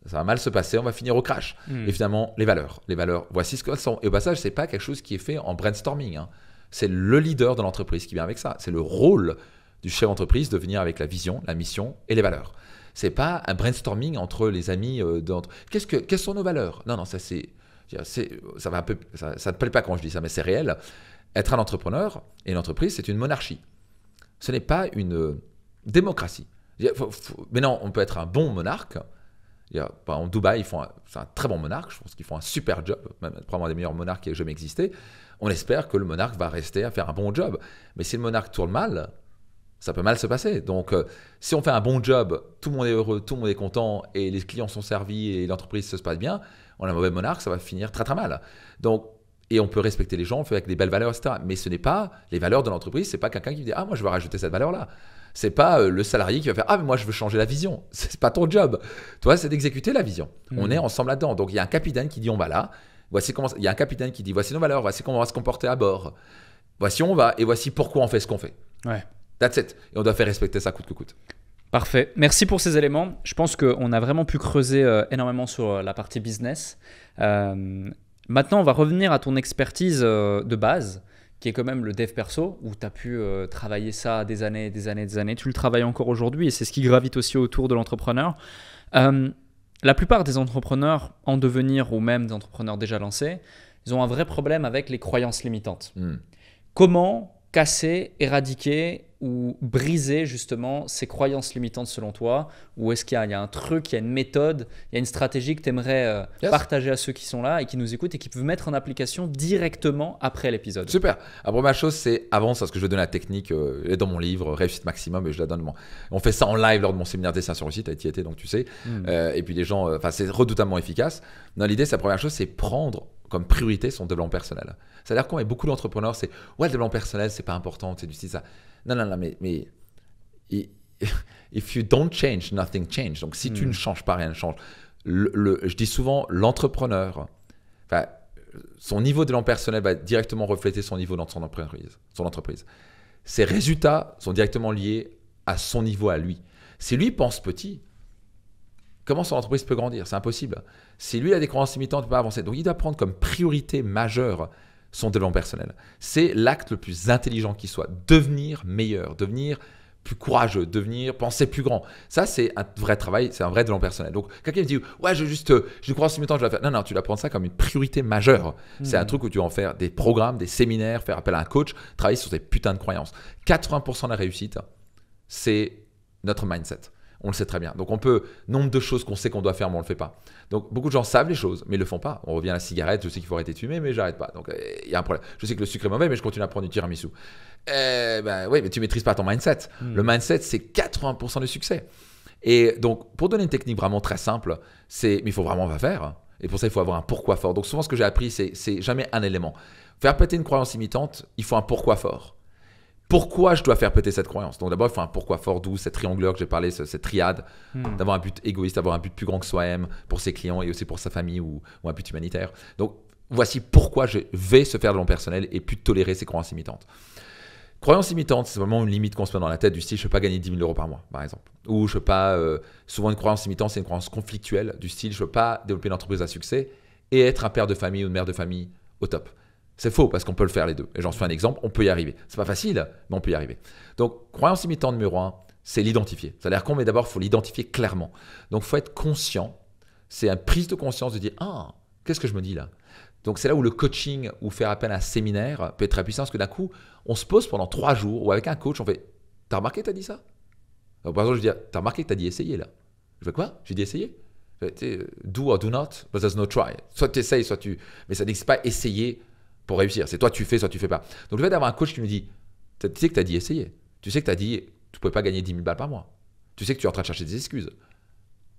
[SPEAKER 1] ça va mal se passer, on va finir au crash. Et finalement, les valeurs, voici ce qu'elles sont. Et au passage, ce n'est pas quelque chose qui est fait en brainstorming. C'est le leader de l'entreprise qui vient avec ça. C'est le rôle du chef d'entreprise de venir avec la vision, la mission et les valeurs. C'est pas un brainstorming entre les amis quelles sont nos valeurs ? Non, ça ça va un peu, ça te plaît pas quand je dis ça, mais c'est réel. Être un entrepreneur et une entreprise, c'est une monarchie. Ce n'est pas une démocratie. Maintenant, on peut être un bon monarque. En Dubaï, c'est un très bon monarque. Je pense qu'ils font un super job, même probablement des meilleurs monarques qui aient jamais existé. On espère que le monarque va rester à faire un bon job. Mais si le monarque tourne mal, ça peut mal se passer. Donc, si on fait un bon job, tout le monde est heureux, tout le monde est content et les clients sont servis et l'entreprise se passe bien, on a un mauvais monarque, ça va finir très très mal. Donc, et on peut respecter les gens, on le fait avec des belles valeurs, etc. Mais ce n'est pas les valeurs de l'entreprise, c'est pas quelqu'un qui dit « Ah, moi je veux rajouter cette valeur-là ». C'est pas le salarié qui va faire « Ah, mais moi je veux changer la vision ». C'est pas ton job. Toi, c'est d'exécuter la vision. On est ensemble là-dedans. Donc, il y a un capitaine qui dit « On va là ». Il y a un capitaine qui dit « Voici nos valeurs, voici comment on va se comporter à bord. Voici où on va et voici pourquoi on fait ce qu'on fait ». That's it. Et on doit faire respecter ça coûte que coûte.
[SPEAKER 2] Parfait. Merci pour ces éléments. Je pense qu'on a vraiment pu creuser énormément sur la partie business. Maintenant, on va revenir à ton expertise de base, qui est quand même le dev perso, où tu as pu travailler ça des années, des années, des années. Tu le travailles encore aujourd'hui et c'est ce qui gravite aussi autour de l'entrepreneur. La plupart des entrepreneurs en devenir ou même des entrepreneurs déjà lancés, ils ont un vrai problème avec les croyances limitantes. Comment casser, éradiquer ou briser justement ces croyances limitantes selon toi? Ou est-ce qu'il y a un truc, il y a une méthode, il y a une stratégie que tu aimerais partager à ceux qui sont là et qui nous écoutent et qui peuvent mettre en application directement après l'épisode?
[SPEAKER 1] Super. La première chose, c'est avance, parce que je vais donner la technique elle est dans mon livre, Réussite Maximum, et je la donne. On fait ça en live lors de mon séminaire Destination Réussite, tu y étais, donc tu sais. Et puis les gens, c'est redoutablement efficace. Non, l'idée, c'est la première chose, c'est prendre comme priorité son développement personnel. C'est-à-dire qu'on a beaucoup d'entrepreneurs, c'est ouais, le développement personnel, c'est pas important, c'est du style ça. Non, mais if you don't change, nothing change. Donc si tu ne changes pas, rien ne change. Je dis souvent, l'entrepreneur, son niveau de développement personnel va directement refléter son niveau dans son entreprise. Ses résultats sont directement liés à son niveau à lui. Si lui pense petit, comment son entreprise peut grandir? C'est impossible. Si lui a des croyances limitantes, il ne peut pas avancer. Donc il doit prendre comme priorité majeure son développement personnel. C'est l'acte le plus intelligent qui soit. Devenir meilleur, devenir plus courageux, penser plus grand. Ça, c'est un vrai travail, c'est un vrai développement personnel. Donc, quelqu'un me dit, ouais, j'ai une croyance limitante, je vais la faire. Non, tu dois prendre ça comme une priorité majeure. C'est un truc où tu vas en faire des programmes, des séminaires, faire appel à un coach, travailler sur tes putains de croyances. 80% de la réussite, c'est notre mindset. On le sait très bien. Donc, nombre de choses qu'on sait qu'on doit faire, mais on ne le fait pas. Donc, beaucoup de gens savent les choses, mais ils ne le font pas. On revient à la cigarette, je sais qu'il faut arrêter de fumer, mais j'arrête pas. Donc, il y a un problème. Je sais que le sucre est mauvais, mais je continue à prendre du tiramisu. Oui, mais tu ne maîtrises pas ton mindset. Le mindset, c'est 80% du succès. Et donc, pour donner une technique vraiment très simple, mais il faut vraiment faire. Et pour ça, il faut avoir un pourquoi fort. Donc, souvent, ce que j'ai appris, c'est jamais un élément. Faire péter une croyance limitante, il faut un pourquoi fort. Pourquoi je dois faire péter cette croyance? Donc d'abord, il faut un pourquoi fort, d'où cette triangulaire que j'ai parlé, cette triade, d'avoir un but égoïste, d'avoir un but plus grand que soi-même pour ses clients et aussi pour sa famille ou un but humanitaire. Donc voici pourquoi je vais se faire de l'on personnel et plus tolérer ces croyances limitantes. Croyances limitantes, c'est vraiment une limite qu'on se met dans la tête du style je ne peux pas gagner 10 000 € par mois, par exemple. Ou je ne peux pas, souvent une croyance limitante, c'est une croyance conflictuelle du style je ne peux pas développer une entreprise à succès et être un père de famille ou une mère de famille au top. C'est faux parce qu'on peut le faire les deux. Et j'en fais un exemple, on peut y arriver. C'est pas facile, mais on peut y arriver. Donc, croyance limitante numéro 1, c'est l'identifier. C'est-à-dire qu'on, mais d'abord, il faut l'identifier clairement. Donc, il faut être conscient. C'est une prise de conscience de dire ah, qu'est-ce que je me dis là? Donc, c'est là où le coaching ou faire appel à un séminaire peut être très puissant parce que d'un coup, on se pose pendant 3 jours ou avec un coach, on fait t'as remarqué que t'as dit ça? Donc, par exemple, je dis t'as remarqué que t'as dit essayer là? Je fais quoi? J'ai dit essayer? Do or do not, but there's no try. Soit tu essayes, soit tu. Mais ça n'existe pas essayer pour réussir. C'est toi tu fais, soit tu fais pas. Donc le fait d'avoir un coach qui me dit, tu sais que tu as dit essayer. Tu sais que tu as dit, tu ne pouvais pas gagner 10 000 balles par mois. Tu sais que tu es en train de chercher des excuses.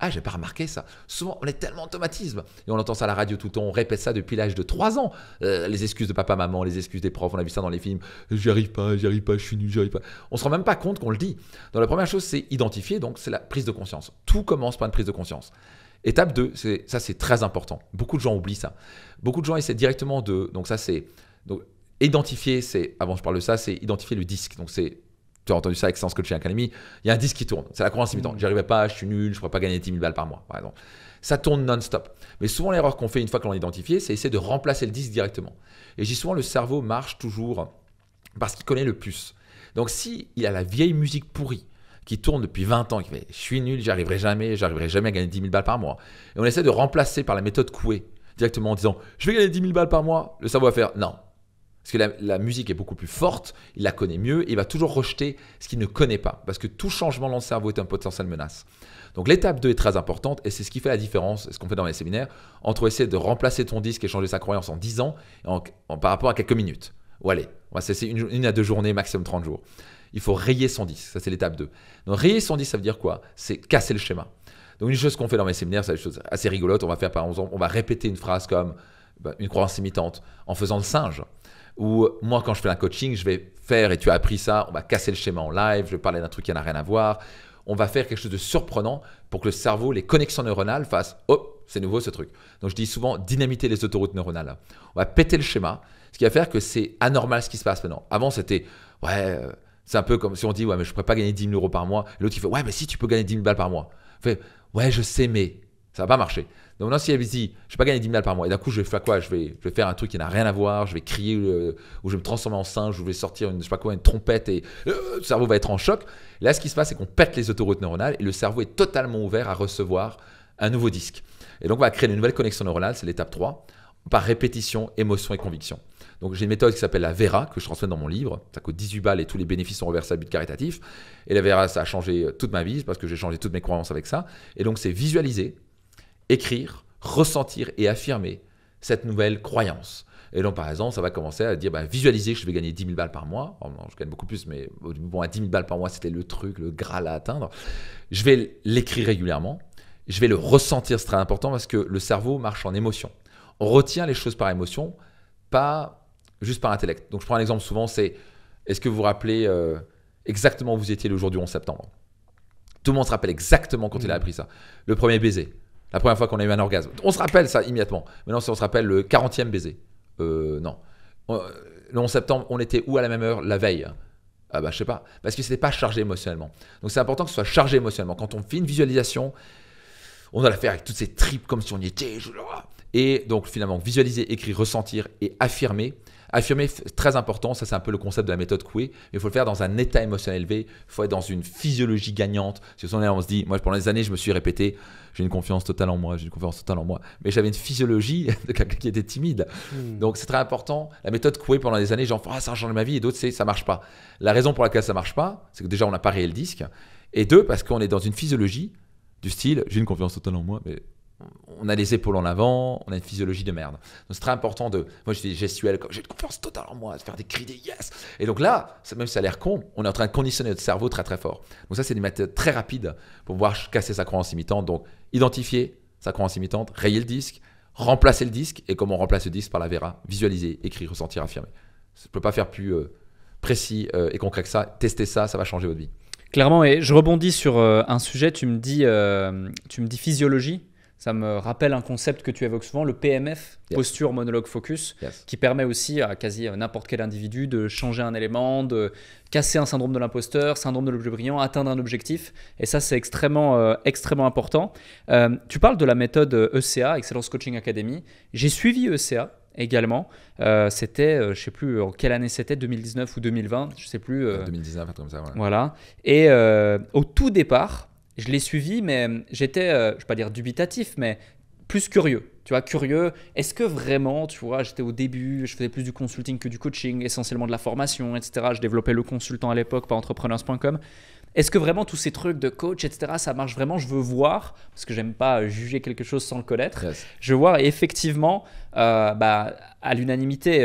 [SPEAKER 1] Ah, j'ai pas remarqué ça. Souvent, on est tellement automatisme. Et on entend ça à la radio tout le temps. On répète ça depuis l'âge de 3 ans. Les excuses de papa, maman, les excuses des profs. On a vu ça dans les films. J'y arrive pas, je suis nul, j'y arrive pas. On se rend même pas compte qu'on le dit. Donc la première chose, c'est identifier. Donc c'est la prise de conscience. Tout commence par une prise de conscience. Étape 2, ça c'est très important. Beaucoup de gens oublient ça. Beaucoup de gens essaient directement de. Donc ça c'est. Donc, identifier, avant je parle de ça, c'est identifier le disque. Donc tu as entendu ça avec Science Coaching Academy, il y a un disque qui tourne. C'est la croyance limitante. J'y arriverai pas, je suis nul, je ne pourrais pas gagner 10 000 balles par mois, par exemple. Ça tourne non-stop. Mais souvent, l'erreur qu'on fait une fois que l'on l'a identifié, c'est essayer de remplacer le disque directement. Et je dis souvent, le cerveau marche toujours parce qu'il connaît le plus. Donc, s'il a la vieille musique pourrie qui tourne depuis 20 ans, qui fait « je suis nul, j'y arriverai jamais à gagner 10 000 balles par mois », et on essaie de remplacer par la méthode Coué, directement en disant « je vais gagner 10 000 balles par mois », le cerveau va faire « non ». Parce que la musique est beaucoup plus forte, il la connaît mieux et il va toujours rejeter ce qu'il ne connaît pas. Parce que tout changement dans le cerveau est un potentiel menace. Donc l'étape 2 est très importante et c'est ce qui fait la différence, ce qu'on fait dans les séminaires, entre essayer de remplacer ton disque et changer sa croyance en 10 ans par rapport à quelques minutes. Ou allez, on va cesser une à 2 journées, maximum 30 jours. Il faut rayer son disque, ça c'est l'étape 2. Donc rayer son disque, ça veut dire quoi? C'est casser le schéma. Donc une chose qu'on fait dans mes séminaires, c'est des choses assez rigolotes. On va faire par exemple, on va répéter une phrase comme une croyance limitante en faisant le singe. Ou moi, quand je fais un coaching, je vais faire, et tu as appris ça, on va casser le schéma en live, je vais parler d'un truc qui n'a rien à voir. On va faire quelque chose de surprenant pour que le cerveau, les connexions neuronales fassent « Oh, c'est nouveau ce truc ». Donc je dis souvent dynamiter les autoroutes neuronales. On va péter le schéma, ce qui va faire que c'est anormal ce qui se passe maintenant. Avant, c'était « Ouais, c'est un peu comme si on dit « Ouais, mais je ne pourrais pas gagner 10 000 € par mois ». Et l'autre, il fait « Ouais, mais si tu peux gagner 10 000 balles par mois ». On fait « Ouais, je sais, mais… » Ça va pas marcher. Donc maintenant, si elle me dit, je vais pas gagner 10 000 balles par mois, et d'un coup, je vais faire quoi, je vais faire un truc qui n'a rien à voir, je vais crier, ou je vais me transformer en singe, ou je vais sortir une, je sais pas quoi, une trompette, et le cerveau va être en choc. Et là, ce qui se passe, c'est qu'on pète les autoroutes neuronales, et le cerveau est totalement ouvert à recevoir un nouveau disque. Et donc, on va créer une nouvelle connexion neuronale, c'est l'étape 3, par répétition, émotion et conviction. Donc, j'ai une méthode qui s'appelle la Vera, que je transmets dans mon livre. Ça coûte 18 balles et tous les bénéfices sont reversés à but caritatif. Et la Vera, ça a changé toute ma vie, parce que j'ai changé toutes mes croyances avec ça. Et donc, c'est visualiser, écrire, ressentir et affirmer cette nouvelle croyance. Et donc, par exemple, ça va commencer à dire visualiser que je vais gagner 10 000 balles par mois. Alors, non, je gagne beaucoup plus, mais bon, à 10 000 balles par mois, c'était le truc, le Graal à atteindre. Je vais l'écrire régulièrement. Je vais le ressentir, c'est très important parce que le cerveau marche en émotion. On retient les choses par émotion, pas juste par intellect. Donc, je prends un exemple souvent, c'est est-ce que vous vous rappelez exactement où vous étiez le jour du 11 septembre? Tout le monde se rappelle exactement quand il a appris ça. Le premier baiser. La première fois qu'on a eu un orgasme. On se rappelle ça immédiatement. Maintenant, si on se rappelle le 40e baiser. Non. Le 11 septembre, on était où à la même heure la veille? Je sais pas. Parce que ce n'était pas chargé émotionnellement. Donc, c'est important que ce soit chargé émotionnellement. Quand on fait une visualisation, on doit la faire avec toutes ces tripes comme si on y était. Et donc, finalement, visualiser, écrire, ressentir et affirmer. Affirmer, très important, ça c'est un peu le concept de la méthode Coué, mais il faut le faire dans un état émotionnel élevé, il faut être dans une physiologie gagnante. Si on se dit, moi pendant des années je me suis répété, j'ai une confiance totale en moi, mais j'avais une physiologie de quelqu'un qui était timide. Donc c'est très important. La méthode Coué pendant des années, ça a changé ma vie, et d'autres c'est ça marche pas. La raison pour laquelle ça marche pas, c'est que déjà on n'a pas réel le disque, et deux, parce qu'on est dans une physiologie du style, j'ai une confiance totale en moi, mais on a les épaules en avant, on a une physiologie de merde. Donc c'est très important moi je dis gestuelle, j'ai une confiance totale en moi, de faire des cris, des yes. Et donc là, même si ça a l'air con, on est en train de conditionner notre cerveau très très fort. Donc ça c'est des méthodes très rapides pour pouvoir casser sa croyance imitante. Donc identifier sa croyance imitante, rayer le disque, remplacer le disque. Et comment on remplace le disque? Par la Vera, visualiser, écrire, ressentir, affirmer. Je ne peux pas faire plus précis et concret que ça. Testez ça, ça va changer votre vie.
[SPEAKER 2] Clairement, et je rebondis sur un sujet, tu me dis physiologie. Ça me rappelle un concept que tu évoques souvent, le PMF, posture, monologue, focus, qui permet aussi à quasi n'importe quel individu de changer un élément, de casser un syndrome de l'imposteur, syndrome de l'objet brillant, atteindre un objectif. Et ça, c'est extrêmement important. Tu parles de la méthode ECA, Excellence Coaching Academy. J'ai suivi ECA également. C'était, je ne sais plus en quelle année c'était, 2019 ou 2020, je ne sais plus.
[SPEAKER 1] 2019, comme ça, ouais.
[SPEAKER 2] Voilà. Et au tout départ, je l'ai suivi, mais j'étais, je ne vais pas dire dubitatif, mais plus curieux. Tu vois, curieux, est-ce que vraiment, tu vois, j'étais au début, je faisais plus du consulting que du coaching, essentiellement de la formation, etc. Je développais le consultant à l'époque par entrepreneurs.com. Est-ce que vraiment tous ces trucs de coach, etc., ça marche vraiment? Je veux voir, parce que j'aime pas juger quelque chose sans le connaître.
[SPEAKER 1] Yes.
[SPEAKER 2] Je veux voir, et effectivement, à l'unanimité,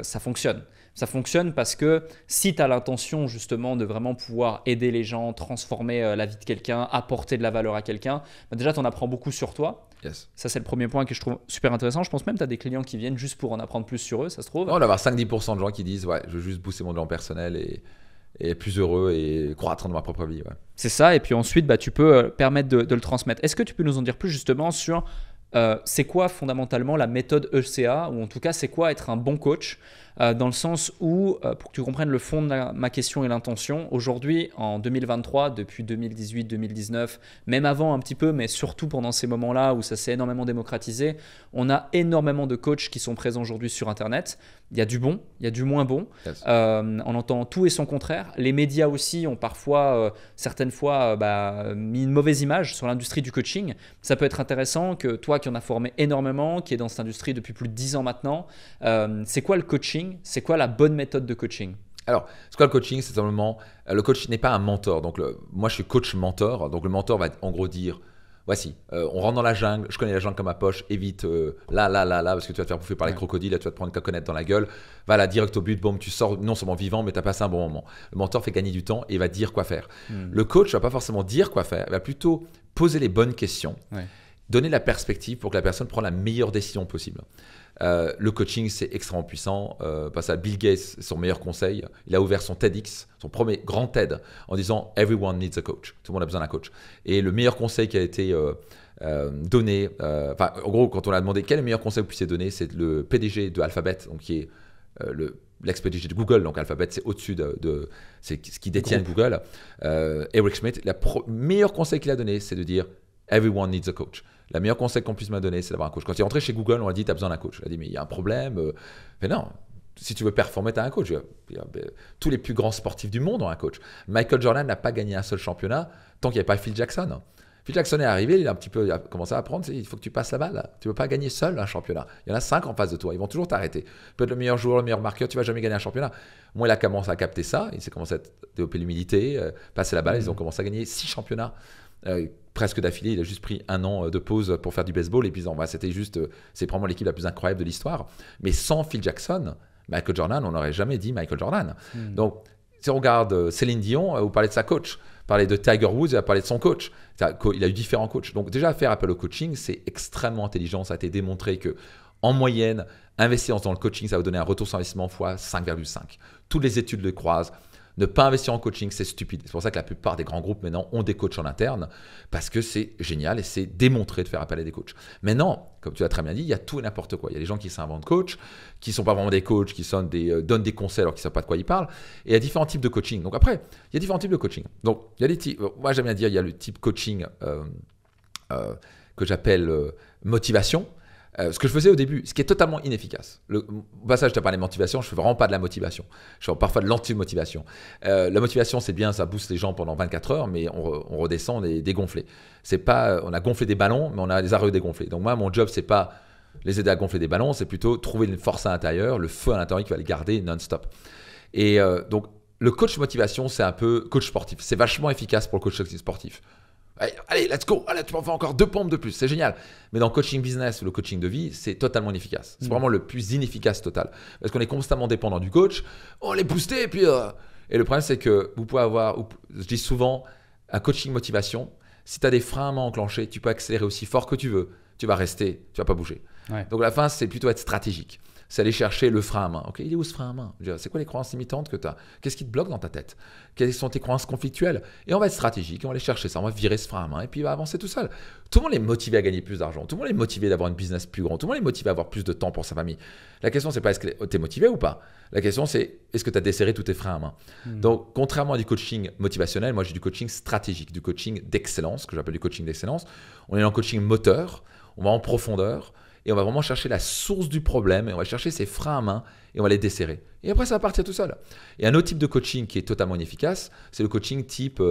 [SPEAKER 2] ça fonctionne. Ça fonctionne parce que si tu as l'intention justement de vraiment pouvoir aider les gens, transformer la vie de quelqu'un, apporter de la valeur à quelqu'un, déjà tu en apprends beaucoup sur toi.
[SPEAKER 1] Yes.
[SPEAKER 2] Ça c'est le premier point que je trouve super intéressant. Je pense même que tu as des clients qui viennent juste pour en apprendre plus sur eux, ça se trouve.
[SPEAKER 1] On va avoir 5-10% de gens qui disent ouais, je veux juste booster mon développement personnel et être plus heureux et croître dans ma propre vie. Ouais.
[SPEAKER 2] C'est ça, et puis ensuite tu peux permettre de le transmettre. Est-ce que tu peux nous en dire plus justement sur c'est quoi fondamentalement la méthode ECA, ou en tout cas c'est quoi être un bon coach, dans le sens où, pour que tu comprennes le fond de ma question et l'intention, aujourd'hui en 2023, depuis 2018-2019, même avant un petit peu, mais surtout pendant ces moments-là où ça s'est énormément démocratisé, on a énormément de coachs qui sont présents aujourd'hui sur Internet. Il y a du bon, il y a du moins bon.
[SPEAKER 1] Yes.
[SPEAKER 2] On entend tout et son contraire. Les médias aussi ont parfois, certaines fois, mis une mauvaise image sur l'industrie du coaching. Ça peut être intéressant que toi qui en as formé énormément, qui est dans cette industrie depuis plus de 10 ans maintenant, c'est quoi le coaching? C'est quoi la bonne méthode de coaching?
[SPEAKER 1] Alors, c'est quoi le coaching? C'est simplement, le coach n'est pas un mentor. Donc, moi, je suis coach mentor. Donc, le mentor va en gros dire, voici, on rentre dans la jungle, je connais la jungle comme ma poche, évite là, parce que tu vas te faire bouffer par les crocodiles, là, tu vas te prendre une coconette dans la gueule. Va là, direct au but, boum, tu sors non seulement vivant, mais tu as passé un bon moment. Le mentor fait gagner du temps et va dire quoi faire. Le coach ne va pas forcément dire quoi faire, il va plutôt poser les bonnes questions, donner la perspective pour que la personne prenne la meilleure décision possible. Le coaching, c'est extrêmement puissant. Parce à Bill Gates, son meilleur conseil, il a ouvert son TEDx, son premier grand TED, en disant « Everyone needs a coach ». Tout le monde a besoin d'un coach. Et le meilleur conseil qui a été donné, en gros, quand on a demandé quel est le meilleur conseil que vous puissiez donner, c'est le PDG de Alphabet, donc qui est l'ex-PDG de Google. Donc Alphabet, c'est au-dessus c'est ce qui détient Google. Eric Schmidt, le meilleur conseil qu'il a donné, c'est de dire Everyone needs a coach. La meilleure conseil qu'on puisse me donner, c'est d'avoir un coach. Quand il est rentré chez Google, on a dit, tu as besoin d'un coach. Il a dit, mais il y a un problème. Mais non, si tu veux performer, tu as un coach. Tous les plus grands sportifs du monde ont un coach. Michael Jordan n'a pas gagné un seul championnat tant qu'il n'y avait pas Phil Jackson. Phil Jackson est arrivé, il a commencé à apprendre, il faut que tu passes la balle. Tu ne peux pas gagner seul un championnat. Il y en a 5 en face de toi, ils vont toujours t'arrêter. Tu peux être le meilleur joueur, le meilleur marqueur, tu ne vas jamais gagner un championnat. Moi, il a commencé à capter ça, il s'est commencé à développer l'humilité, passer la balle, ils ont commencé à gagner 6 championnats. Presque d'affilée, il a juste pris 1 an de pause pour faire du baseball et puis c'était juste, c'est probablement l'équipe la plus incroyable de l'histoire. Mais sans Phil Jackson, Michael Jordan, on n'aurait jamais dit Michael Jordan. Donc, si on regarde Céline Dion, vous parlez de sa coach, parler de Tiger Woods, il a parlé de son coach. Il a eu différents coachs. Donc déjà, faire appel au coaching, c'est extrêmement intelligent. Ça a été démontré que en moyenne, investir dans le coaching, ça va donner un retour sur investissement fois 5,5. Toutes les études le croisent. Ne pas investir en coaching, c'est stupide. C'est pour ça que la plupart des grands groupes maintenant ont des coachs en interne parce que c'est génial et c'est démontré de faire appel à des coachs. Maintenant, comme tu l'as très bien dit, il y a tout et n'importe quoi. Il y a des gens qui s'inventent coach, qui ne sont pas vraiment des coachs, qui donnent des conseils alors qu'ils ne savent pas de quoi ils parlent. Et il y a différents types de coaching. Donc après, il y a différents types de coaching. Donc, il y a des types. Moi, j'aime bien dire, il y a le type coaching que j'appelle motivation. Ce que je faisais au début, ce qui est totalement inefficace. Au passage, je t'ai parlé de motivation, je ne fais vraiment pas de la motivation. Je fais parfois de l'anti-motivation. La motivation, c'est bien, ça booste les gens pendant 24 heures, mais on redescend, on est dégonflé. C'est pas, on a gonflé des ballons, mais on a les arrêts dégonflés. Donc moi, mon job, c'est pas les aider à gonfler des ballons, c'est plutôt trouver une force à l'intérieur, le feu à l'intérieur qui va les garder non-stop. Et donc, le coach motivation, c'est un peu coach sportif. C'est vachement efficace pour le coach sportif. Allez, let's go. Allez, tu m'en fais encore 2 pompes de plus. C'est génial. Mais dans le coaching business ou le coaching de vie, c'est totalement inefficace. C'est vraiment le plus inefficace total. Parce qu'on est constamment dépendant du coach. On les booster et puis... Et le problème, c'est que vous pouvez avoir, je dis souvent, un coaching motivation. Si tu as des freins à main enclenchés, tu peux accélérer aussi fort que tu veux. Tu vas rester, tu vas pas bouger. Ouais. Donc à la fin, c'est plutôt être stratégique. C'est aller chercher le frein à main. Ok, il est où ce frein à main? C'est quoi les croyances limitantes que tu as? Qu'est-ce qui te bloque dans ta tête? Quelles sont tes croyances conflictuelles? Et on va être stratégique, on va aller chercher ça, on va virer ce frein à main et puis il va avancer tout seul. Tout le monde est motivé à gagner plus d'argent, tout le monde est motivé d'avoir une business plus grand, tout le monde est motivé à avoir plus de temps pour sa famille. La question, c'est pas est-ce que tu es motivé ou pas? La question, c'est est-ce que tu as desserré tous tes freins à main? Donc, contrairement à du coaching motivationnel, moi j'ai du coaching stratégique, du coaching d'excellence, que j'appelle du coaching d'excellence. On est dans le coaching moteur, on va en profondeur. Et on va vraiment chercher la source du problème et on va chercher ses freins à main et on va les desserrer. Et après, ça va partir tout seul. Et un autre type de coaching qui est totalement inefficace, c'est le coaching type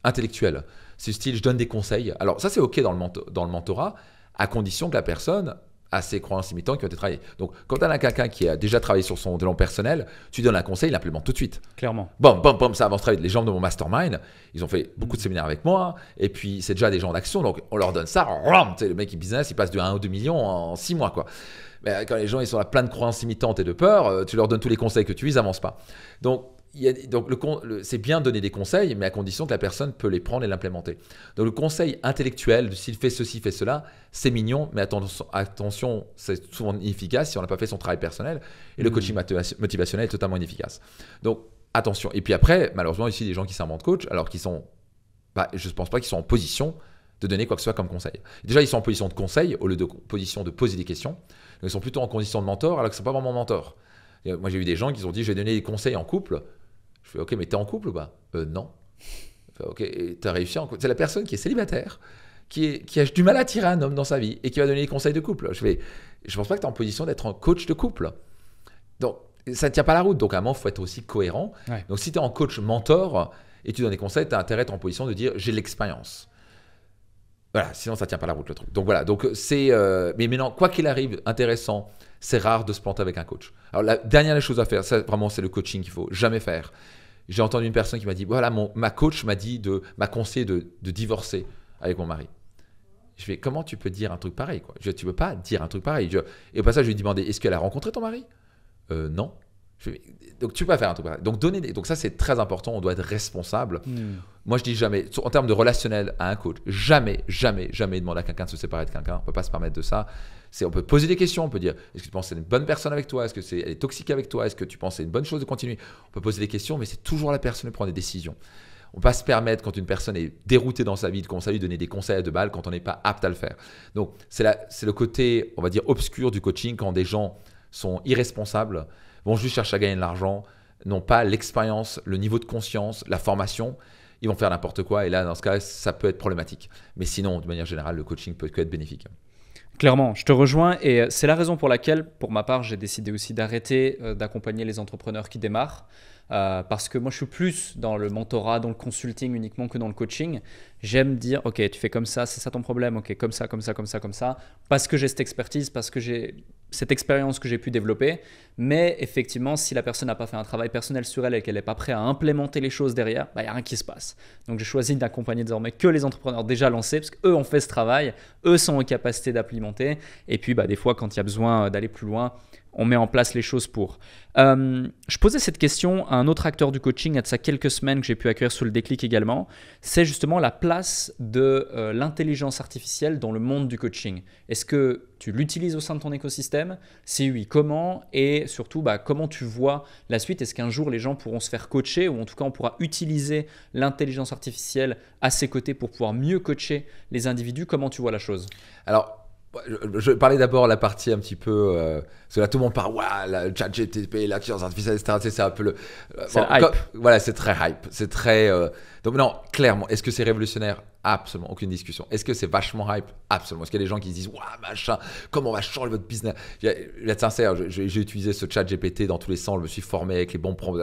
[SPEAKER 1] intellectuel. C'est le style, je donne des conseils. Alors ça, c'est OK dans le mentorat, à condition que la personne a ses croyances limitantes qui ont été travaillées. Donc, quand tu as quelqu'un qui a déjà travaillé sur son développement personnel, tu donnes un conseil, il l'implémente tout de suite.
[SPEAKER 2] Clairement.
[SPEAKER 1] Bon, ça avance très vite. Les gens de mon mastermind, ils ont fait beaucoup de séminaires avec moi, et puis c'est déjà des gens d'action, donc on leur donne ça. Le mec qui business, il passe de 1 ou 2 millions en 6 mois, quoi. Mais quand les gens ils sont là plein de croyances limitantes et de peur, tu leur donnes tous les conseils que tu veux, ils n'avancent pas. Donc, c'est bien de donner des conseils, mais à condition que la personne peut les prendre et l'implémenter. Donc le conseil intellectuel, s'il fait ceci, fait cela, c'est mignon, mais attention, c'est souvent inefficace si on n'a pas fait son travail personnel. Et le coaching motivationnel est totalement inefficace. Donc attention. Et puis après, malheureusement, ici, des gens qui s'inventent coach, alors qu'ils sont, je ne pense pas qu'ils sont en position de donner quoi que ce soit comme conseil. Déjà, ils sont en position de conseil au lieu de position de poser des questions. Donc, ils sont plutôt en condition de mentor, alors que ce ne sont pas vraiment mentors. Moi, j'ai eu des gens qui ont dit, je vais donner des conseils en couple. Je fais, ok, mais t'es en couple ou pas? Non. Je fais, ok, t'as réussi en couple. C'est la personne qui est célibataire, qui a du mal à attirer un homme dans sa vie et qui va donner des conseils de couple. Je pense pas que t'es en position d'être un coach de couple. Donc, ça ne tient pas la route. Donc, à un moment, il faut être aussi cohérent. Ouais. Donc, si tu es en coach mentor et tu donnes des conseils, tu as intérêt à être en position de dire, j'ai l'expérience. Voilà, sinon, ça ne tient pas la route, le truc. Donc, voilà. Donc, mais maintenant, quoi qu'il arrive, intéressant, c'est rare de se planter avec un coach. Alors, la dernière des choses à faire, ça, vraiment, c'est le coaching qu'il ne faut jamais faire. J'ai entendu une personne qui m'a dit, voilà, ma coach m'a conseillé de divorcer avec mon mari. Je fais, comment tu peux dire un truc pareil, quoi? Tu ne peux pas dire un truc pareil. Et au passage, je lui ai demandé, est-ce qu'elle a rencontré ton mari? Non. Donc, tu peux pas faire un truc pareil. Donc ça, c'est très important. On doit être responsable. Moi, je dis jamais, en termes de relationnel à un coach, jamais demander à quelqu'un de se séparer de quelqu'un. On ne peut pas se permettre de ça. On peut poser des questions. On peut dire, est-ce que tu penses que c'est une bonne personne avec toi? Est-ce qu'elle est toxique avec toi? Est-ce que tu penses que c'est une bonne chose de continuer? On peut poser des questions, mais c'est toujours la personne qui prend des décisions. On ne peut pas se permettre, quand une personne est déroutée dans sa vie, de commencer à lui donner des conseils à 2 balles quand on n'est pas apte à le faire. Donc, c'est le côté, on va dire, obscur du coaching, quand des gens sont irresponsables, vont juste chercher à gagner de l'argent, n'ont pas l'expérience, le niveau de conscience, la formation. ils vont faire n'importe quoi. Et là, dans ce cas, ça peut être problématique. Mais sinon, de manière générale, le coaching peut que être bénéfique.
[SPEAKER 2] Clairement, je te rejoins et c'est la raison pour laquelle, pour ma part, j'ai décidé aussi d'arrêter d'accompagner les entrepreneurs qui démarrent. Parce que moi, je suis plus dans le mentorat, dans le consulting uniquement que dans le coaching. J'aime dire, OK, tu fais comme ça, c'est ça ton problème, OK, comme ça, comme ça, comme ça, comme ça, parce que j'ai cette expertise, parce que j'ai cette expérience que j'ai pu développer. Mais effectivement, si la personne n'a pas fait un travail personnel sur elle et qu'elle n'est pas prête à implémenter les choses derrière, il n'y a rien qui se passe. Donc, j'ai choisi d'accompagner désormais que les entrepreneurs déjà lancés, parce qu'eux ont fait ce travail, eux sont en capacité d'implémenter. Et puis, des fois, quand il y a besoin d'aller plus loin, on met en place les choses pour. Je posais cette question à un autre acteur du coaching il y a de ça quelques semaines que j'ai pu accueillir sur le déclic également. C'est justement la place de l'intelligence artificielle dans le monde du coaching. Est-ce que tu l'utilises au sein de ton écosystème? Si oui, comment? Et surtout, comment tu vois la suite? Est-ce qu'un jour les gens pourront se faire coacher ou en tout cas on pourra utiliser l'intelligence artificielle à ses côtés pour pouvoir mieux coacher les individus? Comment tu vois la chose?
[SPEAKER 1] Alors, je parlais d'abord la partie un petit peu parce que là tout le monde parle la ChatGPT, l'intelligence artificielle, etc. C'est un peu le
[SPEAKER 2] hype.
[SPEAKER 1] Voilà, c'est très hype, c'est très donc non, clairement, est-ce que c'est révolutionnaire? Absolument, aucune discussion. Est-ce que c'est vachement hype? Absolument. Est-ce qu'il y a des gens qui se disent machin, comment on va changer votre business? Je vais être sincère, j'ai utilisé ce ChatGPT dans tous les sens, je me suis formé avec les bons prompts.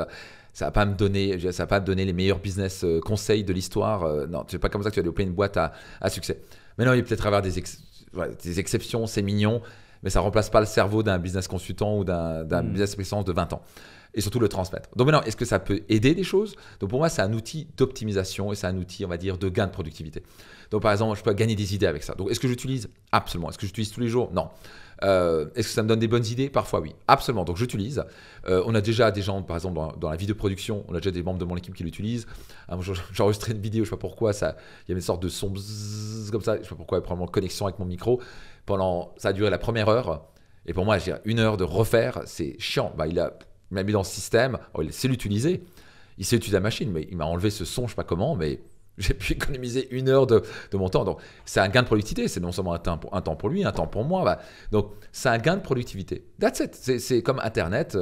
[SPEAKER 1] Ça va pas me donner les meilleurs business conseils de l'histoire. Non, c'est pas comme ça que tu vas développer une boîte à succès. Mais non, il peut peut-être avoir des exceptions, c'est mignon, mais ça ne remplace pas le cerveau d'un business consultant ou d'un business spécialiste de 20 ans. Et surtout le transmettre. Donc maintenant, est-ce que ça peut aider des choses? Donc pour moi, c'est un outil d'optimisation et c'est un outil, on va dire, de gain de productivité. Donc par exemple, je peux gagner des idées avec ça. Donc est-ce que j'utilise? Absolument. Est-ce que j'utilise tous les jours? Non. Est-ce que ça me donne des bonnes idées? Parfois oui, absolument. Donc j'utilise. On a déjà des gens, par exemple dans la vidéo production, on a déjà des membres de mon équipe qui l'utilisent. J'ai enregistré une vidéo, je ne sais pas pourquoi, il y avait une sorte de son bzzz, comme ça, je ne sais pas pourquoi, probablement connexion avec mon micro. Ça a duré la première heure. Et pour moi, j'ai 1 heure de refaire, c'est chiant. Il m'a mis dans le système, il sait l'utiliser, il sait utiliser la machine, mais il m'a enlevé ce son, je ne sais pas comment, mais j'ai pu économiser 1 heure de mon temps. Donc, c'est un gain de productivité. C'est non seulement un temps pour lui, un temps pour moi. Donc, c'est un gain de productivité. That's it. C'est comme Internet.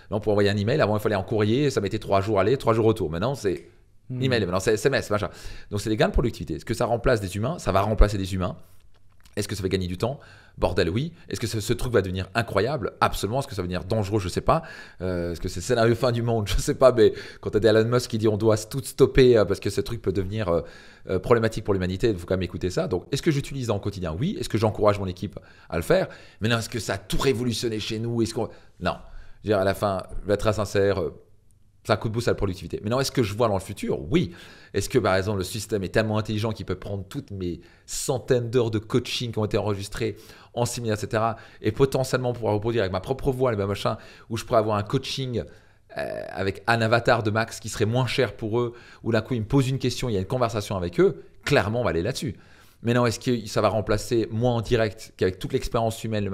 [SPEAKER 1] Pour envoyer un email, avant, il fallait en courrier. Ça mettait 3 jours aller, 3 jours retour. Maintenant, c'est email. Maintenant, c'est SMS. Machin. Donc, c'est des gains de productivité. Est-ce que ça remplace des humains? Ça va remplacer des humains. Est-ce que ça va gagner du temps? Bordel, oui. Est-ce que ce truc va devenir incroyable? Absolument. Est-ce que ça va devenir dangereux? Je ne sais pas. Est-ce que c'est le scénario fin du monde? Je ne sais pas. Mais quand tu as des Elon Musk qui dit on doit tout stopper parce que ce truc peut devenir problématique pour l'humanité, il faut quand même écouter ça. Donc, est-ce que j'utilise dans le quotidien? Oui. Est-ce que j'encourage mon équipe à le faire? Mais non, est-ce que ça a tout révolutionné chez nous? Non. Je veux dire, à la fin, je vais être très sincère. C'est un coup de boost à la productivité. Mais non, est-ce que je vois dans le futur? Oui. Est-ce que, par exemple, le système est tellement intelligent qu'il peut prendre toutes mes centaines d'heures de coaching qui ont été enregistrées en séminaire, etc. et potentiellement pouvoir reproduire avec ma propre voix, où je pourrais avoir un coaching avec un avatar de Max qui serait moins cher pour eux, où d'un coup, ils me posent une question, il y a une conversation avec eux, clairement, on va aller là-dessus. Mais non, est-ce que ça va remplacer moi en direct qu'avec toute l'expérience humaine,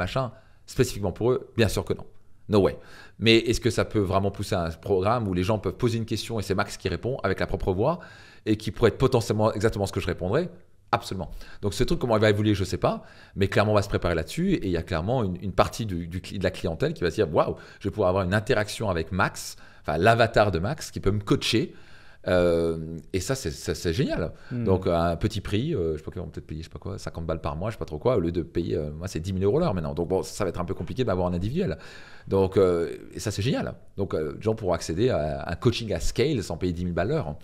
[SPEAKER 1] spécifiquement pour eux? Bien sûr que non. No way. Mais est-ce que ça peut vraiment pousser un programme où les gens peuvent poser une question et c'est Max qui répond avec la propre voix et qui pourrait être potentiellement exactement ce que je répondrais? Absolument. Donc ce truc, comment il va évoluer, je ne sais pas, mais clairement on va se préparer là-dessus et il y a clairement une partie de la clientèle qui va se dire waouh, je vais pouvoir avoir une interaction avec Max, enfin l'avatar de Max qui peut me coacher. Et ça, c'est génial. Donc, à un petit prix, je ne sais pas qu'ils vont peut-être payer, 50 balles par mois, je ne sais pas trop quoi, au lieu de payer, moi, c'est 10 000 € l'heure maintenant. Donc, bon, ça va être un peu compliqué d'avoir un individuel. Donc, et ça, c'est génial. Donc, les gens pourront accéder à un coaching à scale sans payer 10 000 balles l'heure.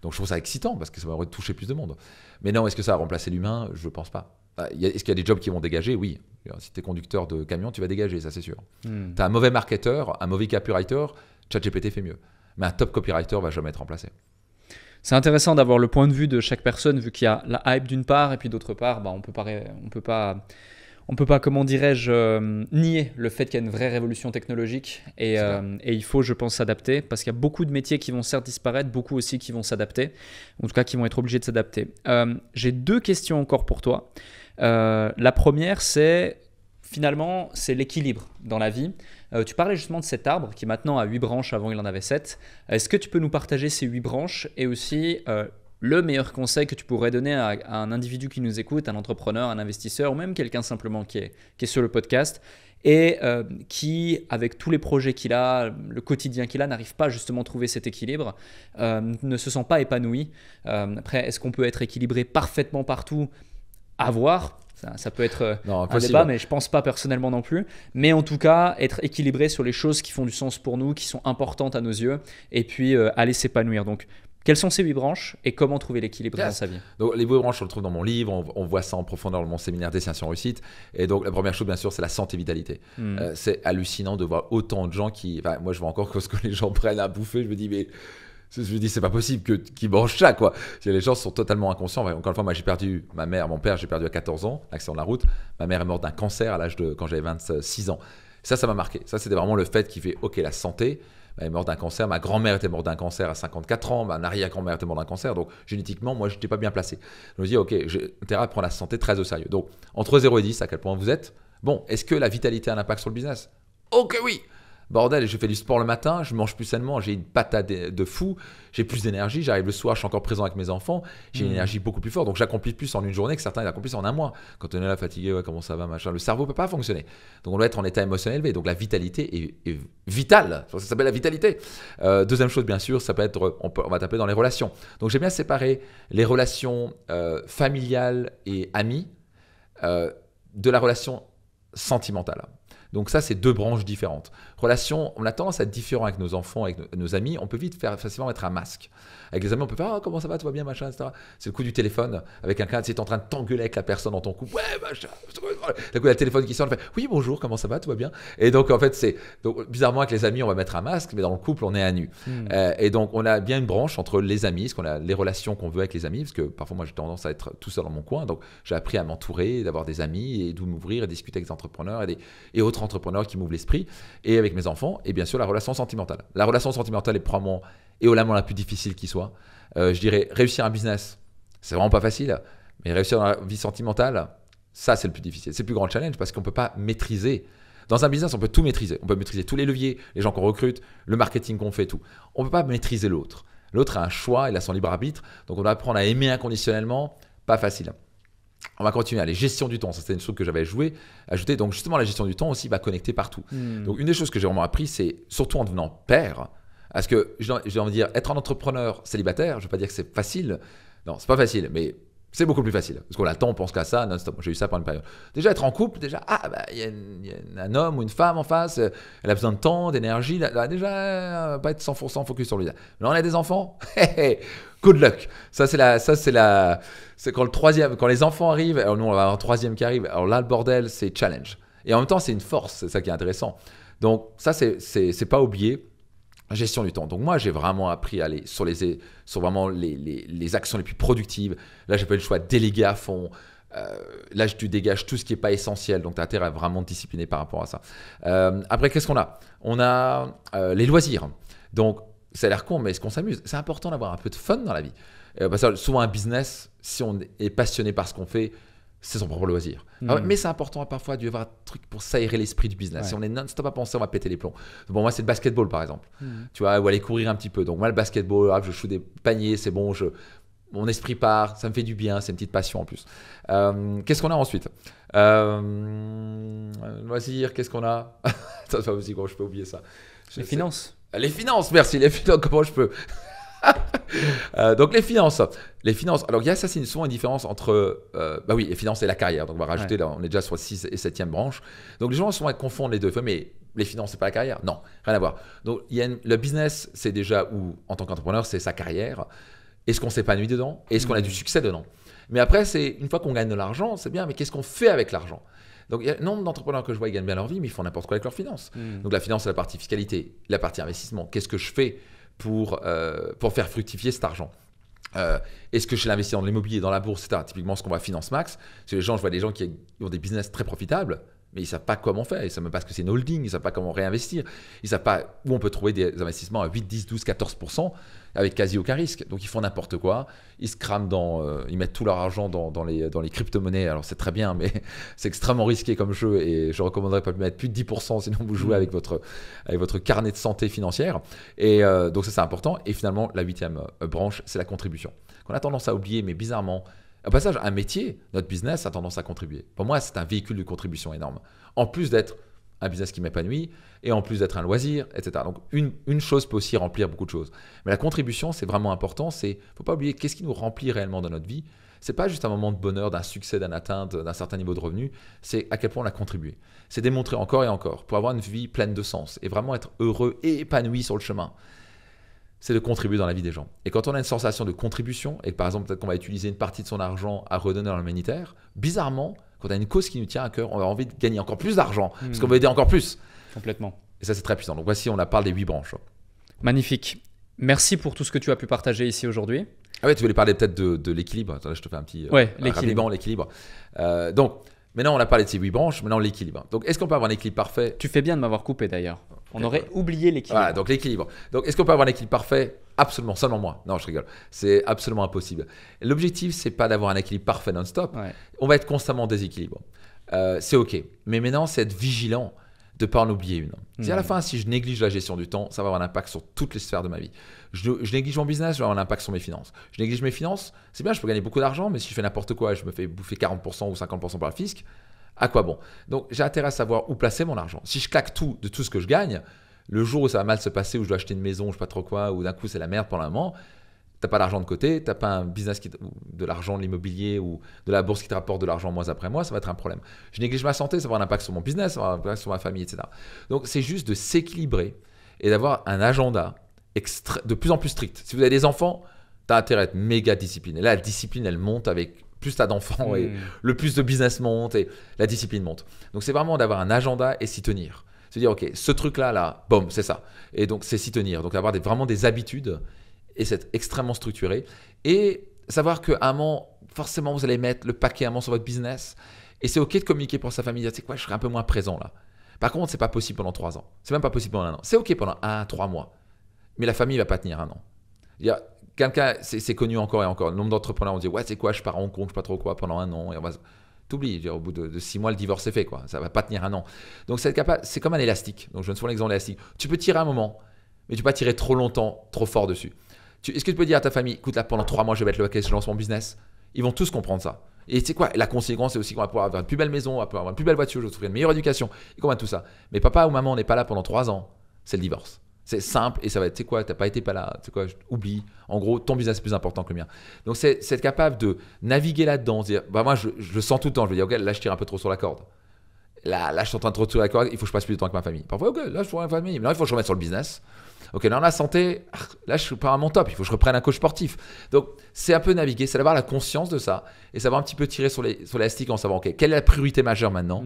[SPEAKER 1] Donc, je trouve ça excitant parce que ça va toucher plus de monde. Mais non, est-ce que ça va remplacer l'humain? Je ne pense pas. Est-ce qu'il y a des jobs qui vont dégager? Oui. Si tu es conducteur de camion, tu vas dégager, ça, c'est sûr. Tu as un mauvais marketeur, un mauvais copywriter, ChatGPT fait mieux. Mais un top copywriter ne va jamais être remplacé.
[SPEAKER 2] C'est intéressant d'avoir le point de vue de chaque personne, vu qu'il y a la hype d'une part, et puis d'autre part, on peut pas, comment dirais-je, nier le fait qu'il y a une vraie révolution technologique et il faut, je pense, s'adapter parce qu'il y a beaucoup de métiers qui vont certes disparaître, beaucoup aussi qui vont s'adapter, en tout cas qui vont être obligés de s'adapter. J'ai 2 questions encore pour toi. La première, c'est finalement, c'est l'équilibre dans la vie. Tu parlais justement de cet arbre qui maintenant a 8 branches, avant il en avait 7. Est-ce que tu peux nous partager ces 8 branches et aussi le meilleur conseil que tu pourrais donner à un individu qui nous écoute, un entrepreneur, un investisseur ou même quelqu'un simplement qui est sur le podcast et qui, avec tous les projets qu'il a, le quotidien qu'il a, n'arrive pas justement à trouver cet équilibre, ne se sent pas épanoui. Après, est-ce qu'on peut être équilibré parfaitement partout? À voir. Ça peut être un débat, mais je ne pense pas personnellement non plus. Mais en tout cas, être équilibré sur les choses qui font du sens pour nous, qui sont importantes à nos yeux, et puis aller s'épanouir. Donc, quelles sont ces 8 branches et comment trouver l'équilibre dans sa vie?
[SPEAKER 1] Donc, les 8 branches, on le trouve dans mon livre, on voit ça en profondeur dans mon séminaire Destination Réussite. Et donc, la première chose, bien sûr, c'est la santé-vitalité. C'est hallucinant de voir autant de gens qui... Enfin, moi, je vois encore que ce que les gens prennent à bouffer, je me dis, mais... c'est pas possible qu'ils mangent ça, quoi. Les gens sont totalement inconscients. Encore une fois, moi, j'ai perdu ma mère, mon père, j'ai perdu à 14 ans, accident de la route. Ma mère est morte d'un cancer à l'âge de... quand j'avais 26 ans. Ça m'a marqué. Ça, c'était vraiment le fait qui fait, OK, la santé... Elle est morte d'un cancer, ma grand-mère était morte d'un cancer à 54 ans, ma arrière-grand-mère était morte d'un cancer, donc génétiquement, moi, je n'étais pas bien placé. Je me dis, OK, j'ai intérêt à prendre la santé très au sérieux. Donc, entre 0 et 10, à quel point vous êtes? Bon, est-ce que la vitalité a un impact sur le business? OK, oui. Bordel, je fais du sport le matin, je mange plus sainement, j'ai une patate de fou, j'ai plus d'énergie, j'arrive le soir, je suis encore présent avec mes enfants, j'ai une énergie beaucoup plus forte, donc j'accomplis plus en une journée que certains accomplissent en un mois. Quand on est là fatigué, ouais, comment ça va, machin, le cerveau ne peut pas fonctionner. Donc on doit être en état émotionnel élevé, donc la vitalité est vitale, ça s'appelle la vitalité. Deuxième chose, bien sûr, ça peut être, on va taper dans les relations. Donc j'ai bien séparé les relations familiales et amies de la relation sentimentale. Donc ça, c'est 2 branches différentes. Relation, on a tendance à être différent avec nos enfants, avec nos amis. On peut vite facilement mettre un masque. Avec les amis, on peut faire « Ah, comment ça va, tout va bien, machin, etc. » C'est le coup du téléphone. Avec quelqu'un, tu es en train de t'engueuler avec la personne dans ton couple. « Ouais, machin. » Le coup, le téléphone qui sonne, on fait « Oui, bonjour, comment ça va, tout va bien ?» Et donc, en fait, bizarrement, avec les amis, on va mettre un masque, mais dans le couple, on est à nu. Et donc, on a bien une branche entre les amis, les relations qu'on veut avec les amis, parce que parfois, moi, j'ai tendance à être tout seul dans mon coin. Donc, j'ai appris à m'entourer, d'avoir des amis et d'où m'ouvrir et discuter avec des entrepreneurs et autres entrepreneurs qui m'ouvrent l'esprit, et avec mes enfants, et bien sûr la relation sentimentale. La relation sentimentale est probablement et au la plus difficile qui soit. Je dirais réussir un business, c'est vraiment pas facile, mais réussir dans la vie sentimentale, ça c'est le plus difficile. C'est le plus grand challenge parce qu'on peut pas maîtriser. Dans un business, on peut tout maîtriser. On peut maîtriser tous les leviers, les gens qu'on recrute, le marketing qu'on fait, tout. On peut pas maîtriser l'autre. L'autre a un choix, il a son libre arbitre, donc on doit apprendre à aimer inconditionnellement, pas facile. On va continuer. Allez, gestion du temps, ça c'était une chose que j'avais ajouté. Donc justement, la gestion du temps aussi va connecter partout. Donc une des choses que j'ai vraiment appris, c'est surtout en devenant père, parce que j'ai envie de dire, être un entrepreneur célibataire, je ne veux pas dire que c'est facile. Non, c'est pas facile, mais c'est beaucoup plus facile. Parce qu'on a le temps, on pense qu'à ça, non-stop. J'ai eu ça pendant une période. Déjà, être en couple, déjà, il y a un homme ou une femme en face, elle a besoin de temps, d'énergie. Déjà, pas être 100% focus sur lui. Mais là, on a des enfants. Good luck. C'est quand les enfants arrivent, alors nous, on va avoir un 3e qui arrive. Alors là, le bordel, c'est challenge. Et en même temps, c'est une force. C'est ça qui est intéressant. Donc, ça, c'est pas oublié. Gestion du temps. Donc moi, j'ai vraiment appris à aller sur vraiment les actions les plus productives. Là, j'ai pas eu le choix de déléguer à fond. Là, tu dégages tout ce qui n'est pas essentiel. Donc, tu as intérêt à vraiment te discipliner par rapport à ça. Après, qu'est-ce qu'on a? On a les loisirs. Donc, ça a l'air con, mais est-ce qu'on s'amuse? C'est important d'avoir un peu de fun dans la vie. Parce que souvent, un business, si on est passionné par ce qu'on fait, c'est son propre loisir. Mais c'est important parfois d'y avoir un truc pour s'aérer l'esprit du business. Ouais. Si on est non-stop à penser, on va péter les plombs. Bon, moi, c'est le basketball, par exemple. Tu vois, ou aller courir un petit peu. Donc, moi, le basketball, je shoot des paniers, c'est bon, mon esprit part, ça me fait du bien, c'est une petite passion en plus. Qu'est-ce qu'on a ensuite? Loisirs, qu'est-ce qu'on a? Ça, c'est pas aussi comment je peux oublier ça.
[SPEAKER 2] Les finances.
[SPEAKER 1] Les finances, merci. Les finances, comment je peux? Donc les finances. Alors il y a souvent une différence entre les finances et la carrière. Donc on va rajouter, là, on est déjà sur 6 et 7e branche. Donc les gens souvent confondent les deux. Mais les finances, c'est pas la carrière? Non, rien à voir. Donc le business, c'est déjà où, en tant qu'entrepreneur, c'est sa carrière. Est-ce qu'on s'épanouit dedans? Est-ce qu'on a du succès dedans? Mais après, une fois qu'on gagne de l'argent, c'est bien, mais qu'est-ce qu'on fait avec l'argent? Donc, il y a un nombre d'entrepreneurs que je vois, ils gagnent bien leur vie, mais ils font n'importe quoi avec leurs finances. Donc la finance, c'est la partie fiscalité, la partie investissement. Qu'est-ce que je fais pour faire fructifier cet argent? Est-ce que je vais l'investir dans l'immobilier, dans la bourse, etc. Typiquement, ce qu'on voit à Finance Max, c'est les gens, je vois des gens qui ont des business très profitables, mais ils ne savent pas comment faire, ils ne savent même pas ce que c'est une holding, ils ne savent pas comment réinvestir, ils ne savent pas où on peut trouver des investissements à 8, 10, 12, 14% avec quasi aucun risque. Donc ils font n'importe quoi, ils se crament ils mettent tout leur argent dans les crypto-monnaies. Alors c'est très bien, mais c'est extrêmement risqué comme jeu et je ne recommanderais pas de mettre plus de 10%, sinon vous jouez avec votre carnet de santé financière. Et donc ça c'est important. Et finalement, la 8e branche, c'est la contribution. qu'on a tendance à oublier, mais bizarrement, au passage, un métier, notre business a tendance à contribuer. Pour moi, c'est un véhicule de contribution énorme. En plus d'être un business qui m'épanouit et en plus d'être un loisir, etc. Donc, une chose peut aussi remplir beaucoup de choses. Mais la contribution, c'est vraiment important. Il ne faut pas oublier qu'est-ce qui nous remplit réellement dans notre vie. Ce n'est pas juste un moment de bonheur, d'un succès, d'une atteinte, d'un certain niveau de revenu. C'est à quel point on a contribué. C'est démontrer encore et encore pour avoir une vie pleine de sens et vraiment être heureux et épanoui sur le chemin. C'est de contribuer dans la vie des gens. Et quand on a une sensation de contribution, et que par exemple, peut-être qu'on va utiliser une partie de son argent à redonner dans l'humanitaire, bizarrement, quand on a une cause qui nous tient à cœur, on a envie de gagner encore plus d'argent, parce qu'on veut aider encore plus.
[SPEAKER 2] Complètement.
[SPEAKER 1] Et ça, c'est très puissant. Donc voici, on a parlé des 8 branches.
[SPEAKER 2] Magnifique. Merci pour tout ce que tu as pu partager ici aujourd'hui.
[SPEAKER 1] Ah ouais, tu voulais parler peut-être de l'équilibre. Attends, je te fais un petit... l'équilibre. Donc, maintenant, on a parlé de ces 8 branches, maintenant l'équilibre. Donc, est-ce qu'on peut avoir un équilibre parfait?
[SPEAKER 2] Tu fais bien de m'avoir coupé d'ailleurs. On aurait oublié l'équilibre.
[SPEAKER 1] Voilà, donc l'équilibre. Donc, est-ce qu'on peut avoir un équilibre parfait? Absolument, seulement moi. Non, je rigole. C'est absolument impossible. L'objectif, c'est pas d'avoir un équilibre parfait non-stop.
[SPEAKER 2] Ouais.
[SPEAKER 1] On va être constamment en déséquilibre. C'est OK. Mais maintenant, c'est être vigilant de ne pas en oublier une. Si à la fin, si je néglige la gestion du temps, ça va avoir un impact sur toutes les sphères de ma vie. Je néglige mon business, je vais avoir un impact sur mes finances. Je néglige mes finances, c'est bien, je peux gagner beaucoup d'argent, mais si je fais n'importe quoi, je me fais bouffer 40% ou 50% par le fisc, à quoi bon? Donc, j'ai intérêt à savoir où placer mon argent. Si je claque tout de tout ce que je gagne, le jour où ça va mal se passer, où je dois acheter une maison, je ne sais pas trop quoi, ou d'un coup c'est la merde pendant un moment, tu n'as pas d'argent de côté, tu n'as pas un business de l'argent, de l'immobilier ou de la bourse qui te rapporte de l'argent mois après mois, ça va être un problème. Je néglige ma santé, ça va avoir un impact sur mon business, ça va avoir un impact sur ma famille, etc. Donc, c'est juste de s'équilibrer et d'avoir un agenda de plus en plus strict. Si vous avez des enfants, tu as intérêt à être méga discipliné. Là, la discipline, elle monte avec plus tu as d'enfants et le plus de business monte et la discipline monte. Donc, c'est vraiment d'avoir un agenda et s'y tenir. Se dire, OK, ce truc-là, boum, c'est ça. Et donc, c'est s'y tenir. Donc, avoir vraiment des habitudes et c'est extrêmement structuré. Et savoir qu'à un moment, forcément, vous allez mettre le paquet à un moment sur votre business. Et c'est OK de communiquer pour sa famille. Tu sais quoi, je serai un peu moins présent là. Par contre, c'est pas possible pendant 3 ans. C'est même pas possible pendant 1 an. C'est OK pendant 1-3 mois. Mais la famille ne va pas tenir 1 an. Il y a quelqu'un, c'est connu encore et encore. Le nombre d'entrepreneurs ont dit, ouais, c'est quoi, je pars à Hong Kong, je sais pas trop quoi, pendant 1 an. Et on va... T'oublies, au bout de 6 mois, le divorce est fait, quoi. Ça va pas tenir 1 an. Donc, c'est comme un élastique. Donc, je donne souvent l'exemple de l'élastique. Tu peux tirer un moment, mais tu peux pas tirer trop longtemps, trop fort dessus. Est-ce que tu peux dire à ta famille, écoute, là, pendant 3 mois, je vais mettre le paquet, je lance mon business? Ils vont tous comprendre ça. Et tu sais quoi, la conséquence, c'est aussi qu'on va pouvoir avoir une plus belle maison, on va pouvoir avoir une plus belle voiture, je vais offrir une meilleure éducation. Ils comprennent tout ça. Mais papa ou maman n'est pas là pendant 3 ans, c'est le divorce. C'est simple et ça va être, tu sais quoi, t'as pas été pas là, tu sais quoi, oublie. En gros, ton business est plus important que le mien. Donc, c'est être capable de naviguer là-dedans, dire, bah moi, je le sens tout le temps. Je vais dire, ok, là, je tire un peu trop sur la corde. Là, je suis en train de trop tirer la corde, il faut que je passe plus de temps avec ma famille. Parfois, ok, là, je suis avec ma famille, mais là, il faut que je remette sur le business. Ok, dans la santé, là, je suis pas à mon top, il faut que je reprenne un coach sportif. Donc, c'est un peu naviguer, c'est d'avoir la conscience de ça et savoir un petit peu tirer sur l'élastique en savoir, ok, quelle est la priorité majeure maintenant?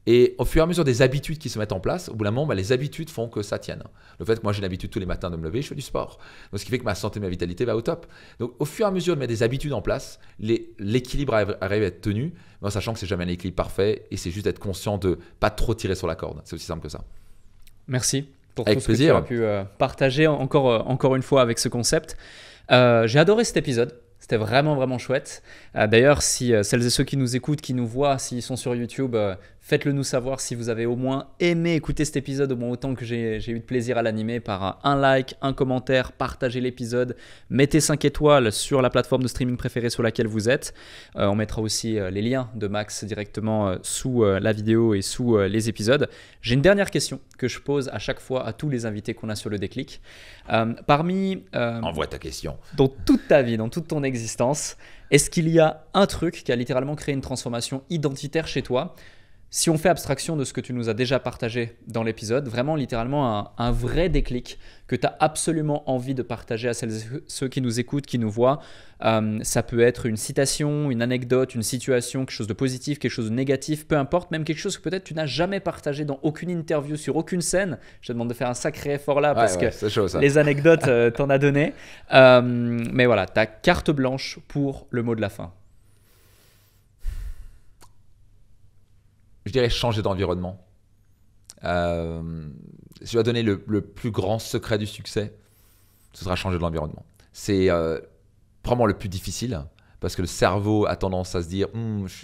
[SPEAKER 1] Et au fur et à mesure des habitudes qui se mettent en place, au bout d'un moment, les habitudes font que ça tienne. Le fait que moi j'ai l'habitude tous les matins de me lever, je fais du sport. Donc, ce qui fait que ma santé et ma vitalité va au top. Donc au fur et à mesure de mettre des habitudes en place, l'équilibre arrive à être tenu, mais en sachant que c'est jamais un équilibre parfait et c'est juste d'être conscient de pas trop tirer sur la corde. C'est aussi simple que ça.
[SPEAKER 2] Merci pour
[SPEAKER 1] avec
[SPEAKER 2] tout
[SPEAKER 1] plaisir.
[SPEAKER 2] Ce que tu as pu partager encore une fois avec ce concept. J'ai adoré cet épisode. C'était vraiment, vraiment chouette. D'ailleurs, si celles et ceux qui nous écoutent, qui nous voient, s'ils sont sur YouTube, faites-le nous savoir si vous avez au moins aimé écouter cet épisode, au moins autant que j'ai eu de plaisir à l'animer, par un like, un commentaire, partagez l'épisode, mettez 5 étoiles sur la plateforme de streaming préférée sur laquelle vous êtes. On mettra aussi les liens de Max directement sous la vidéo et sous les épisodes. J'ai une dernière question que je pose à chaque fois à tous les invités qu'on a sur le déclic.
[SPEAKER 1] Envoie ta question.
[SPEAKER 2] Dans toute ta vie, dans toute ton existence, est-ce qu'il y a un truc qui a littéralement créé une transformation identitaire chez toi? Si on fait abstraction de ce que tu nous as déjà partagé dans l'épisode, vraiment littéralement un vrai déclic que tu as absolument envie de partager à celles et ceux qui nous écoutent, qui nous voient. Ça peut être une citation, une anecdote, une situation, quelque chose de positif, quelque chose de négatif, peu importe, même quelque chose que peut-être tu n'as jamais partagé dans aucune interview, sur aucune scène. Je te demande de faire un sacré effort là parce que
[SPEAKER 1] c'est chaud, ça.
[SPEAKER 2] Les anecdotes, t'en as donné. Mais voilà, ta carte blanche pour le mot de la fin.
[SPEAKER 1] Je dirais changer d'environnement. Si je dois donner le plus grand secret du succès, ce sera changer de l'environnement. C'est probablement le plus difficile parce que le cerveau a tendance à se dire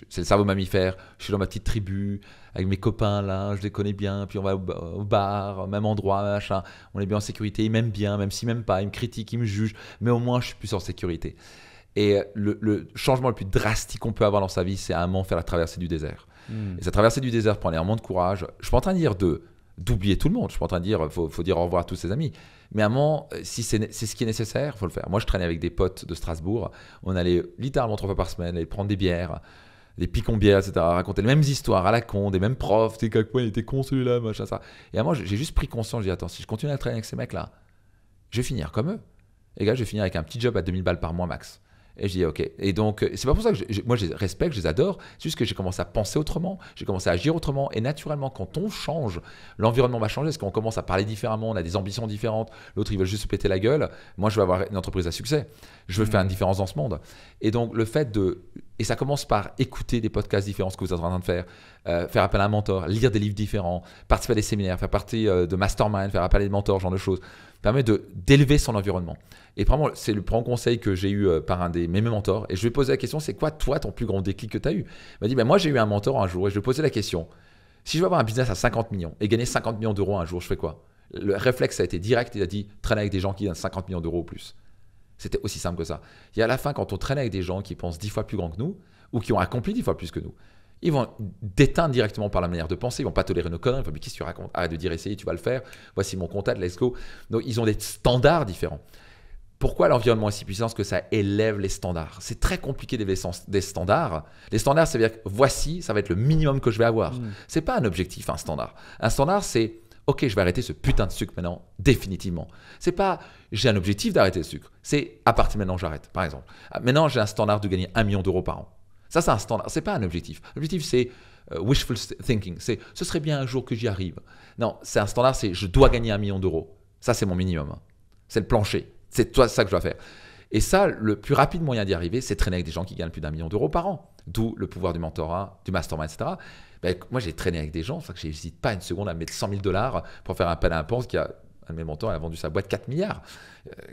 [SPEAKER 1] c'est le cerveau mammifère, je suis dans ma petite tribu avec mes copains là, je les connais bien, puis on va au bar, même endroit, machin, on est bien en sécurité, ils m'aiment bien, même s'ils m'aiment pas, ils me critiquent, ils me jugent, mais au moins je suis plus en sécurité. Et le changement le plus drastique qu'on peut avoir dans sa vie, c'est à un moment faire la traversée du désert. Et cette traversée du désert prend énormément de courage. Je suis pas en train de dire d'oublier tout le monde. Je suis pas en train de dire faut dire au revoir à tous ses amis. Mais à un moment, si c'est ce qui est nécessaire, il faut le faire. Moi, je traînais avec des potes de Strasbourg. On allait littéralement 3 fois par semaine aller prendre des bières, des picons bières, etc. Raconter les mêmes histoires à la con, des mêmes profs. Tu sais, quoi, il était con celui-là, machin, ça. Et à moi, j'ai juste pris conscience. J'ai dit, attends, si je continue à traîner avec ces mecs-là, je vais finir comme eux. Les gars, je vais finir avec un petit job à 2000 balles par mois max. Et je dis ok. Et donc, c'est pas pour ça que moi je les respecte, je les adore. C'est juste que j'ai commencé à penser autrement, j'ai commencé à agir autrement. Et naturellement, quand on change, l'environnement va changer. Parce qu'on commence à parler différemment, on a des ambitions différentes. L'autre, il veut juste se péter la gueule. Moi, je veux avoir une entreprise à succès. Je veux faire une différence dans ce monde. Et donc, le fait de. Et ça commence par écouter des podcasts différents, ce que vous êtes en train de faire, faire appel à un mentor, lire des livres différents, participer à des séminaires, faire partie de mastermind, faire appel à des mentors, ce genre de choses, permet d'élever son environnement. Et vraiment, c'est le grand conseil que j'ai eu par un des mes mentors. Et je lui ai posé la question, c'est quoi toi ton plus grand déclic que tu as eu? Il m'a dit, ben, moi j'ai eu un mentor un jour et je lui ai posé la question, si je veux avoir un business à 50 millions et gagner 50 millions d'euros un jour, je fais quoi? Le réflexe a été direct, il a dit, traîne avec des gens qui gagnent 50 millions d'euros ou plus. C'était aussi simple que ça. Et à la fin, quand on traîne avec des gens qui pensent 10 fois plus grand que nous, ou qui ont accompli 10 fois plus que nous, ils vont déteindre directement par la manière de penser, ils vont pas tolérer nos conneries, ils vont dire, qu'est-ce que tu racontes? Arrête de dire essayer, tu vas le faire, voici mon contact, let's go. Donc ils ont des standards différents. Pourquoi l'environnement est si puissant? Parce que ça élève les standards. C'est très compliqué d'élever des standards. Les standards, ça veut dire que voici, ça va être le minimum que je vais avoir. C'est pas un objectif, un standard. Un standard, c'est ok, je vais arrêter ce putain de sucre maintenant, définitivement. C'est pas j'ai un objectif d'arrêter le sucre. C'est à partir de maintenant, j'arrête, par exemple. Maintenant, j'ai un standard de gagner 1 million d'euros par an. Ça, c'est un standard. C'est pas un objectif. L'objectif, c'est wishful thinking. C'est ce serait bien un jour que j'y arrive. Non, c'est un standard, c'est je dois gagner 1 million d'euros. Ça, c'est mon minimum. C'est le plancher. C'est toi ça que je dois faire. Et ça, le plus rapide moyen d'y arriver, c'est traîner avec des gens qui gagnent plus d'1 million d'euros par an. D'où le pouvoir du mentorat, du mastermind, etc. Ben, moi, j'ai traîné avec des gens, c'est que j'hésite pas une seconde à mettre 100 000 $, pour faire appel à un pense qui a, un de mes mentors, a vendu sa boîte 4 milliards.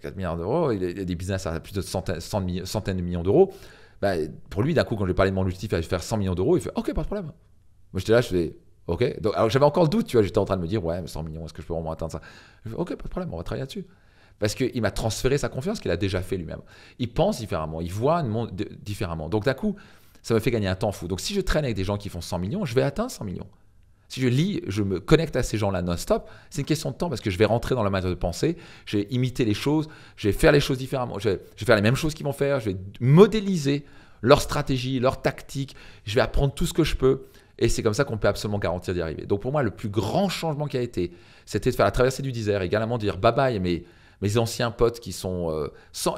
[SPEAKER 1] 4 milliards d'euros, il a des business à plus de centaines de millions d'euros. Ben, pour lui, d'un coup, quand je lui parlais de mon objectif à faire 100 millions d'euros, il fait ok, pas de problème. Moi, j'étais là, je fais ok. Donc, alors, j'avais encore le doute, tu vois, j'étais en train de me dire ouais, mais 100 millions, est-ce que je peux vraiment atteindre ça? Je fais ok, pas de problème, on va travailler là-dessus. Parce qu'il m'a transféré sa confiance qu'il a déjà fait lui-même. Il pense différemment, il voit le monde différemment. Donc d'un coup, ça me fait gagner un temps fou. Donc si je traîne avec des gens qui font 100 millions, je vais atteindre 100 millions. Si je lis, je me connecte à ces gens-là non-stop, c'est une question de temps parce que je vais rentrer dans la manière de penser, je vais imiter les choses, je vais faire les choses différemment, je vais faire les mêmes choses qu'ils vont faire, je vais modéliser leur stratégie, leur tactique, je vais apprendre tout ce que je peux. Et c'est comme ça qu'on peut absolument garantir d'y arriver. Donc pour moi, le plus grand changement qui a été, c'était de faire la traversée du désert, également de dire bye-bye, mais mes anciens potes qui sont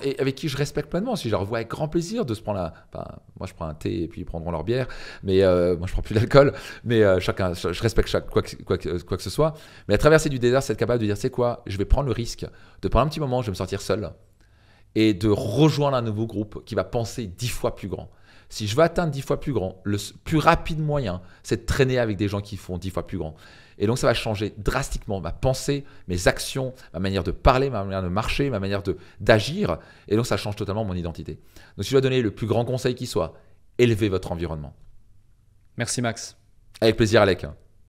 [SPEAKER 1] et avec qui je respecte pleinement, si je les revois avec grand plaisir de se prendre moi je prends un thé et puis ils prendront leur bière, mais moi je prends plus d'alcool, mais chacun, je respecte quoi que ce soit. Mais la traversée du désert, c'est être capable de dire c'est quoi, je vais prendre le risque de prendre un petit moment, je vais me sortir seul et de rejoindre un nouveau groupe qui va penser 10 fois plus grand. Si je veux atteindre 10 fois plus grand, le plus rapide moyen, c'est de traîner avec des gens qui font 10 fois plus grand. Et donc, ça va changer drastiquement ma pensée, mes actions, ma manière de parler, ma manière de marcher, ma manière d'agir. Et donc, ça change totalement mon identité. Donc, si je dois donner le plus grand conseil qui soit, élevez votre environnement.
[SPEAKER 2] Merci Max.
[SPEAKER 1] Avec plaisir, Alec.